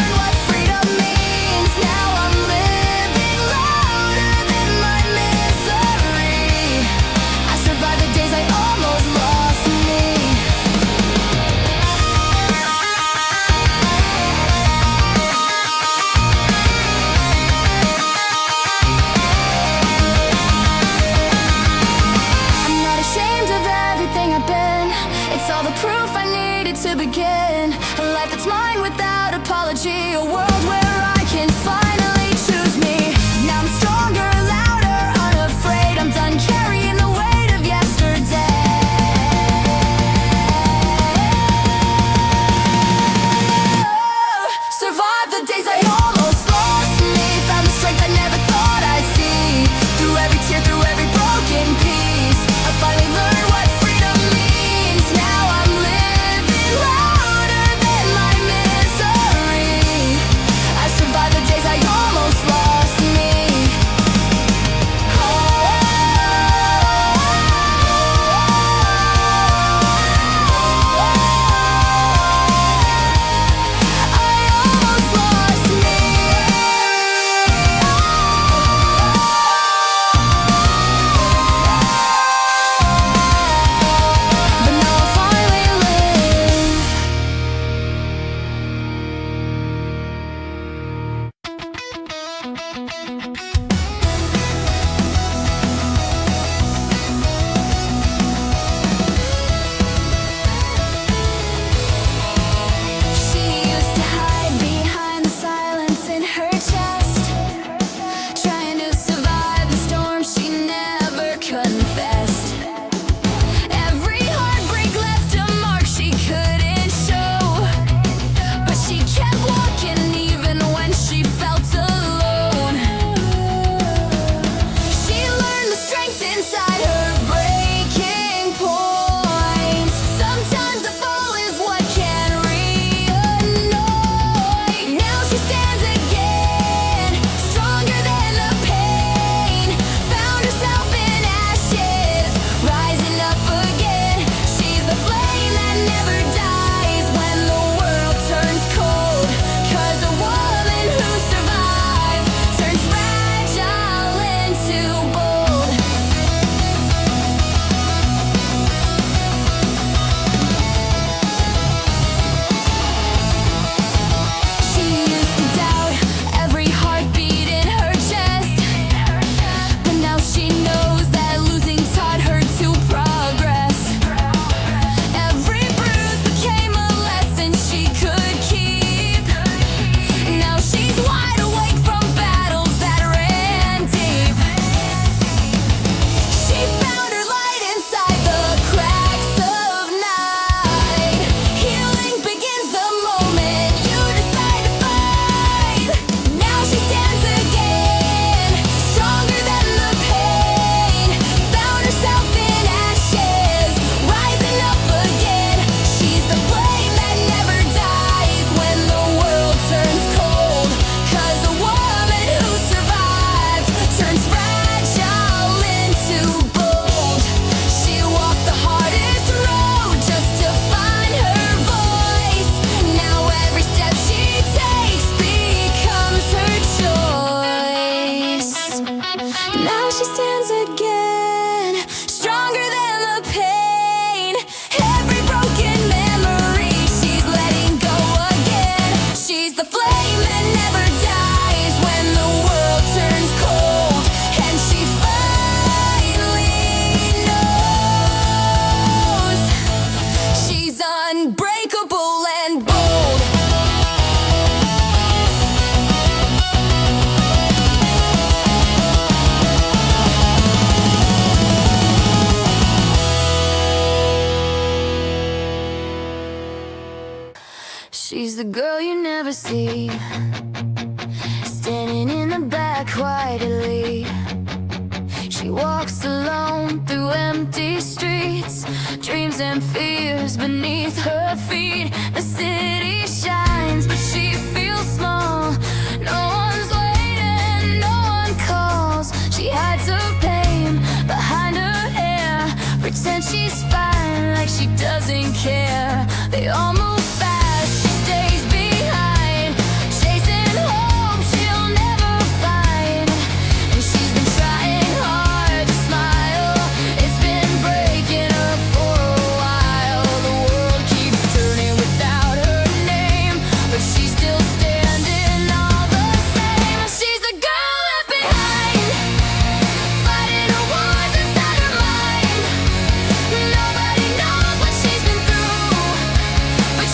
unbreakable and bold. She's the girl you never see, standing in the back quietly. She walks alone through empty streets, dreams and fears beneath her feet. The city shines, but she feels small. No one's waiting, no one calls. She hides her pain behind her hair, pretends she's fine like she doesn't care. They all move fast, she stays behind, chasing hope she'll never find. And she's been trying hard to smile, it's been breaking her for a while. The world keeps turning without her name, but she's still standing all the same. She's the girl left behind, fighting her wars inside her mind. Nobody knows what she's been through, but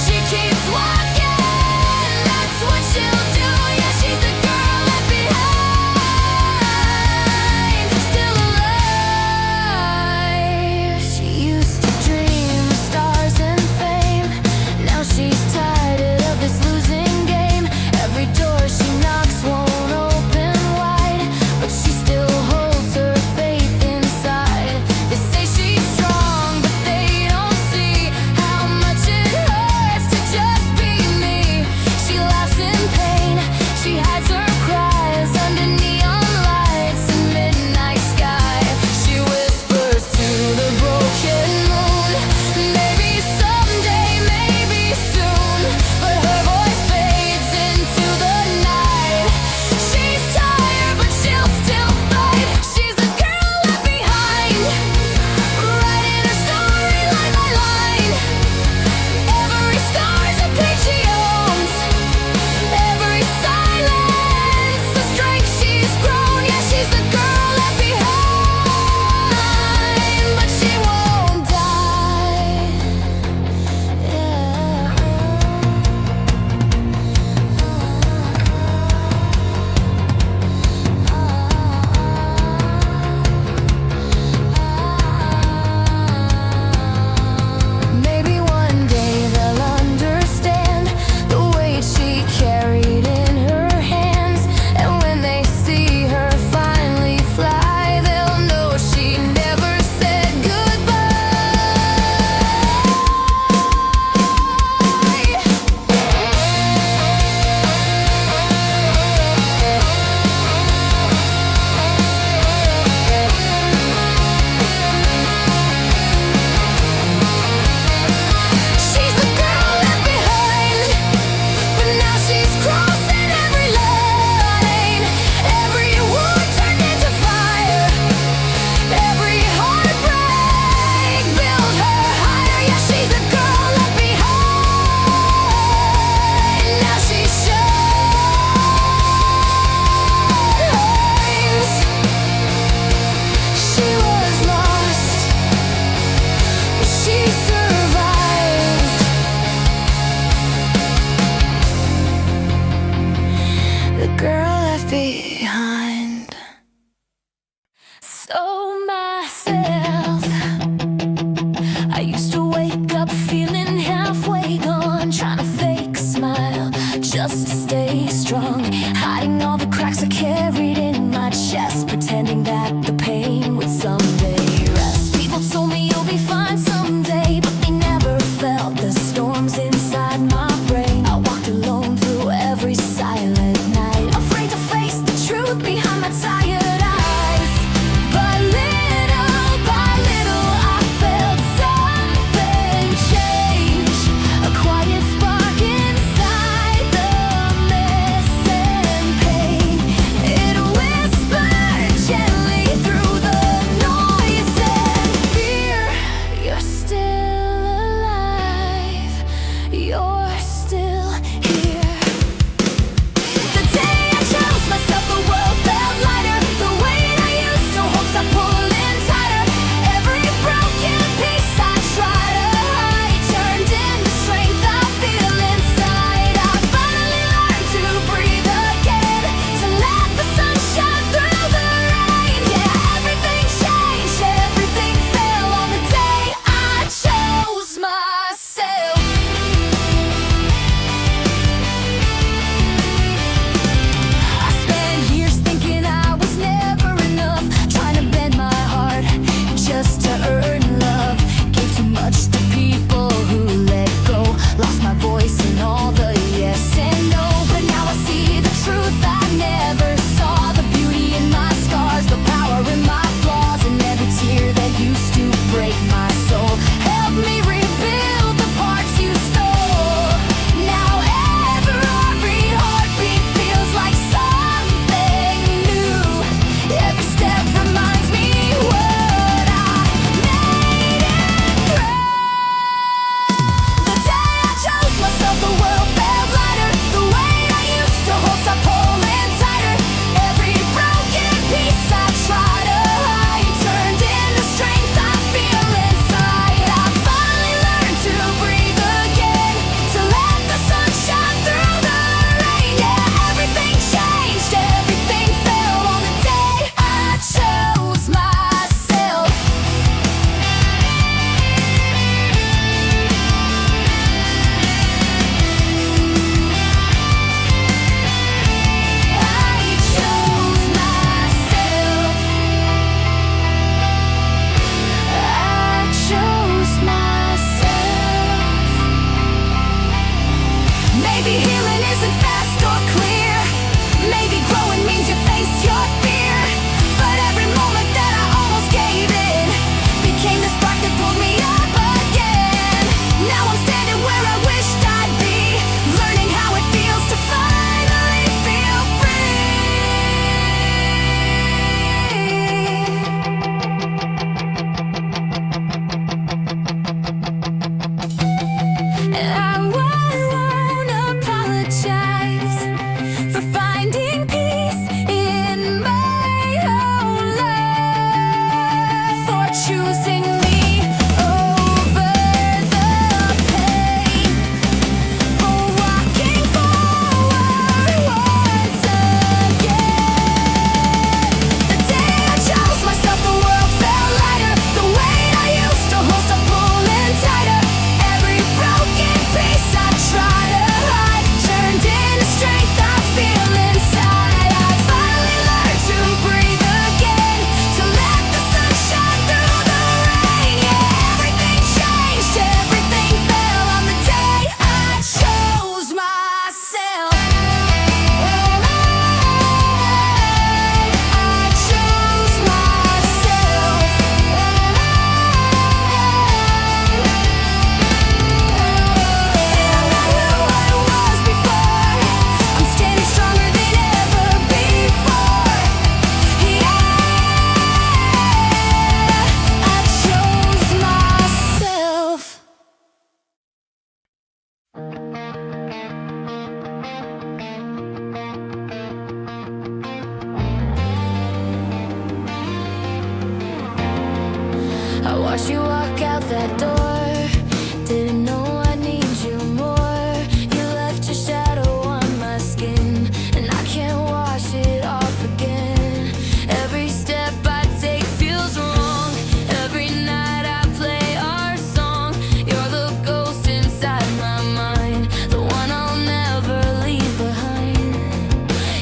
Watch you walk out that door. Didn't know I need you more. You left your shadow on my skin, and I can't wash it off again. Every step I take feels wrong. Every night I play our song. You're the ghost inside my mind, the one I'll never leave behind.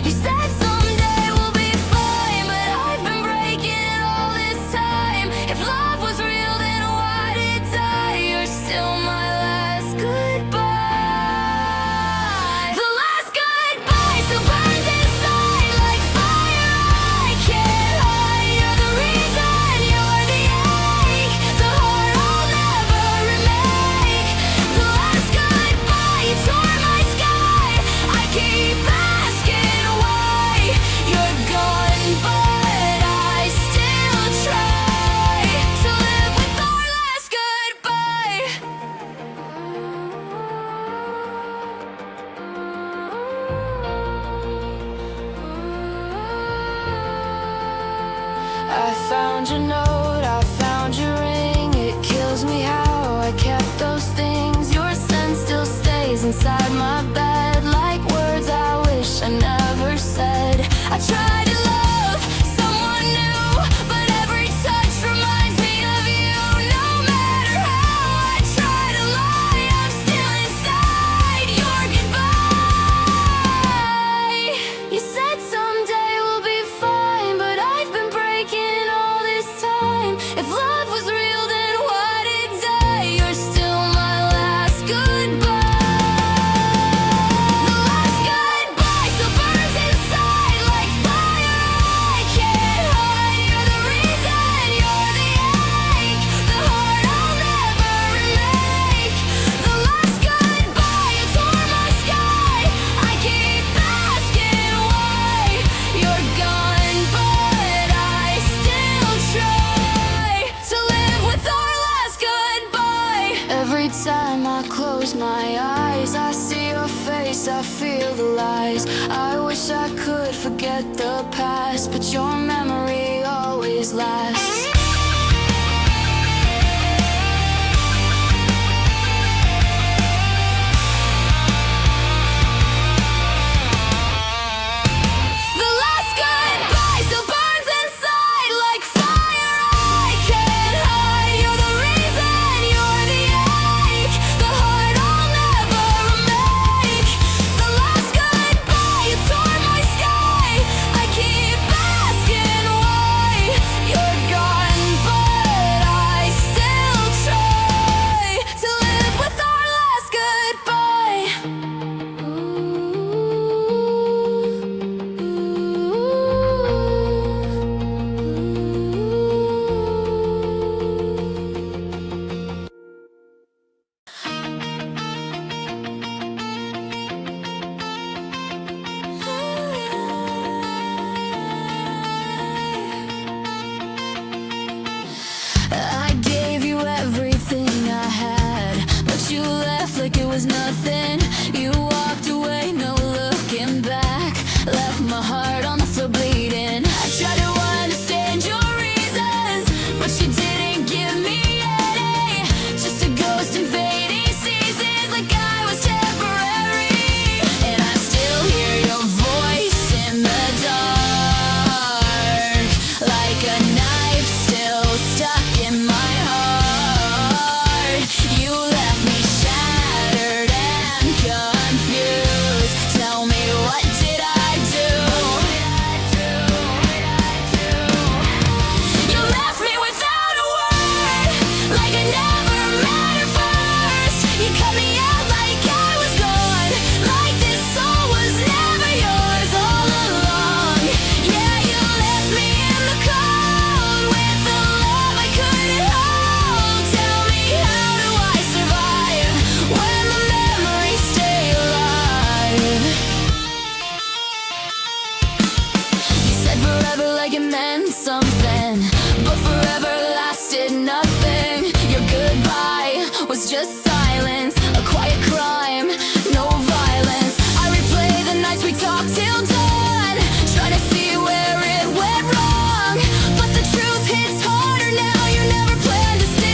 You said someday we'll be fine, but I've been breaking it all this time. If love was real, then why did it die? You're still my last goodbye. The last goodbye still burns inside like fire. I can't hide. You're the reason, you're the ache, the heart I'll never remake. The last goodbye, you tore my sky. I keep asking why you're gone, but I still try to live with our last goodbye. I found your note, I found your ring. It kills me how I kept those things. Your scent still stays inside my bed, like words I wish I never said. I tried to love someone new, but every touch reminds me of you. No matter how I try to lie, I'm still inside your goodbye. You said someday we'll be fine, but I've been breaking all this time. If love was real, then why did it die? You're still my last goodbye. The last goodbye still burns inside like fire. I can't hide. You're the reason, you're the ache, the heart I'll never remake. The last goodbye, you tore my sky. I keep asking why you're gone, but I still try to live with our last goodbye. Every time I close my eyes, I see your face, I feel the lies. I wish I could forget the past, but your memory always lasts. The last goodbye still burns inside like fire. I can't hide. You're the reason, you're the ache, the heart I'll never remake. The last goodbye, you tore my sky. I keep asking why you're gone, but I still try to live with our last goodbye. I gave you everything I had, but you left like it was nothing. You walked away, no looking back, left my heart on the floor bleeding. I tried to understand your reasons, but you didn't give me any. Just a ghost in fading seasons, like I was temporary. And I still hear your voice in the dark, like a knife still stuck in my heart. You left me shattered and confused. Tell me, what did I do? You left me without a word, like I never mattered first. You cut me out like I was gone, like this soul was never yours all along. Yeah, you left me in the cold with the love I couldn't hold. Tell me, how do I survive when the memories stay alive? You said forever like it meant something, but forever lasted nothing. Your goodbye was just silence, a quiet crime, no violence. I replay the nights we talked till dawn, trying to see where it went wrong. But the truth hits harder now, you never planned to stay.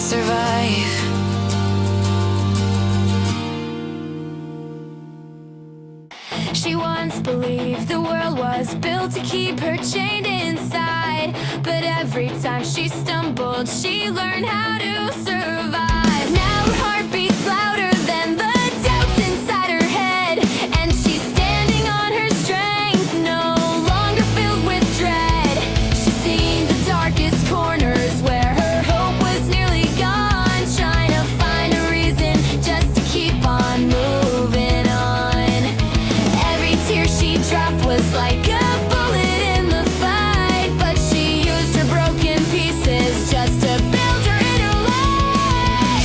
survive. She once believed the world was built to keep her chained inside, but every time she stumbled, she learned how to survive. Now her heart beats louder than the doubts inside her head, and she's standing on her strength, no longer filled with dread. She's seen the darkest corners where her hope was nearly gone, trying to find a reason just to keep on moving on. Every tear she dropped was like a bullet in the fight, but she used her broken pieces just to build her inner light.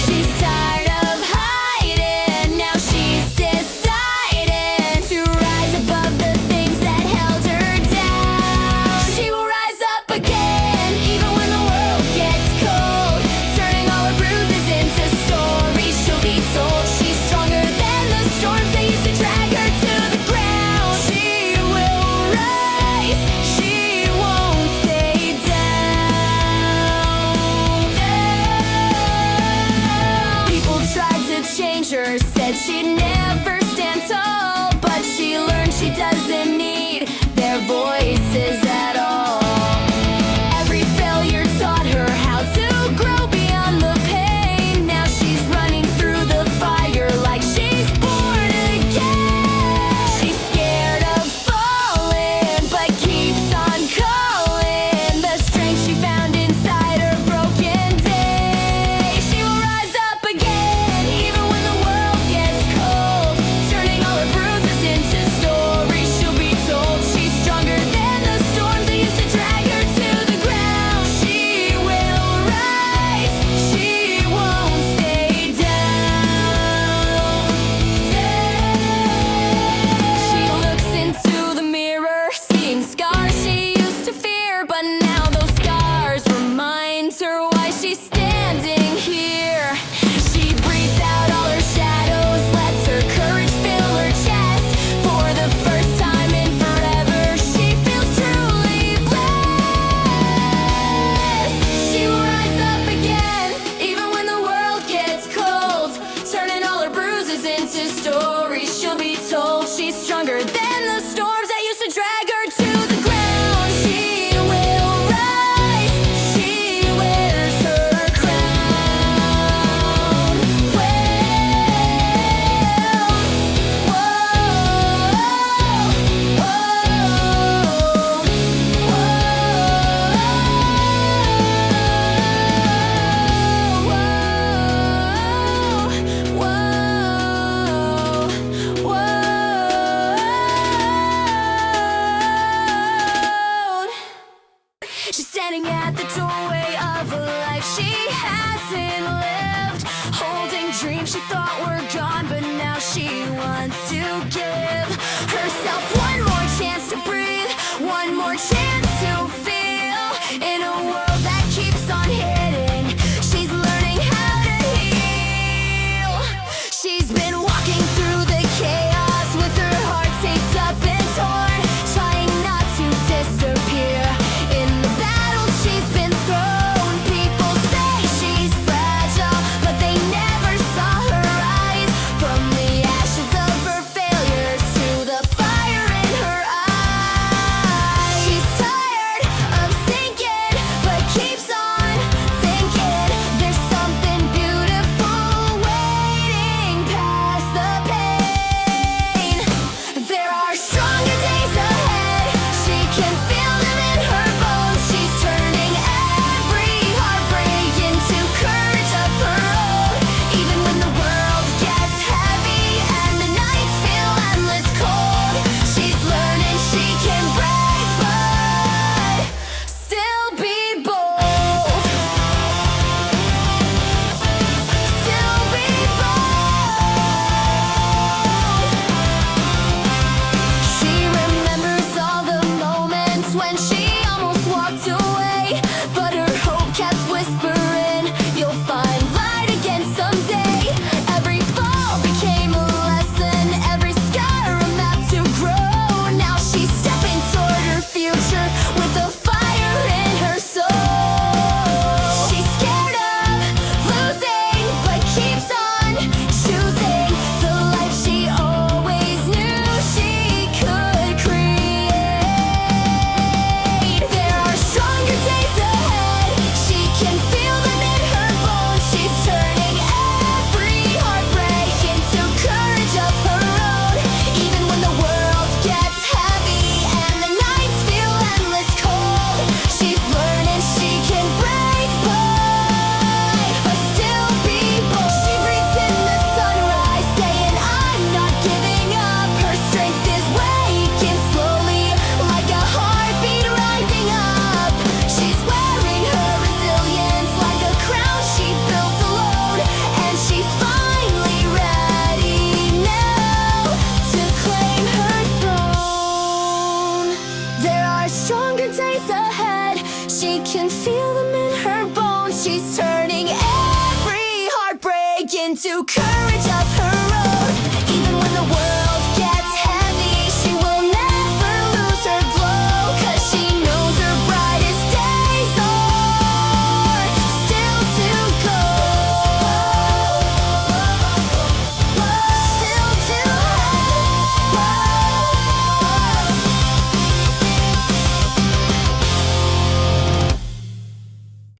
She's turning every heartbreak into courage